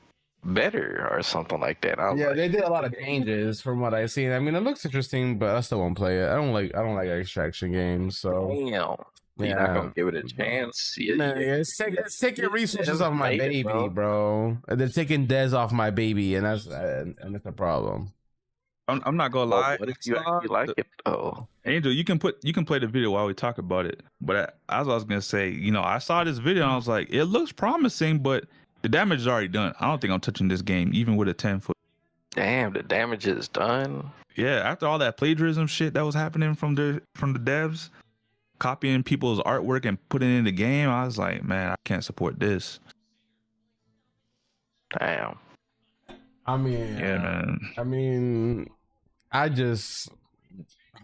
better or something like that. They did a lot of changes from what I seen. I mean, it looks interesting, but I still won't play it. I don't like extraction games. So damn. You're not gonna give it a chance. It's taking resources off my baby, bro. They're taking Dez off my baby, and that's a problem. I'm not gonna lie. What if you actually like it? Oh, Angel, you can play the video while we talk about it. But as I was gonna say, I saw this video and I was like, it looks promising, but the damage is already done. I don't think I'm touching this game, even with a 10-foot. Damn, the damage is done. Yeah, after all that plagiarism shit that was happening from the devs, copying people's artwork and putting it in the game, I was like, man, I can't support this. Damn. I just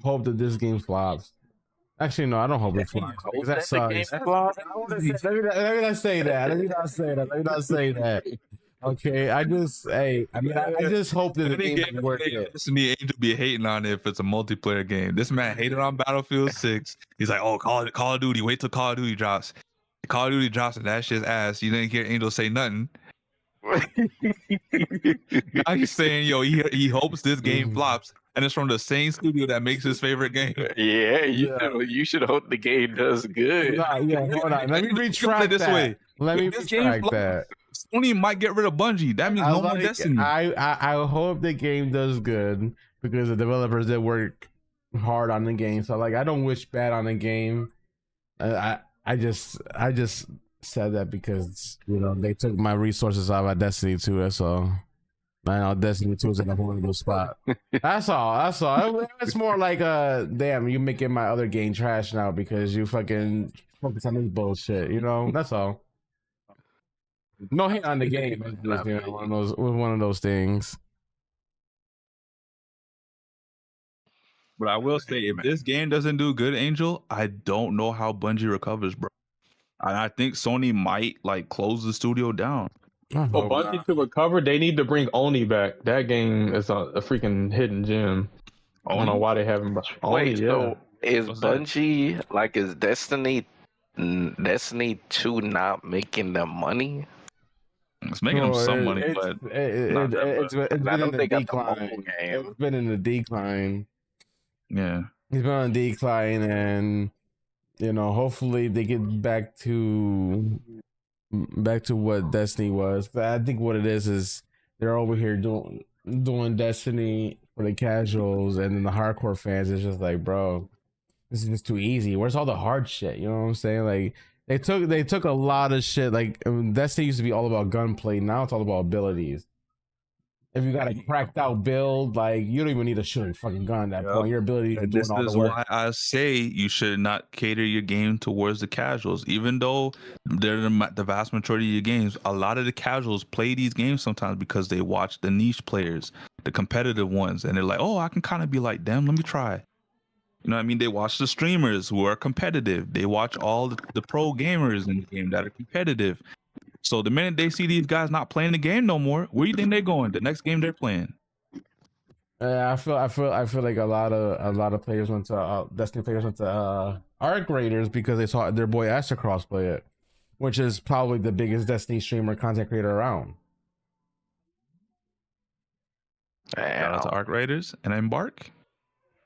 hope that this game flops. Actually, no, I don't hope it flops. That sucks. Let me not say that. Okay, I just hope that the game is worth it. Destiny Angel be hating on it if it's a multiplayer game. This man hated on Battlefield 6. He's like, oh, Call of Duty. Wait till Call of Duty drops. Call of Duty drops and that shit's ass. You didn't hear Angel say nothing. Now he's saying, he hopes this game flops, and it's from the same studio that makes his favorite game. Yeah, you should hope the game does good. Hold on. Let me retract this way. Let me retract that. Sony might get rid of Bungie. That means no more Destiny. I hope the game does good, because the developers did work hard on the game. So I don't wish bad on the game. I just said that because they took my resources out of Destiny 2. That's all. I know Destiny 2 is in a horrible spot. That's all. It's more like damn, you making my other game trash now because you fucking focus on this bullshit. That's all. No hate on the game. It's just, one of those things. But I will say, if this game doesn't do good, Angel, I don't know how Bungie recovers, bro. And I think Sony might close the studio down. For Bungie to recover, they need to bring Oni back. That game is a freaking hidden gem. I don't know why they haven't. Wait, so is Bungie is Destiny 2 not making them money? It's making them some money, but it's been in the decline. It's been in the decline. Yeah, he's been on decline, and hopefully they get back to what Destiny was. But I think what it is they're over here doing Destiny for the casuals, and then the hardcore fans is just like, bro, this is just too easy. Where's all the hard shit? You know what I'm saying? They took a lot of shit. Destiny used to be all about gunplay. Now it's all about abilities. If you got a cracked out build, you don't even need to shoot a fucking gun at that point. Your ability to do all the work. This is why I say you should not cater your game towards the casuals. Even though they're the vast majority of your games, a lot of the casuals play these games sometimes because they watch the niche players, the competitive ones, and they're like, oh, I can kind of be like them. Let me try. You know what I mean? They watch the streamers who are competitive. They watch all the pro gamers in the game that are competitive. So the minute they see these guys not playing the game no more, where do you think they're going? The next game they're playing. I feel like a lot of players went to Destiny players went to Arc Raiders because they saw their boy Astrocross play it, which is probably the biggest Destiny streamer content creator around. Shout out to Arc Raiders and Embark.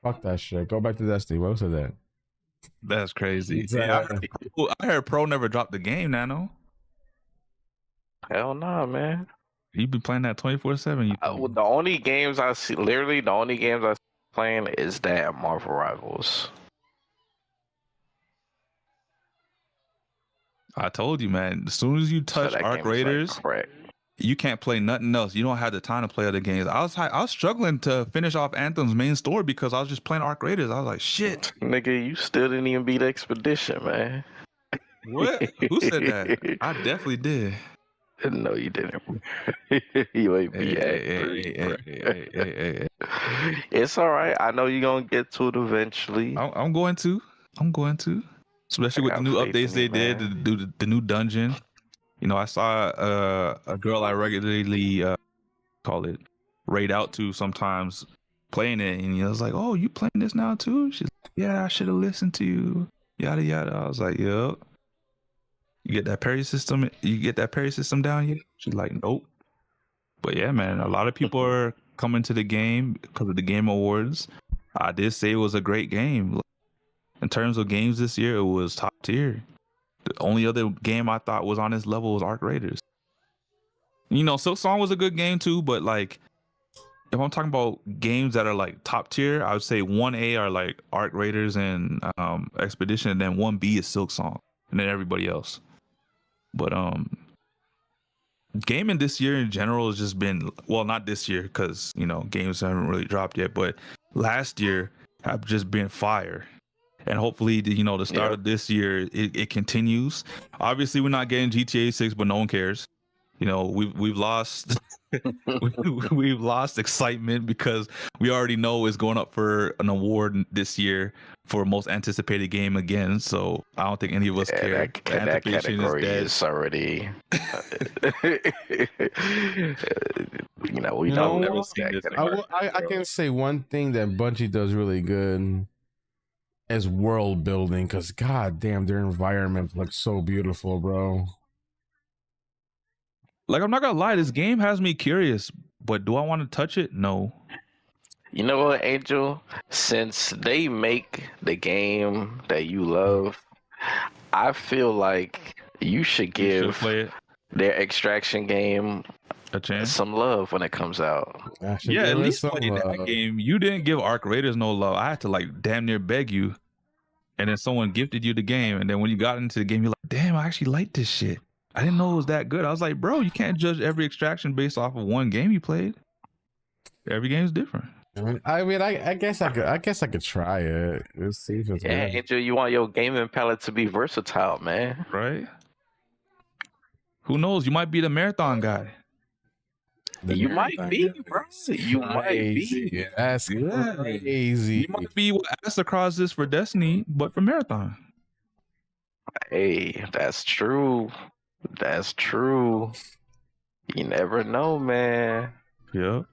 Fuck that shit. Go back to Destiny. What was that? That's crazy. Yeah, I heard Pro never dropped the game, Nano. Hell nah, man. You been playing that 24/7. The only games I see, literally the only games I see playing is that Marvel Rivals. I told you, man. As soon as you touch Arc Raiders, you can't play nothing else. You don't have the time to play other games. I was struggling to finish off Anthem's main story because I was just playing Arc Raiders. I was like, shit. Nigga, you still didn't even beat Expedition, man. What? Who said that? I definitely did. No, you didn't. You ain't be It's all right. I know you're gonna get to it eventually. I'm going to. Especially with the new updates they did, the new dungeon. I saw a girl I regularly raid out to sometimes playing it, and I was like, "Oh, you playing this now too?" She's like, "Yeah, I should have listened to you." Yada yada. I was like, "Yep." You get that parry system down yet? She's like, nope. But yeah, man, a lot of people are coming to the game because of the Game Awards. I did say it was a great game. In terms of games this year, it was top tier. The only other game I thought was on this level was Arc Raiders. Silk Song was a good game too, but if I'm talking about games that are top tier, I would say 1A are Arc Raiders and Expedition, and then 1B is Silk Song, and then everybody else. But gaming this year in general has just been, well, not this year because games haven't really dropped yet, but last year have just been fire. And hopefully the start of this year it continues. Obviously we're not getting GTA 6, but no one cares. We've lost we've lost excitement because we already know it's going up for an award this year for most anticipated game again. So I don't think any of us care. That category is already. We don't never see this. I can say one thing that Bungie does really good is world building, because goddamn, their environment looks so beautiful, bro. I'm not gonna lie, this game has me curious, but do I want to touch it? No. You know what, Angel? Since they make the game that you love, I feel like you should give their Extraction game a chance, some love when it comes out. Yeah, at least play that game. You didn't give Arc Raiders no love. I had to damn near beg you. and then someone gifted you the game, and then when you got into the game, you're like, damn, I actually like this shit. I didn't know it was that good. I was like, bro, you can't judge every extraction based off of one game you played. Every game is different. I guess I could try it. Let's see if it's Yeah, good. Angel, you want your gaming palette to be versatile, man. Right? Who knows? You might be the marathon guy. You might be, bro. You might Crazy. be. That's crazy. You might be what Astacross is for Destiny, but for marathon. Hey, that's true. That's true. You never know, man. Yep.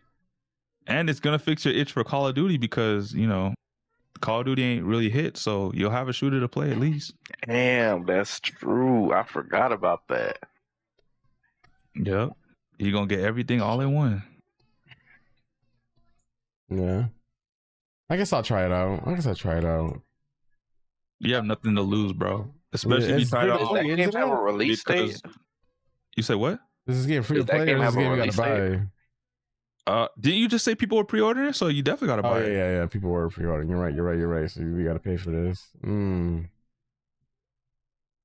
And it's gonna fix your itch for Call of Duty because, you know, Call of Duty ain't really hit, so you'll have a shooter to play at least. Damn, that's true. I forgot about that. Yep. You're gonna get everything all in one. Yeah. I guess I'll try it out. You have nothing to lose, bro. Especially if you try Does to that game have a release date? You say what? This is game free to Does that play. game Or this have a game you release gotta buy. Didn't you just say people were pre-ordering? So you definitely gotta Oh buy it. yeah. People were pre-ordering. You're right. So we gotta pay for this.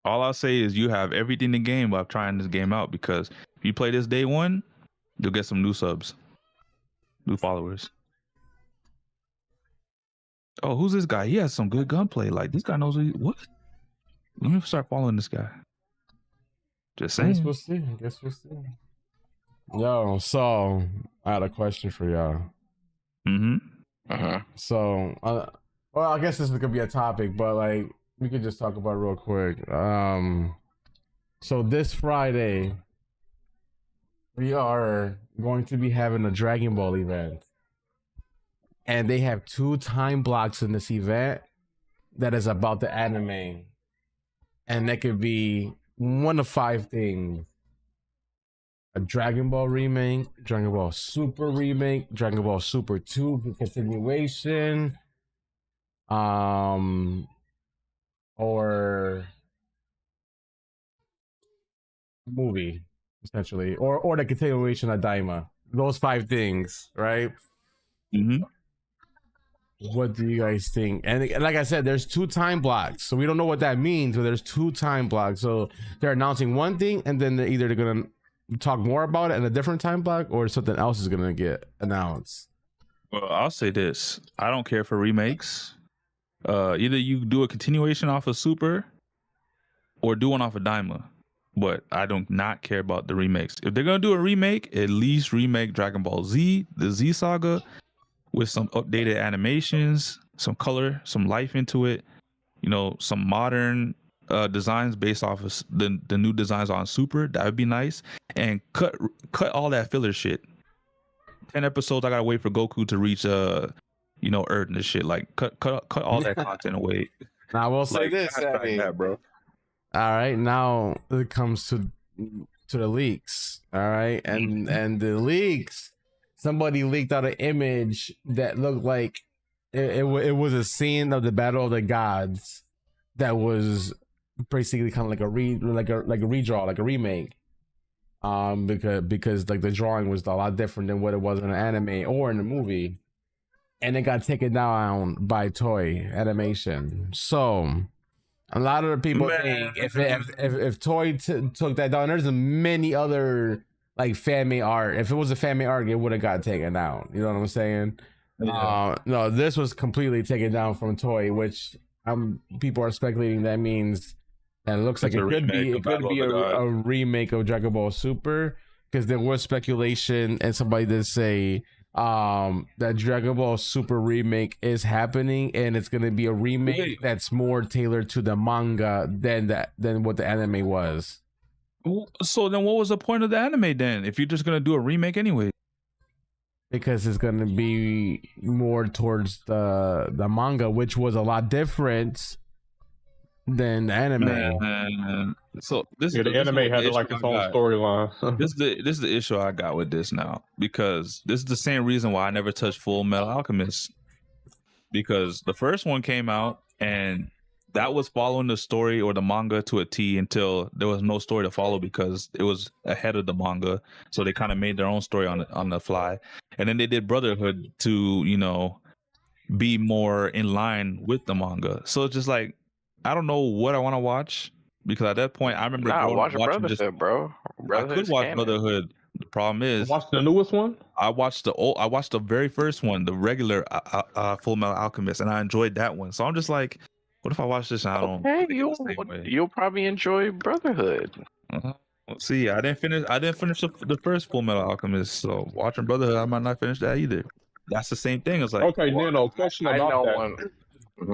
All I'll say is you have everything in the game while trying this game out, because if you play this day one, you'll get some new subs, new followers. Oh, who's this guy? He has some good gunplay. Like, this guy knows what? Let me start following this guy. Just I guess saying. we'll see. Yo, so I had a question for y'all. Mm-hmm. So, well, I guess this is gonna be a topic, but like we could just talk about it real quick. So this Friday we are going to be having a Dragon Ball event, and they have 2 time blocks in this event that is about the anime, and that could be one of 5 things: a Dragon Ball remake, Dragon Ball Super remake, Dragon Ball Super 2 continuation, or movie, essentially, or the continuation of Daima. Those 5 things, right? Mm-hmm. What do you guys think? And like I said, there's 2 time blocks, so we don't know what that means, but there's 2 time blocks. So they're announcing one thing, and then they're gonna talk more about it in a different time block, or something else is gonna get announced. Well, I'll say this: I don't care for remakes. Either you do a continuation off of Super, or do one off of Daima. But I do not care about the remakes. If they're gonna do a remake, at least remake Dragon Ball Z, the Z Saga, with some updated animations, some color, some life into it. You know, some modern designs based off of the new designs on Super. That would be nice. And cut all that filler shit. 10 episodes, I gotta wait for Goku to reach Earth and this shit. Like cut all that content away. Now I will say this, bro. All right, now it comes to the leaks. All right, and the leaks. Somebody leaked out an image that looked like it was a scene of the Battle of the Gods that was basically kind of like a redraw, like a remake. Because like the drawing was a lot different than what it was in an anime or in the movie, and it got taken down by Toei Animation. So a lot of the people think if Toei took that down, there's many other like fan made art. If it was a fan made art, it would have got taken down. You know what I'm saying? Yeah. No, this was completely taken down from Toei, which people are speculating that means that it looks like it could be a remake of Dragon Ball Super, because there was speculation and somebody did say that Dragon Ball Super remake is happening, and it's gonna be a remake that's more tailored to the manga than what the anime was. So then what was the point of the anime then, if you're just gonna do a remake anyway? Because it's gonna be more towards the manga, which was a lot different than the anime. So the anime had like its own storyline. This is the issue I got with this now, because this is the same reason why I never touched Full Metal Alchemist, because the first one came out and that was following the story or the manga to a T until there was no story to follow because it was ahead of the manga. So they kind of made their own story on the fly, and then they did Brotherhood to be more in line with the manga. So it's just like, I don't know what I want to watch because at that point I remember watch watching Brotherhood, bro. I could watch Brotherhood. The problem is, Watch the newest one. I watched the very first one, the regular Full Metal Alchemist, and I enjoyed that one. So I'm just like, what if I watch this and I don't? Hey, you'll probably enjoy Brotherhood. Let's see, I didn't finish the first Full Metal Alchemist, so watching Brotherhood, I might not finish that either. That's the same thing. It's like, okay, Nano, question about that.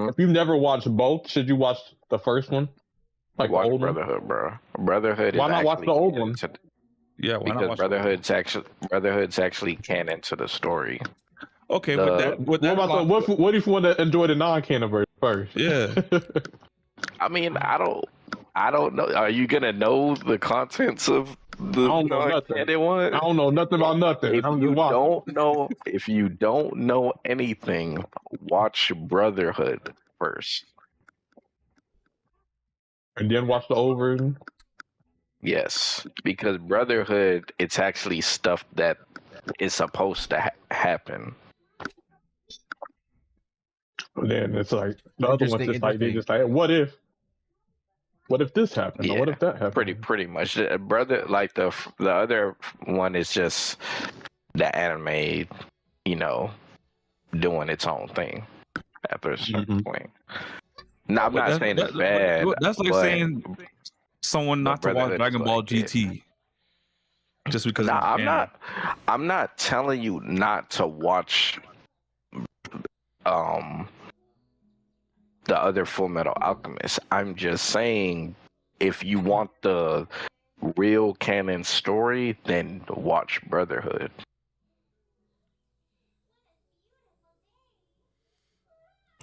If you've never watched both, should you watch the first one? Like watch Brotherhood, bro. Brotherhood. Why not watch the old one? Yeah, why because Brotherhood's actually canon to the story. Okay, what if you want to enjoy the non-canon version first? Yeah. I mean, I don't know. Are you gonna know the contents of the non-canon one? I don't know nothing about nothing. If you don't know anything, watch Brotherhood first. And then watch the old version? Yes, because Brotherhood, it's actually stuff that is supposed to happen. And then it's like the other one's just like they just like, what if this happened? Yeah, or what if that happened? Pretty much. Brother, like the other one is just the anime, doing its own thing after a certain point. No, I'm not saying it's bad. That's like saying someone not to watch Dragon Ball GT just because. Nah, I'm not telling you not to watch the other Full Metal Alchemist. I'm just saying if you want the real canon story, then watch Brotherhood.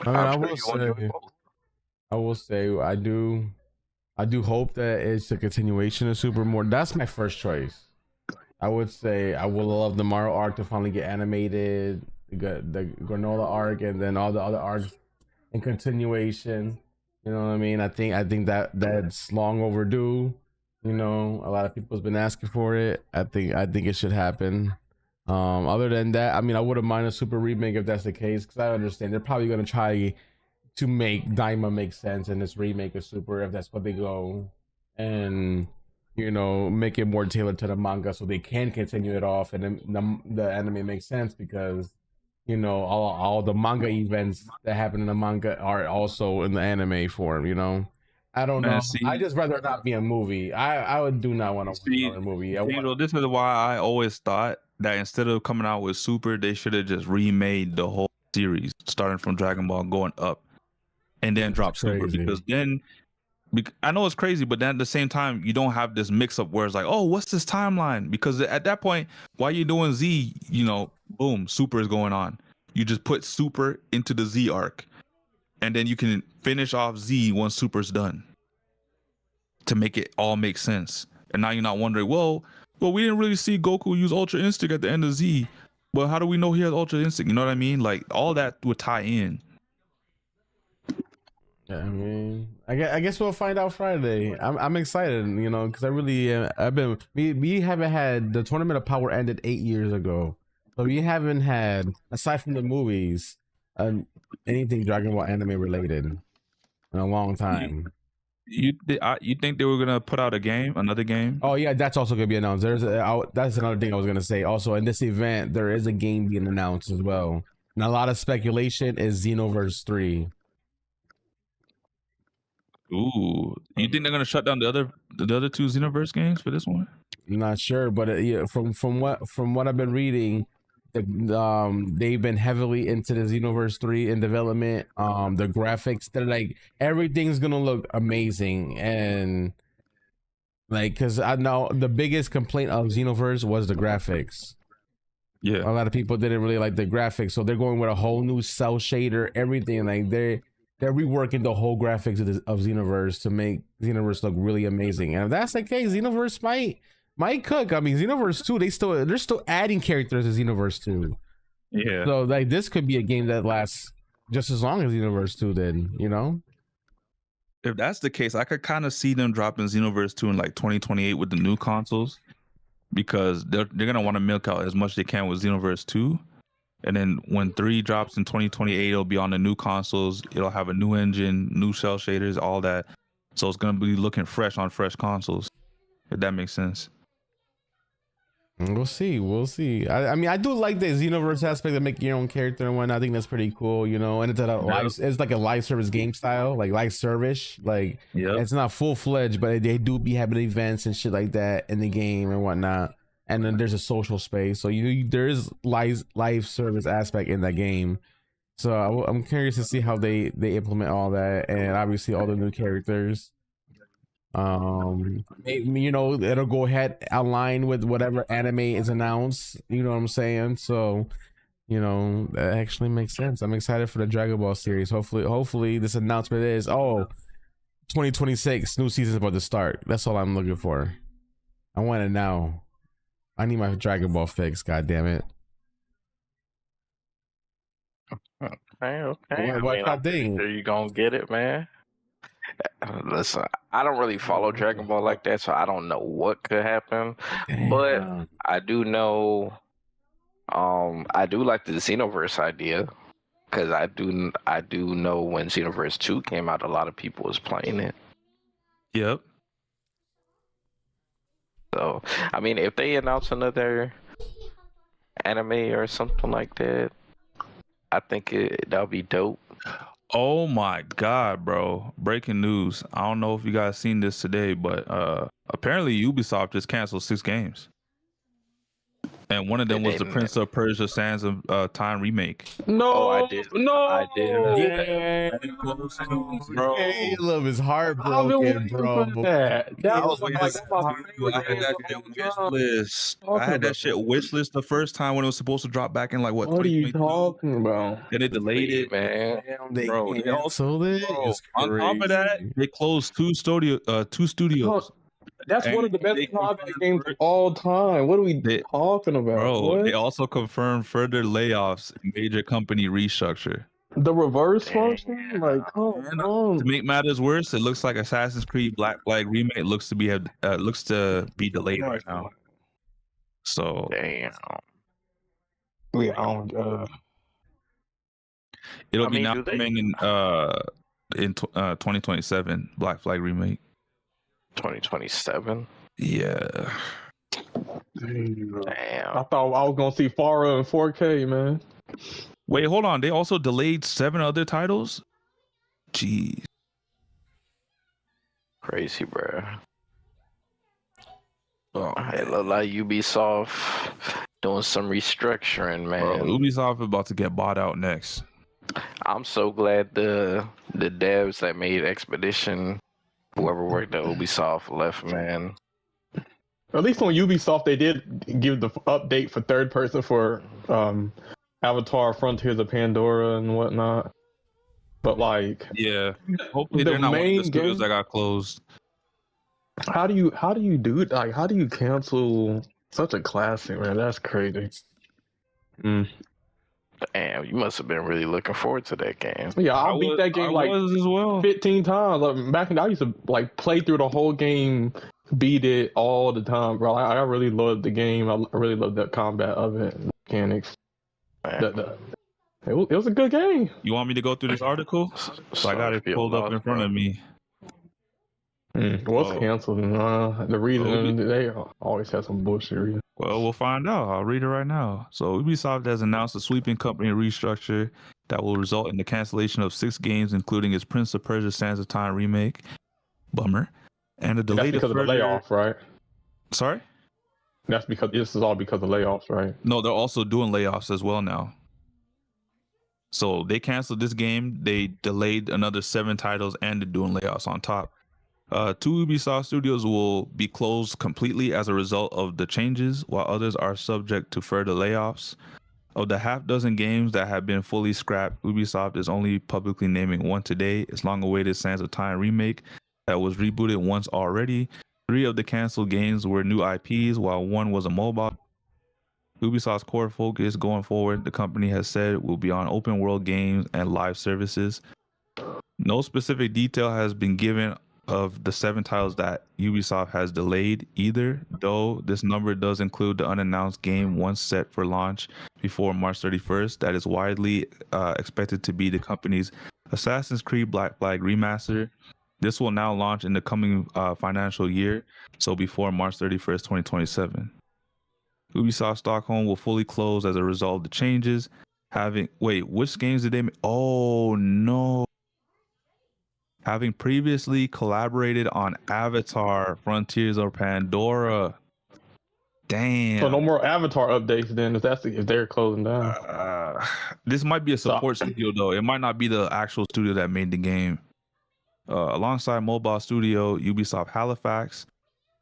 I will say I do hope that it's a continuation of Super More. That's my first choice. I would say I would love the Mario arc to finally get animated, the Granola arc, and then all the other arcs in continuation. You know what I mean? I think that's long overdue. A lot of people's been asking for it. I think it should happen. Other than that, I mean, I wouldn't mind a Super remake if that's the case, because I understand they're probably gonna try to make Daima make sense in this remake of Super if that's what they go, and make it more tailored to the manga so they can continue it off, and then the anime makes sense because all the manga events that happen in the manga are also in the anime form. I don't know. I just rather not be a movie. I do not want to watch a movie. This is why I always thought that instead of coming out with Super, they should have just remade the whole series starting from Dragon Ball going up and then drop Super, because then I know it's crazy, but then at the same time you don't have this mix up where it's like, oh, what's this timeline? Because at that point, while you're doing Z, boom, Super is going on. You just put Super into the Z arc, and then you can finish off Z once Super's done to make it all make sense. And now you're not wondering, well, we didn't really see Goku use Ultra Instinct at the end of Z, but how do we know he has Ultra Instinct? You know what I mean? Like all that would tie in. Yeah, I mean, I guess we'll find out Friday. I'm excited, because I really we haven't had the Tournament of Power ended 8 years ago, so we haven't had, aside from the movies, anything Dragon Ball anime related in a long time. You think they were gonna put out another game? Oh yeah, that's also gonna be announced. That's another thing I was gonna say. Also, in this event, there is a game being announced as well, and a lot of speculation is Xenoverse 3. Ooh, you think they're gonna shut down the other two Xenoverse games for this one? I'm not sure, but from what I've been reading, they've been heavily into the Xenoverse 3 in development. The graphics, they're like, everything's gonna look amazing, and like, because I know the biggest complaint of Xenoverse was the graphics. Yeah, a lot of people didn't really like the graphics, so they're going with a whole new cell shader, everything. Like they're reworking the whole graphics of Xenoverse to make Xenoverse look really amazing. And if that's the case, Xenoverse might cook. I mean, Xenoverse 2, they're still adding characters to Xenoverse 2. Yeah. So like this could be a game that lasts just as long as Xenoverse 2 did, If that's the case, I could kind of see them dropping Xenoverse 2 in like 2028 with the new consoles, because they're gonna want to milk out as much as they can with Xenoverse 2. And then when 3 drops in 2028, it'll be on the new consoles. It'll have a new engine, new cell shaders, all that. So it's gonna be looking fresh on fresh consoles. If that makes sense. We'll see. I mean, I do like the Xenoverse aspect of making your own character and whatnot. I think that's pretty cool, you know. And it's like a live service game style, like live service. Like it's not full fledged, but they do be having events and shit like that in the game and whatnot. And then there's a social space, so there is live service aspect in that game. So I'm curious to see how they implement all that, and obviously all the new characters. You know, it'll go ahead align with whatever anime is announced, you know what I'm saying? So, you know, that actually makes sense. I'm excited for the Dragon Ball series. Hopefully this announcement is 2026 new season's about to start. That's all I'm looking for. I want it now. I need my Dragon Ball fix, god damn it. Okay. What I'm sure you gonna get it, man. Listen, I don't really follow Dragon Ball like that, so I don't know what could happen. Damn. But I do know, I do like the Xenoverse idea, because I do know when Xenoverse 2 came out, a lot of people was playing it. Yep. So, I mean, if they announce another anime or something like that, I think that'll be dope. Oh my god, bro. Breaking news. I don't know if you guys seen this today, but apparently Ubisoft just canceled 6 games. And one of them was the Prince of Persia Sands of Time remake. No, I did. Yeah. Bro. Caleb is heartbroken, bro. That was like wishlist. I had that shit wishlist the first time when it was supposed to drop back in like what? What are you talking about? Then they delayed it, man. Bro, they also on top of that, they closed 2 studios. That's one of the best combat games of all time. What are we talking about? Bro, what? They also confirmed further layoffs and major company restructure. The reverse function? Like, come on. To make matters worse, it looks like Assassin's Creed Black Flag remake looks to be delayed right now. So damn. It'll be now coming in 2027 Black Flag remake. 2027. Yeah. Damn. I thought I was gonna see Farah in 4K, man. Wait, hold on. They also delayed 7 other titles. Jeez. Crazy, bro. It look like Ubisoft doing some restructuring, man. Bro, Ubisoft is about to get bought out next. I'm so glad the devs that made Expedition, whoever worked at Ubisoft, left, man. At least on Ubisoft, they did give the update for third person for Avatar: Frontiers of Pandora and whatnot. But like, yeah, hopefully they're not one of the studios that got closed. How do you do it? Like, how do you cancel such a classic, man? That's crazy. Damn, you must have been really looking forward to that game. Yeah, I beat that game like as well. 15 times. Like, back in, I used to like play through the whole game, beat it all the time, bro. I really loved the game. I really loved the combat of it, mechanics. It was a good game. You want me to go through this article? So I got it pulled up in front of me. What's canceled? The reason they always have some bullshit reason. Well, we'll find out. I'll read it right now. So Ubisoft has announced a sweeping company restructure that will result in the cancellation of 6 games, including its Prince of Persia Sands of Time remake. Bummer. And a delayed because of the layoffs, right? Sorry? That's because this is all because of layoffs, right? No, they're also doing layoffs as well now. So they canceled this game. They delayed another 7 titles, and they're doing layoffs on top. 2 Ubisoft studios will be closed completely as a result of the changes, while others are subject to further layoffs. Of the half dozen games that have been fully scrapped, Ubisoft is only publicly naming one today, its long-awaited Sands of Time remake that was rebooted once already. 3 of the canceled games were new IPs, while 1 was a mobile. Ubisoft's core focus going forward, the company has said, will be on open world games and live services. No specific detail has been given of the 7 titles that Ubisoft has delayed either, though this number does include the unannounced game once set for launch before March 31st. That is widely expected to be the company's Assassin's Creed Black Flag remaster. This will now launch in the coming financial year, so before March 31st, 2027. Ubisoft Stockholm will fully close as a result of the changes. Which games did they make? Oh no. Having previously collaborated on Avatar, Frontiers of Pandora. Damn. So no more Avatar updates then if they're closing down. This might be a support studio though. It might not be the actual studio that made the game. Alongside mobile studio Ubisoft Halifax,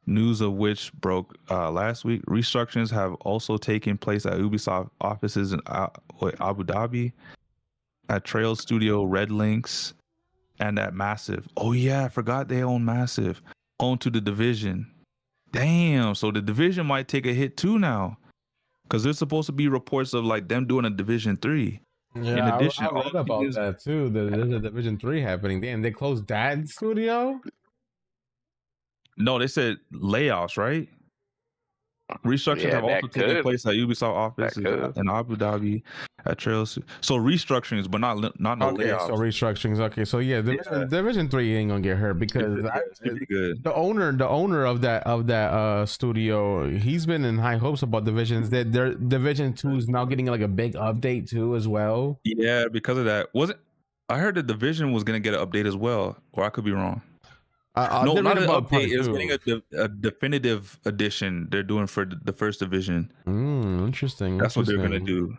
news of which broke last week. Restructurings have also taken place at Ubisoft offices in Abu Dhabi, at Trail Studio Red Links, and at Massive. Oh yeah, I forgot they own Massive. Owned to the Division. Damn, so the Division might take a hit too now, because there's supposed to be reports of like them doing a Division 3. Yeah, In addition, I read about that too. There's a Division 3 happening. Damn, they closed that studio? No, they said layoffs, right? Restructurings have also taken place at Ubisoft offices in Abu Dhabi, at Trails. So restructurings, but not no layoffs. So restructurings. Okay, so yeah, Division 3 ain't gonna get hurt because the owner of that studio, he's been in high hopes about Divisions. That their Division 2 is now getting like a big update too as well. Yeah, because of that. I heard the Division was gonna get an update as well, or I could be wrong. No, not an update. It's getting a definitive edition they're doing for the first Division. Interesting. That's what they're gonna do.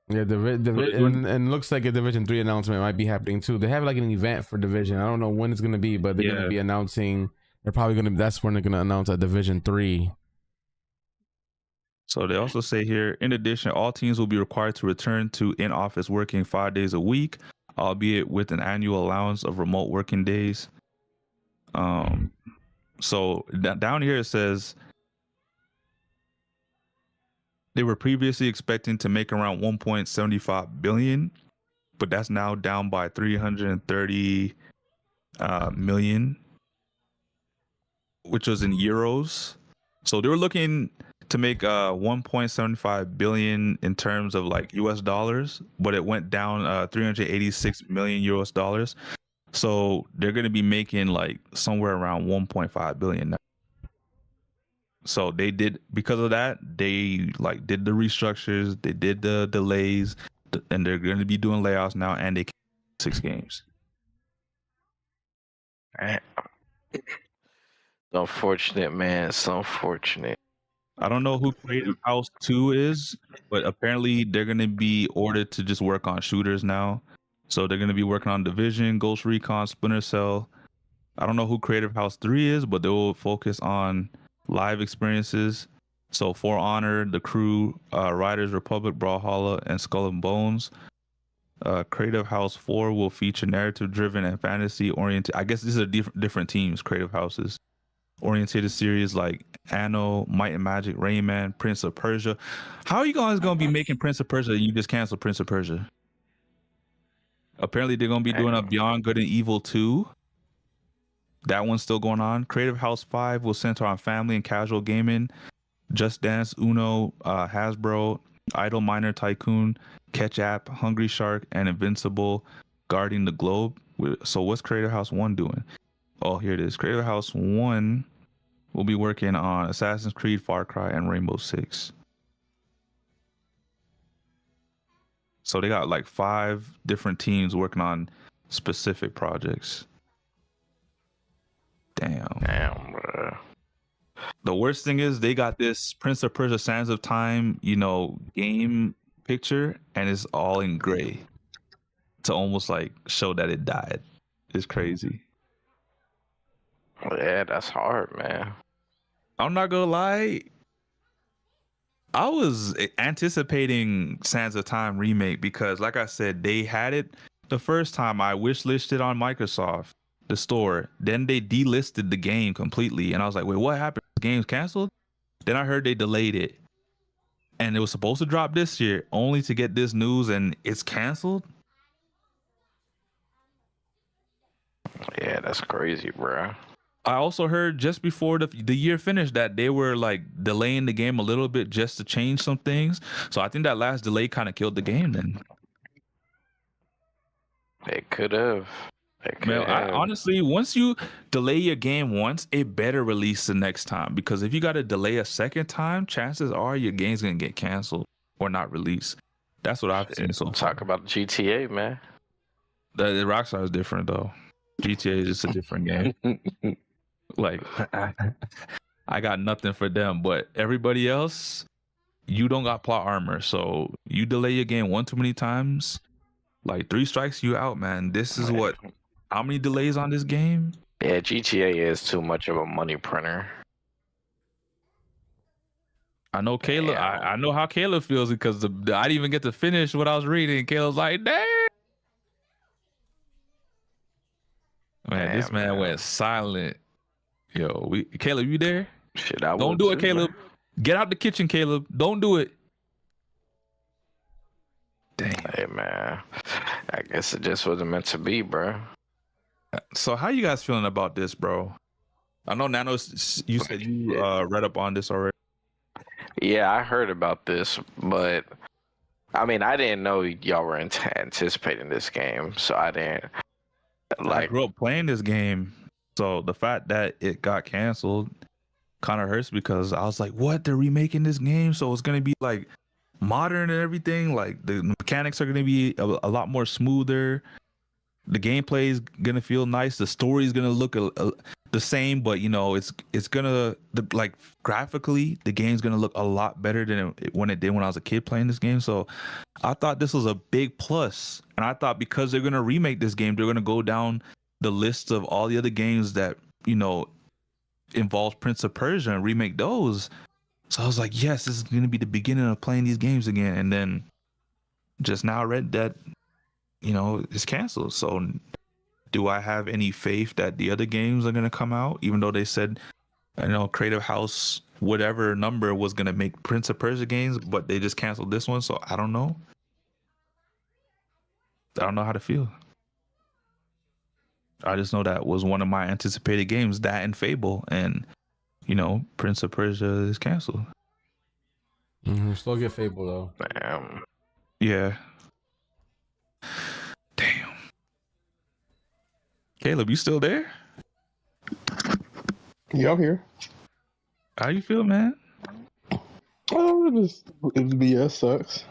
Yeah, and looks like a Division 3 announcement might be happening too. They have like an event for Division. I don't know when it's gonna be, but they're gonna be announcing. That's when they're gonna announce a Division 3. So they also say here, in addition, all teams will be required to return to in-office working 5 days a week, albeit with an annual allowance of remote working days. So down here it says they were previously expecting to make around 1.75 billion, but that's now down by 330 million, which was in euros. So they were looking to make 1.75 billion in terms of like US dollars, but it went down 386 million US dollars. So they're going to be making like somewhere around 1.5 billion now. So they did, because of that, they like did the restructures, they did the delays, and they're going to be doing layoffs now, and they 6 games. Unfortunate, man. It's unfortunate. I don't know who Creative House 2 is, but apparently they're going to be ordered to just work on shooters now. So they're going to be working on Division, Ghost Recon, Splinter Cell. I don't know who Creative House 3 is, but they will focus on live experiences. So For Honor, The Crew, Riders Republic, Brawlhalla, and Skull and Bones. Creative House 4 will feature narrative-driven and fantasy-oriented. I guess these are different teams, Creative Houses. Oriented series like Anno, Might and Magic, Rayman, Prince of Persia. How are you guys going to be making Prince of Persia and you just cancel Prince of Persia? Apparently, they're going to be doing a Beyond Good and Evil 2. That one's still going on. Creative House 5 will center on family and casual gaming. Just Dance, Uno, Hasbro, Idle Miner Tycoon, Catch App, Hungry Shark, and Invincible, Guarding the Globe. So what's Creative House 1 doing? Oh, here it is. Creative House 1 will be working on Assassin's Creed, Far Cry, and Rainbow Six. So they got like 5 different teams working on specific projects. Damn, bro. The worst thing is they got this Prince of Persia Sands of Time, game picture, and it's all in gray to almost like show that it died. It's crazy. Yeah, that's hard, man. I'm not gonna lie. I was anticipating Sands of Time remake because, like I said, they had it the first time. I wishlisted on Microsoft, the store. Then they delisted the game completely. And I was like, wait, what happened? The game's canceled? Then I heard they delayed it. And it was supposed to drop this year, only to get this news and it's canceled? Yeah, that's crazy, bro. I also heard just before the year finished that they were like delaying the game a little bit just to change some things. So I think that last delay kind of killed the game then. It could have. Man, honestly, once you delay your game once, it better release the next time, because if you got to delay a second time, chances are your game's gonna get canceled or not released. That's what I've seen so far. Talk about GTA, man. The Rockstar is different though. GTA is just a different game. Like, I got nothing for them, but everybody else, you don't got plot armor, so you delay your game one too many times, like 3 strikes, you out, man. This is what. How many delays on this game? Yeah, GTA is too much of a money printer. I know Caleb. I know how Caleb feels, because I didn't even get to finish what I was reading. Caleb's like, "Damn, man, this man went silent." Yo, Caleb, you there? Shit, don't do it, Caleb. Man. Get out the kitchen, Caleb. Don't do it. Damn. Hey, man. I guess it just wasn't meant to be, bro. So how you guys feeling about this, bro? I know Nano, you said you read up on this already. Yeah, I heard about this, but I mean, I didn't know y'all were anticipating this game, so I didn't I grew up playing this game, so the fact that it got canceled kind of hurts, because I was like, what? They're remaking this game, so it's gonna be like modern and everything. Like the mechanics are gonna be a lot more smoother. The gameplay is gonna feel nice. The story is gonna look the same, but it's gonna like graphically, the game's gonna look a lot better than when it did when I was a kid playing this game. So I thought this was a big plus, and I thought because they're gonna remake this game, they're gonna go down the list of all the other games that involves Prince of Persia and remake those. So I was like, yes, this is gonna be the beginning of playing these games again. And then just now I read that it's canceled. So do I have any faith that the other games are going to come out, even though they said, Creative House, whatever number, was going to make Prince of Persia games, but they just canceled this one. So I don't know. I don't know how to feel. I just know that was one of my anticipated games, that and Fable, and Prince of Persia is canceled. Still get Fable though. Damn. Yeah. Damn. Caleb, you still there? Yeah, I'm here. How you feel, man? Oh, it's BS sucks.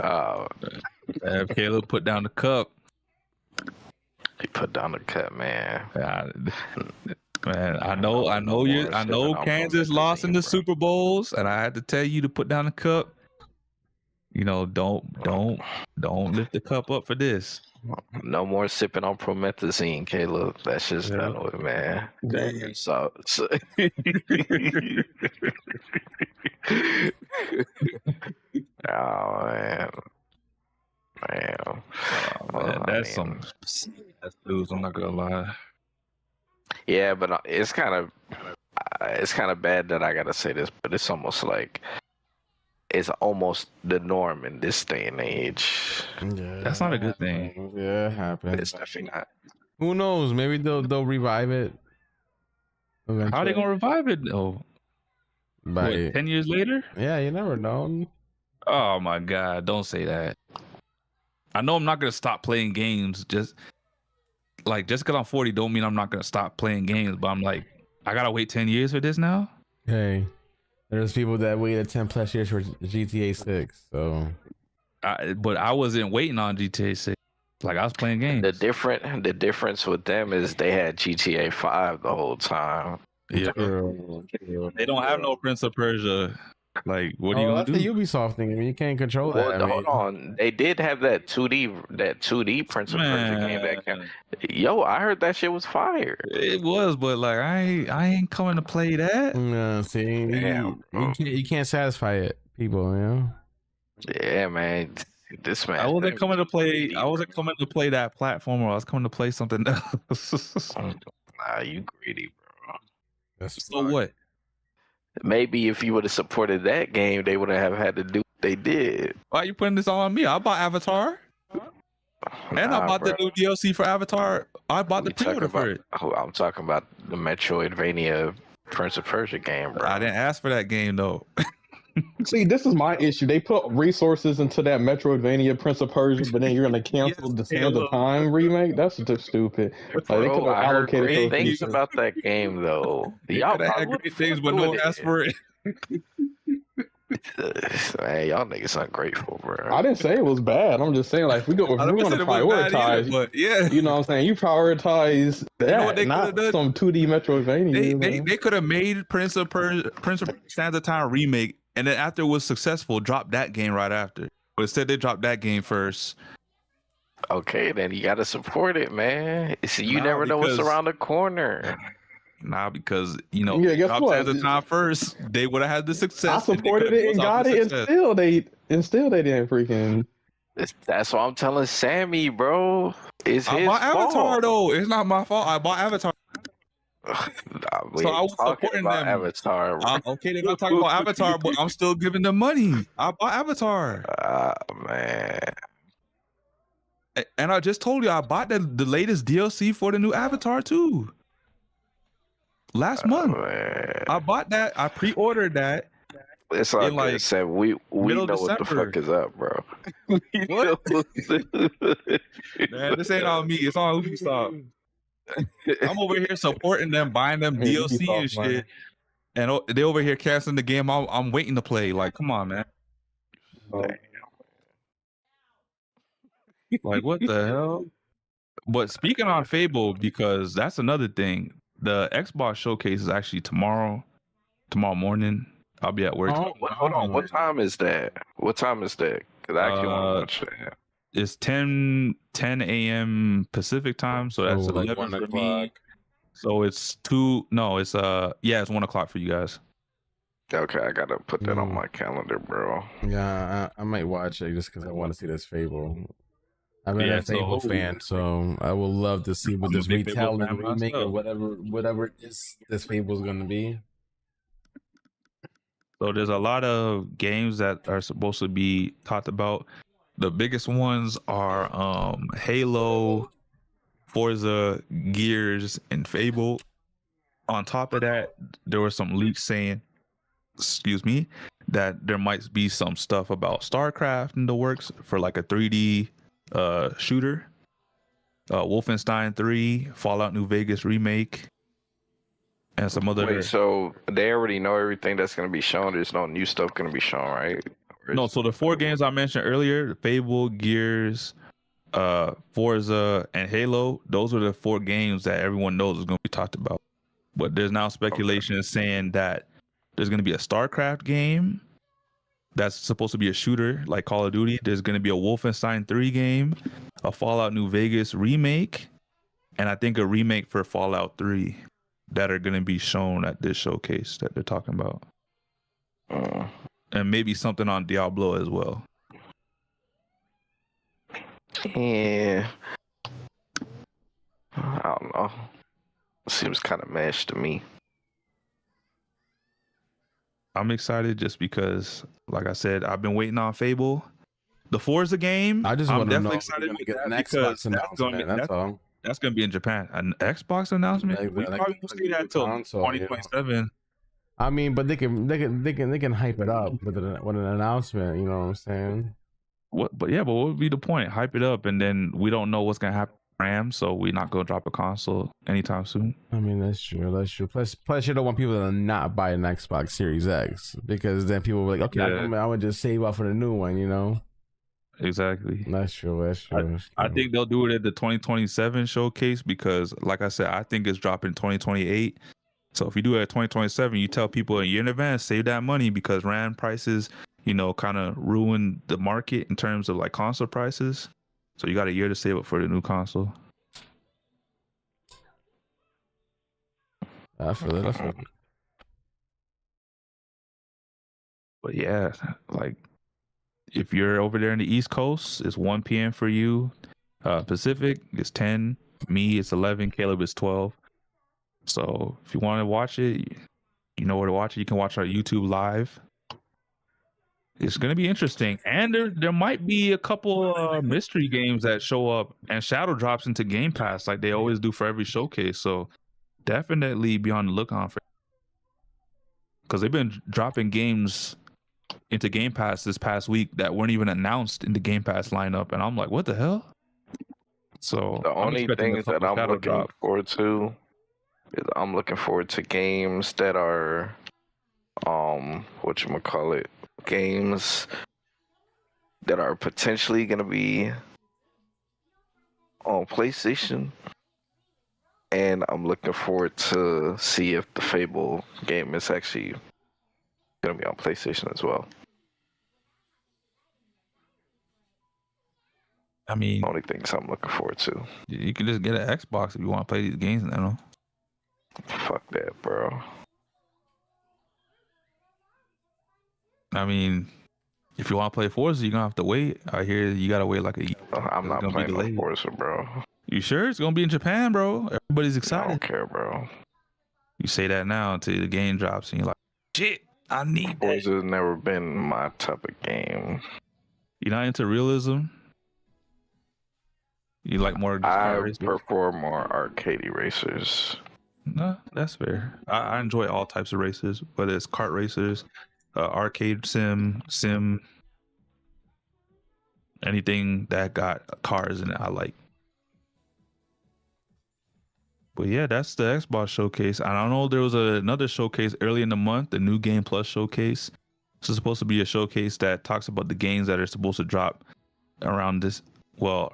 Have Caleb put down the cup. He put down the cup, man. Man, I know Kansas lost in the Super Bowls, and I had to tell you to put down the cup. Don't lift the cup up for this. No more sipping on promethazine, Caleb. That's just done with, man. Damn. So oh man. That's some news, I'm not gonna lie. Yeah, but it's kind of bad that I gotta say this, but it's almost like it's almost the norm in this day and age. Yeah, that's not a good thing. Yeah, it happens. It's definitely not. Who knows? Maybe they'll revive it. Eventually. How are they gonna revive it though? What, 10 years later? Yeah, you never know. Oh my God! Don't say that. I know I'm not gonna stop playing games. Just because I'm 40 don't mean I'm not gonna stop playing games. But I'm like, I gotta wait 10 years for this now. Hey, there's people that waited 10 plus years for GTA 6. So, but I wasn't waiting on GTA 6. Like, I was playing games. The difference with them is they had GTA 5 the whole time. Yeah, they don't have no Prince of Persia. Like, what are you gonna do? That's the Ubisoft thing. I mean, you can't control that. Hold on, they did have that 2D Prince of Persia game that Yo, I heard that shit was fire. It was, but like, I ain't coming to play that. No, see, you can't satisfy it, people. Yeah, man. This man. I wasn't coming to play that platformer. I was coming to play something else. Nah, you greedy, bro. That's so what? Maybe if you would have supported that game, they wouldn't have had to do what they did. Why are you putting this all on me? I bought Avatar. And I bought bro. the new DLC for Avatar. I bought the pre-order for it. I'm talking about the Metroidvania Prince of Persia game, bro. I didn't ask for that game though. See, this is my issue. They put resources into that Metroidvania Prince of Persia, but then you're gonna cancel the Sands of Time remake. That's just stupid. Like they could have I heard allocated great those things resources. about that game, though. Y'all had great things, but no one asked for it. Man, y'all niggas ungrateful, bro. I didn't say it was bad. I'm just saying, like, if we're going to prioritize, either, but yeah, you know what I'm saying? You prioritize that, you know what they not done? some 2D Metroidvania. They could have made Prince of Sands of Time remake, and then after it was successful, dropped that game right after. But instead, they dropped that game first. Okay, then you gotta support it, man. See, you never know what's around the corner. Nah, because guess what? Sands of Time first, they would have had the success. I supported it and got it, and still they didn't freaking. That's what I'm telling Sammy, bro. It's his bought fault. Avatar though. It's not my fault. I bought Avatar. So I was supporting them. Avatar. Okay, they're not talking about Avatar, but I'm still giving them money. I bought Avatar. Man. And I just told you I bought the latest DLC for the new Avatar too. Last month. Man. I bought that. I pre-ordered that. It's like I said, we know what the fuck is up, bro. What? Man, this ain't on me. It's on Ubisoft. I'm over here supporting them, buying them DLC and shit. And they over here canceling the game I'm waiting to play. Like, come on, man. Like, what the hell? But speaking on Fable, because that's another thing. The Xbox showcase is actually tomorrow morning. I'll be at work. Hold on. What time is that? Because I actually want to watch that. It's 10 a.m. Pacific time, so that's 11 for me. So it's 2. No, it's it's 1 o'clock for you guys. Okay, I gotta put that on my calendar, bro. Yeah, I might watch it just because I want to see this Fable. I'm a Fable fan, so I will love to see what this retelling, remake, or whatever this Fable is going to be. So there's a lot of games that are supposed to be talked about. The biggest ones are Halo, Forza, Gears, and Fable. On top of that, there were some leaks saying, that there might be some stuff about StarCraft in the works for like a 3D shooter. Wolfenstein 3, Fallout New Vegas remake, and some other. Wait, so they already know everything that's going to be shown. There's no new stuff going to be shown, right? No, so the 4 games I mentioned earlier, Fable, Gears, Forza, and Halo, those are the 4 games that everyone knows is going to be talked about. But there's now speculation saying that there's going to be a StarCraft game that's supposed to be a shooter like Call of Duty. There's going to be a Wolfenstein 3 game, a Fallout New Vegas remake, and I think a remake for Fallout 3 that are going to be shown at this showcase that they're talking about. And maybe something on Diablo as well. Yeah. I don't know. Seems kind of mashed to me. I'm excited just because, like I said, I've been waiting on Fable. The Forza game, I'm definitely excited to get an Xbox announcement. That's all. That's going to be in Japan. An Xbox announcement? We probably won't see that until 2027. I mean, but they can hype it up with an announcement. You know what I'm saying? But what would be the point? Hype it up, and then we don't know what's gonna happen with RAM, so we're not gonna drop a console anytime soon. I mean, that's true. Plus, you don't want people to not buy an Xbox Series X because then people will be like, okay, I would just save up for the new one. You know? Exactly. That's true. I think they'll do it at the 2027 showcase because, like I said, I think it's dropping 2028. So if you do it at 2027, you tell people a year in advance, save that money because RAM prices, kind of ruin the market in terms of like console prices. So you got a year to save up for the new console. I feel it. But yeah, like if you're over there in the East Coast, it's 1 p.m. for you. Pacific, it's 10. Me, it's 11. Caleb, it's 12. So if you want to watch it, you know where to watch it. You can watch our YouTube live. It's gonna be interesting, and there might be a couple mystery games that show up and shadow drops into Game Pass like they always do for every showcase. So definitely be on the lookout for, because they've been dropping games into Game Pass this past week that weren't even announced in the Game Pass lineup, and I'm like, what the hell? So The only things that I'm looking forward to is I'm looking forward to games that are whatchamacallit, games that are potentially gonna be on PlayStation. And I'm looking forward to see if the Fable game is actually gonna be on PlayStation as well. I mean, only things I'm looking forward to. You can just get an Xbox if you want to play these games now. Fuck that, bro. I mean, if you want to play Forza, you're gonna have to wait. I hear you gotta wait like a year. I'm not playing no Forza, bro. You sure? It's gonna be in Japan, bro. Everybody's excited. I don't care, bro. You say that now until the game drops and you're like, shit, I need Forza has never been my type of game. You're not into realism? You like more? I prefer more arcade racers. No, that's fair. I enjoy all types of races, whether it's kart racers, arcade sim, anything that got cars in it, I like. But yeah, that's the Xbox showcase. I don't know, there was another showcase early in the month, the New Game Plus showcase. This is supposed to be a showcase that talks about the games that are supposed to drop around this, well,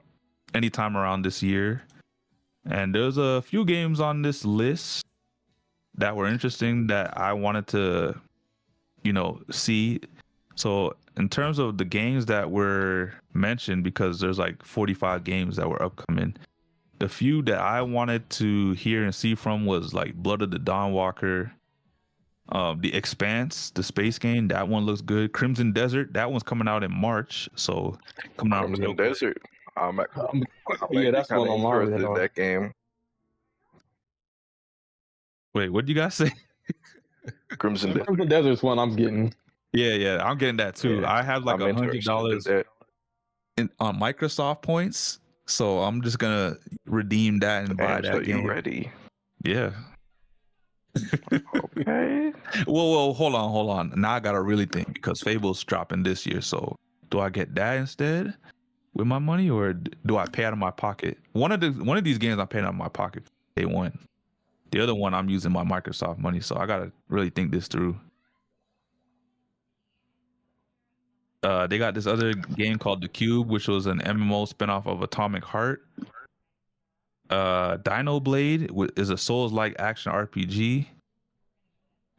anytime around this year. And there's a few games on this list that were interesting that I wanted to, see. So in terms of the games that were mentioned, because there's like 45 games that were upcoming, the few that I wanted to hear and see from was like Blood of the Dawnwalker, The Expanse, the space game. That one looks good. Crimson Desert, that one's coming out in March. So coming out Crimson Desert. Yeah, that's one I'm interested in that game. Wait, what did you guys say? Crimson Desert's one I'm getting. Yeah, I'm getting that too. Yeah, I have like $100 on Microsoft points, so I'm just gonna redeem that and buy that game. You ready? Yeah. Okay. Whoa, hold on. Now I gotta really think, because Fable's dropping this year. So do I get that instead with my money, or do I pay out of my pocket? One of these games I'm paying out of my pocket day one. The other one I'm using my Microsoft money. So I gotta really think this through. They got this other game called The Cube, which was an MMO spinoff of Atomic Heart. Dino Blade is a Souls-like action RPG.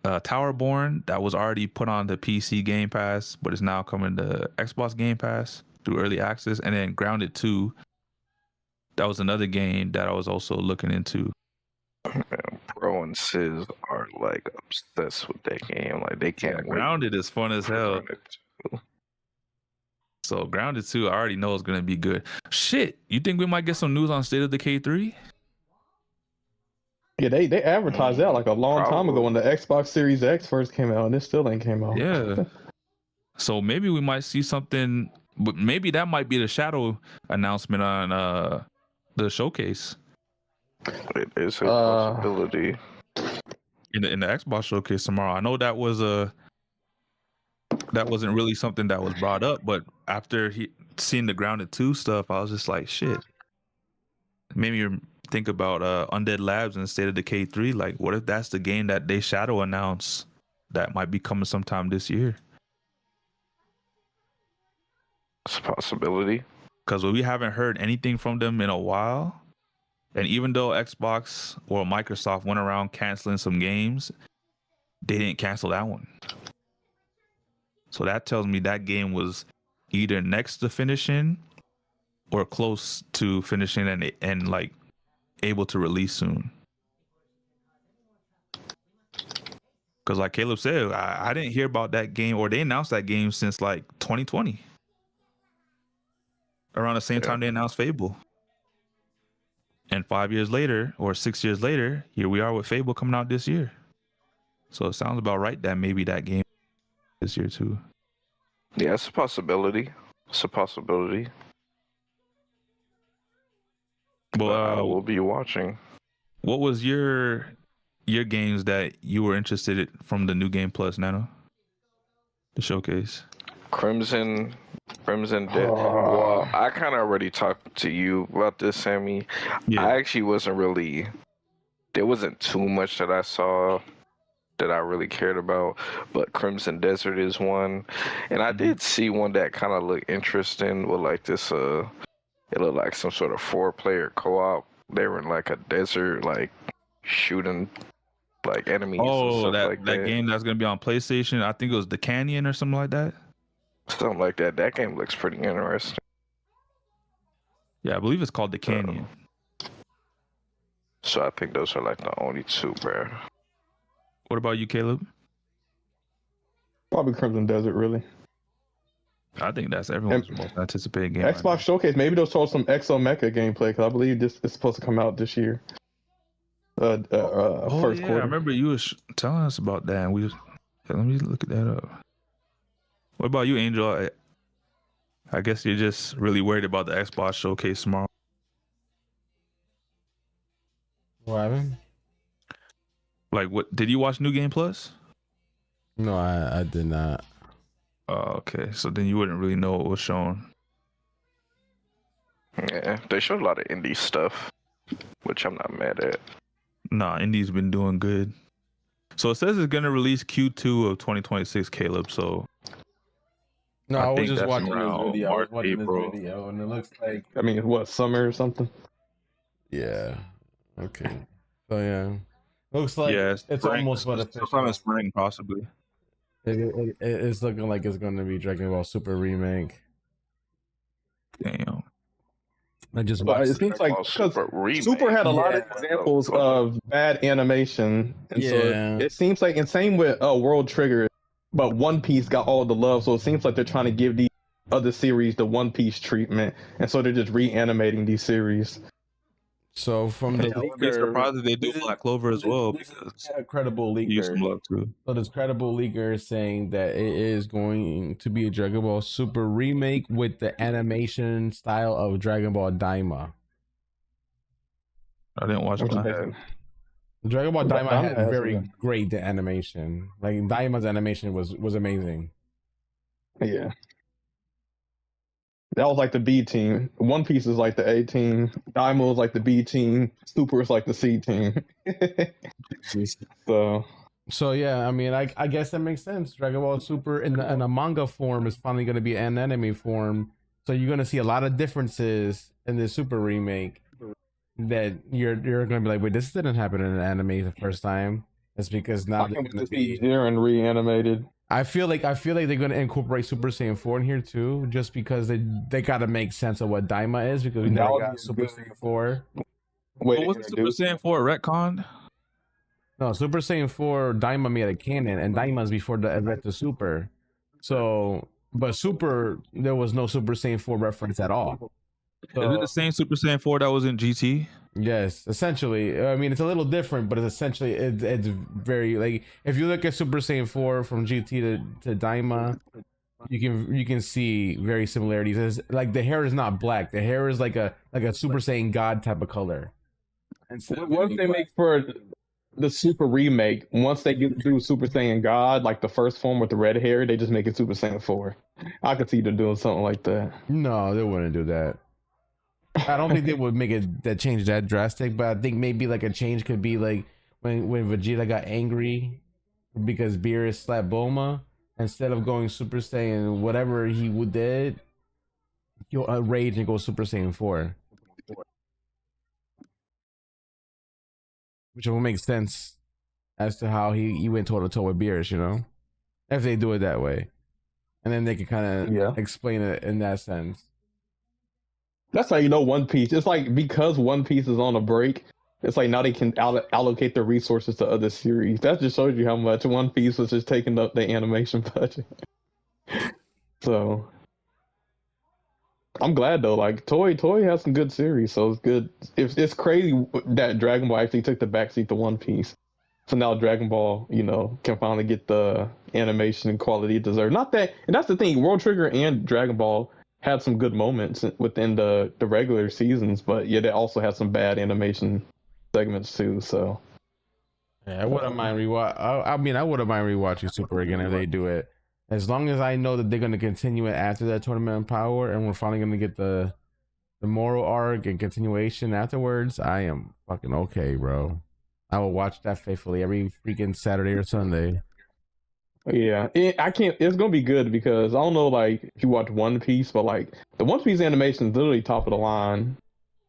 Towerborn, that was already put on the PC Game Pass, but it's now coming to Xbox Game Pass through early access. And then Grounded 2, that was another game that I was also looking into. Man, Pro and Sis are like obsessed with that game. Like they can't wait. Grounded is fun as hell. So Grounded 2, I already know it's gonna be good. Shit, you think we might get some news on State of Decay 3? Yeah, they advertised that like a long time ago when the Xbox Series X first came out, and it still ain't came out. Yeah. So maybe we might see something, but maybe that might be the shadow announcement on the showcase. It is a possibility. In the Xbox showcase tomorrow. I know that wasn't really something that was brought up, but after seeing the Grounded 2 stuff, I was just like, shit. Maybe think about Undead Labs and State of Decay 3. Like, what if that's the game that they shadow announce that might be coming sometime this year? It's a possibility. Because we haven't heard anything from them in a while. And even though Xbox or Microsoft went around canceling some games, they didn't cancel that one. So that tells me that game was either next to finishing or close to finishing and like able to release soon. Because like Caleb said, I didn't hear about that game, or they announced that game since like 2020. Around the same time they announced Fable. And 5 years later, or 6 years later, here we are with Fable coming out this year. So it sounds about right that maybe that game this year too. Yeah, it's a possibility. It's a possibility. Well, we'll be watching. What was your games that you were interested in from the new Game Plus, Nano? The showcase. Crimson Dead. Well, I kind of already talked to you about this, Sammy. Yeah. I actually wasn't really. There wasn't too much that I saw that I really cared about, but Crimson Desert is one, and I did see one that kind of looked interesting with like this. It looked like some sort of 4-player co-op. They were in like a desert, like shooting like enemies. Oh, and stuff like that game that's gonna be on PlayStation. I think it was The Canyon or something like that. Something like that. That game looks pretty interesting. Yeah, I believe it's called The Canyon. So I think those are like the only two, bro. What about you, Caleb? Probably Crimson Desert, really. I think that's everyone's most anticipated game. Xbox right Showcase. Maybe they'll show some Exo Mecha gameplay because I believe this is supposed to come out this year. First quarter. I remember you was telling us about that. And let me look at that up. What about you, Angel? I guess you're just really worried about the Xbox Showcase tomorrow. What happened? Like, what did you watch New Game Plus? No, I did not. Oh, okay. So then you wouldn't really know what was shown. Yeah, they showed a lot of indie stuff, which I'm not mad at. Nah, indie's been doing good. So it says it's gonna release Q2 of 2026, Caleb. So no, I was think just that's watching around this video. I was March, watching April. this video, and it looks like I mean, what, summer or something? yeah. Okay. So yeah, looks like yeah, it's spring, almost what sometime in spring, possibly. It's looking like it's going to be Dragon Ball Super remake. Damn. I just But watched it seems like Super had a lot of examples of bad animation, and so it seems like, and same with World Trigger, but One Piece got all the love, so it seems like they're trying to give these other series the One Piece treatment, and so they're just reanimating these series. So from the I wouldn't be surprised if they do Black Clover as well, because a credible leaker. use some love too. So this credible leaker is saying that it is going to be a Dragon Ball Super remake with the animation style of Dragon Ball Daima. I didn't watch that. Dragon Ball Daima had very great animation. Like Daima's animation was amazing. Yeah. That was like the B team. One Piece is like the A team. Daima is like the B team. Super is like the C team. So yeah, I mean, I guess that makes sense. Dragon Ball Super in a manga form is finally going to be an anime form. So you're going to see a lot of differences in the Super remake that you're going to be like, wait, this didn't happen in an anime the first time. It's because now they're going to be and reanimated. I feel like they're going to incorporate Super Saiyan 4 in here too, just because they got to make sense of what Daima is, because we never got Super Saiyan 4. Wait, what's Super Saiyan 4 retcon? No, Super Saiyan 4 Daima made a canon, and Daima's before the event to Super. So, but Super, there was no Super Saiyan 4 reference at all. So, is it the same Super Saiyan 4 that was in GT? Yes, essentially. I mean, it's a little different, but it's essentially it's very, like, if you look at Super Saiyan 4 from GT to Daima, you can see very similarities. It's, like, the hair is not black. The hair is like a Super Saiyan God type of color. What if they make for the Super remake, once they do Super Saiyan God, like the first form with the red hair, they just make it Super Saiyan 4. I could see them doing something like that. No, they wouldn't do that. I don't think they would make it that change that drastic, but I think maybe like a change could be like when Vegeta got angry because Beerus slapped Bulma, instead of going Super Saiyan whatever he did, he'll rage and go Super Saiyan 4. Which will make sense as to how he went toe to toe with Beerus, you know? If they do it that way. And then they can kind of explain it in that sense. That's how you know One Piece. It's like, because One Piece is on a break, it's like now they can allocate their resources to other series. That just shows you how much One Piece was just taking up the animation budget. So I'm glad though. Like Toei has some good series, so it's good. It's crazy that Dragon Ball actually took the backseat to One Piece. So now Dragon Ball, can finally get the animation quality it deserves. Not that, and that's the thing. World Trigger and Dragon Ball had some good moments within the regular seasons, but yeah, they also had some bad animation segments too. So yeah, I wouldn't mind rewatch. I mean, I wouldn't mind rewatching Super again if they do it, as long as I know that they're gonna continue it after that Tournament of Power, and we're finally gonna get the moral arc and continuation afterwards. I am fucking okay, bro. I will watch that faithfully every freaking Saturday or Sunday. yeah, I can't. It's gonna be good because I don't know, like if you watch One Piece, but like the One Piece animation is literally top of the line.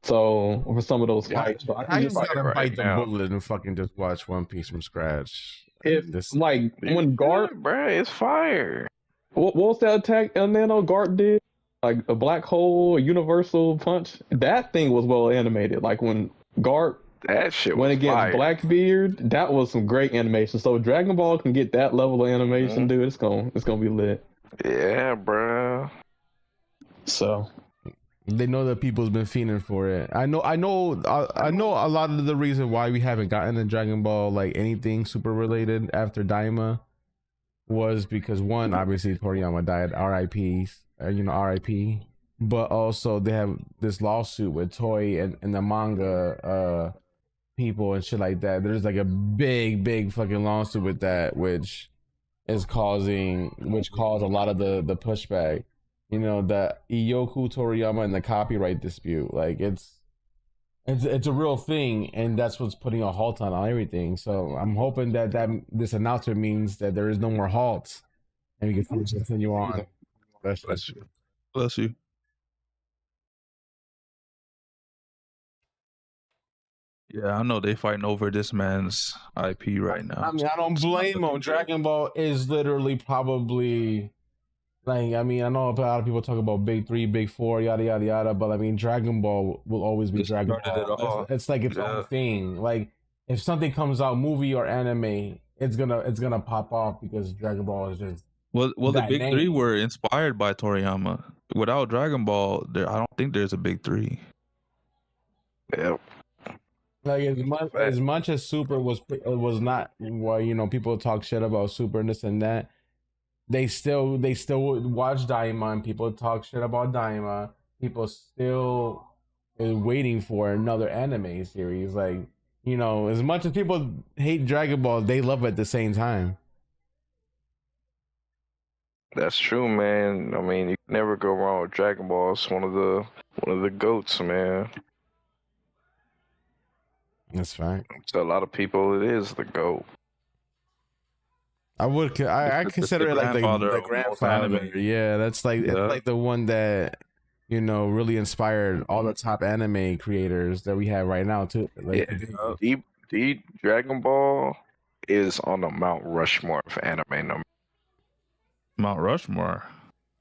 So for some of those fights, so I just gotta right bite the now. bullet and fucking just watch One Piece from scratch. if This like when Garp, Bruh, it's fire. what was that attack Nano Garp did? Like a black hole, a universal punch. That thing was well animated. Like when Garp That shit was went against fire. Blackbeard, that was some great animation. So if Dragon Ball can get that level of animation, dude, it's gonna be lit. Yeah, bro. So they know that people's been fiending for it. I know a lot of the reason why we haven't gotten in Dragon Ball like anything super related after Daima was because one, obviously Toriyama died, R.I.P. R.I.P. But also they have this lawsuit with Toei and the manga people and shit like that. There's like a big fucking lawsuit with that, which caused a lot of the pushback. You know, the Iyoku Toriyama and the copyright dispute. Like it's a real thing, and that's what's putting a halt on everything. So I'm hoping that this announcement means that there is no more halts, and we can continue on. Bless you. Bless you. Yeah, I know they fighting over this man's IP right now. I mean, I don't blame them. Dragon Ball is literally probably like, I mean, I know a lot of people talk about Big 3, Big 4, yada yada yada, but I mean, Dragon Ball will always be It Dragon started it Ball. all. It's like its own thing. Like if something comes out, movie or anime, it's gonna pop off because Dragon Ball is just Well, the that big name. three were inspired by Toriyama. Without Dragon Ball, I don't think there's a big three. Yep. Like as much as Super was not, well, you know, people talk shit about Super and this and that. They still watch Daima and people talk shit about Daima. People still is waiting for another anime series. Like, you know, as much as people hate Dragon Ball, they love it at the same time. That's true, man. I mean, you can never go wrong with Dragon Ball. It's one of the goats, man. That's fact. To a lot of people, it is the goat. I consider it like the grandfather. Yeah, that's like it's like the one that, you know, really inspired all the top anime creators that we have right now too. Like, The Dragon Ball is on the Mount Rushmore of anime. Mount Rushmore.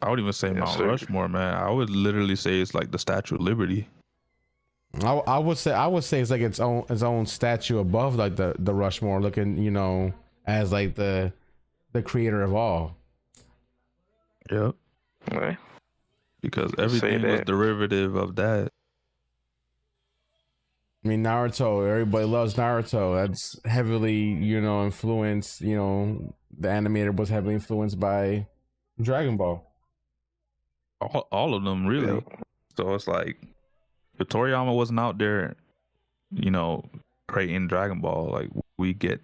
I would even say Mount Rushmore, man. I would literally say it's like the Statue of Liberty. I would say it's like its own statue above like the Rushmore, looking, you know, as like the creator of all. Yep. Right. Because everything was derivative of that. I mean, Naruto, everybody loves Naruto. That's heavily, you know, influenced, you know, the animator was heavily influenced by Dragon Ball. All of them, really. Yep. So it's like, if Toriyama wasn't out there, you know, creating Dragon Ball, like, we get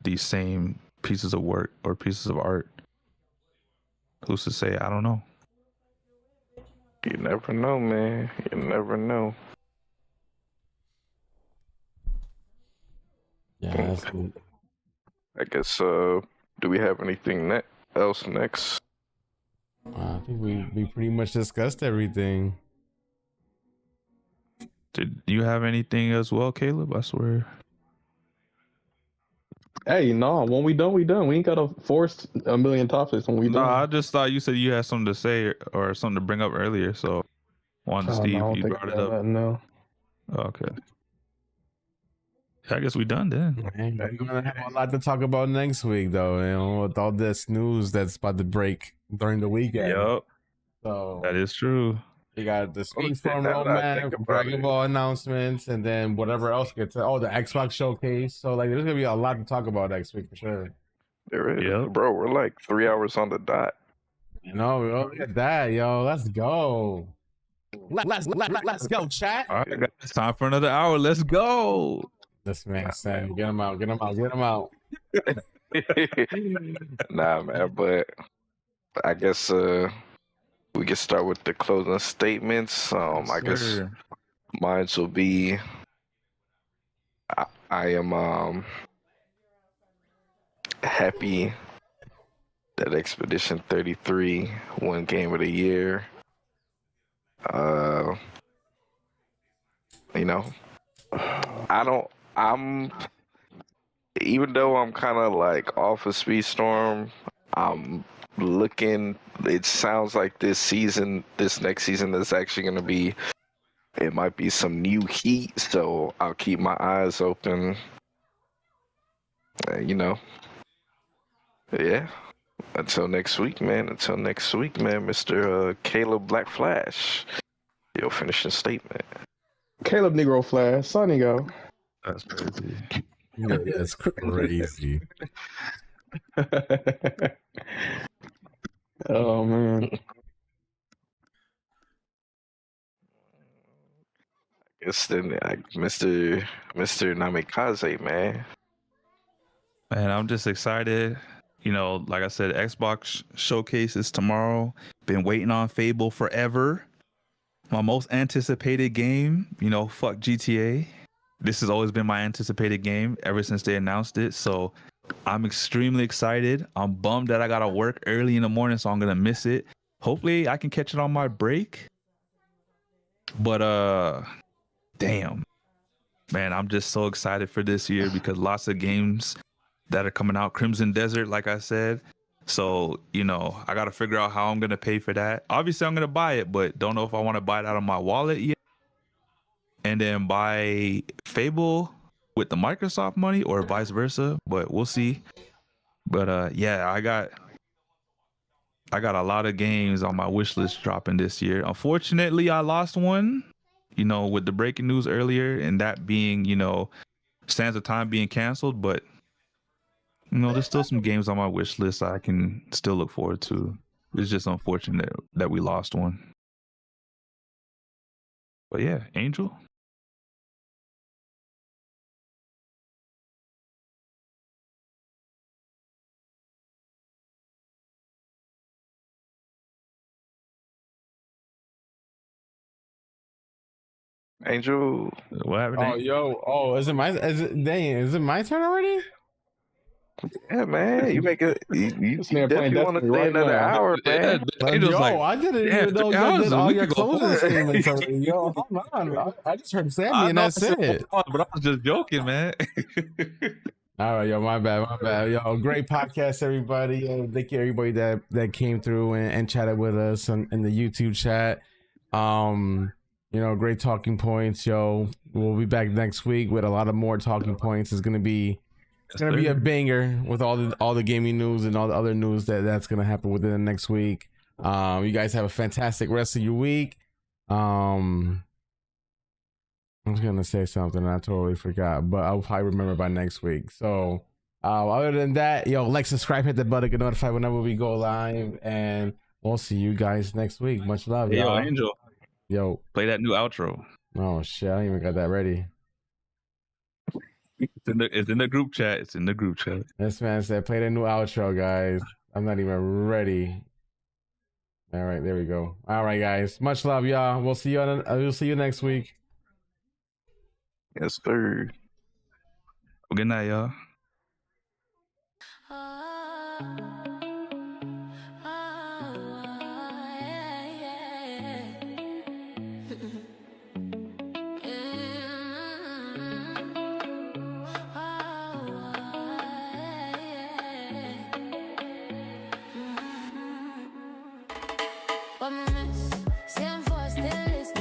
these same pieces of work or pieces of art. Who's to say? I don't know. You never know, man. You never know. Yeah, that's cool. I guess, do we have anything else next? I think we pretty much discussed everything. Did you have anything as well, Caleb? I swear. Hey, no, when we done, we done. We ain't gotta force a million topics when we done. No, I just thought you said you had something to say or something to bring up earlier, so wanted to see if you brought it up. No. Okay. I guess we done then. We're gonna have a lot to talk about next week, though. You know, with all this news that's about to break during the weekend. Yep. So that is true. You got the Speedstorm roadmap, Dragon Ball announcements, and then whatever else gets. Oh, the Xbox showcase. So like, there's gonna be a lot to talk about next week for sure. There is, Yep. bro. We're like 3 hours on the dot. You know, look at that, yo. Let's go. Let's go, chat. All right, guys, it's time for another hour. Let's go. This man saying, get him out, get him out, get him out. Nah, man, but I guess we can start with the closing statements. I guess mine will be I am happy that Expedition 33 won Game of the Year. You know, even though I'm kind of like off of Speedstorm, I'm looking, it sounds like this next season is actually going to be, it might be some new heat, so I'll keep my eyes open. You know, yeah. Until next week, man, Mr. Caleb Black Flash, your finishing statement. Caleb Negro Flash, Sonny go. That's crazy. Yeah, that's crazy. Oh man. I guess then, Mr. Namikaze, man. Man, I'm just excited. You know, like I said, Xbox showcase is tomorrow. Been waiting on Fable forever. My most anticipated game, you know, fuck GTA. This has always been my anticipated game ever since they announced it. So I'm extremely excited. I'm bummed that I got to work early in the morning, so I'm going to miss it. Hopefully I can catch it on my break. But, damn. Man, I'm just so excited for this year because lots of games that are coming out. Crimson Desert, like I said. So, you know, I got to figure out how I'm going to pay for that. Obviously, I'm going to buy it, but don't know if I want to buy it out of my wallet yet. And then buy Fable with the Microsoft money or vice versa, but we'll see. But yeah, I got a lot of games on my wish list dropping this year. Unfortunately, I lost one, you know, with the breaking news earlier, and that being, you know, Sands of Time being canceled, but you know, there's still some games on my wish list I can still look forward to. It's just unfortunate that we lost one. But yeah, Angel. Angel. What happened? Oh, yo. Is it my turn already? Yeah, man. You make it. You This man playing definitely want to Destiny stay right another now. hour, man. Angel's Yo, like, I didn't "Damn, even know 3 you hours, did we all could your go closing for it." statements already. Yo, hold on. I just heard Sammy and that's it. But I was just joking, man. All right, yo, my bad. Yo, great podcast, everybody. Thank you, everybody that came through and chatted with us in the YouTube chat. You know, great talking points, yo. We'll be back next week with a lot of more talking points. It's gonna be a banger with all the gaming news and all the other news that's gonna happen within the next week. You guys have a fantastic rest of your week. I was gonna say something and I totally forgot, but I'll probably remember by next week. So other than that, yo, like, subscribe, hit the button, get notified whenever we go live, and we'll see you guys next week. Much love, Hey, y'all. yo, Angel, Yo, play that new outro. oh shit, I ain't even got that ready. It's in the group chat. It's in the group chat. This man said, play the new outro, guys. I'm not even ready. All right, there we go. All right, guys. Much love, y'all. We'll see you next week. Yes, sir. Good night, y'all. What me miss? Same for still this.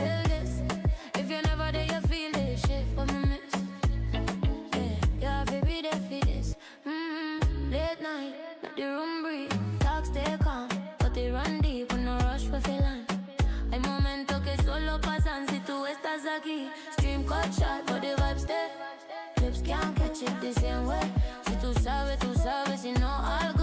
If you're never there, you feel this shit. What me miss? Yeah, baby, there for this. Late night, let the room breathe. Talk stay calm, but they run deep. No rush for feeling. Hay momento que solo pasan si tú estás aquí. Stream cut shot, but the vibes there. Lips can't catch it the same way. Si tú tú sabes si no algo.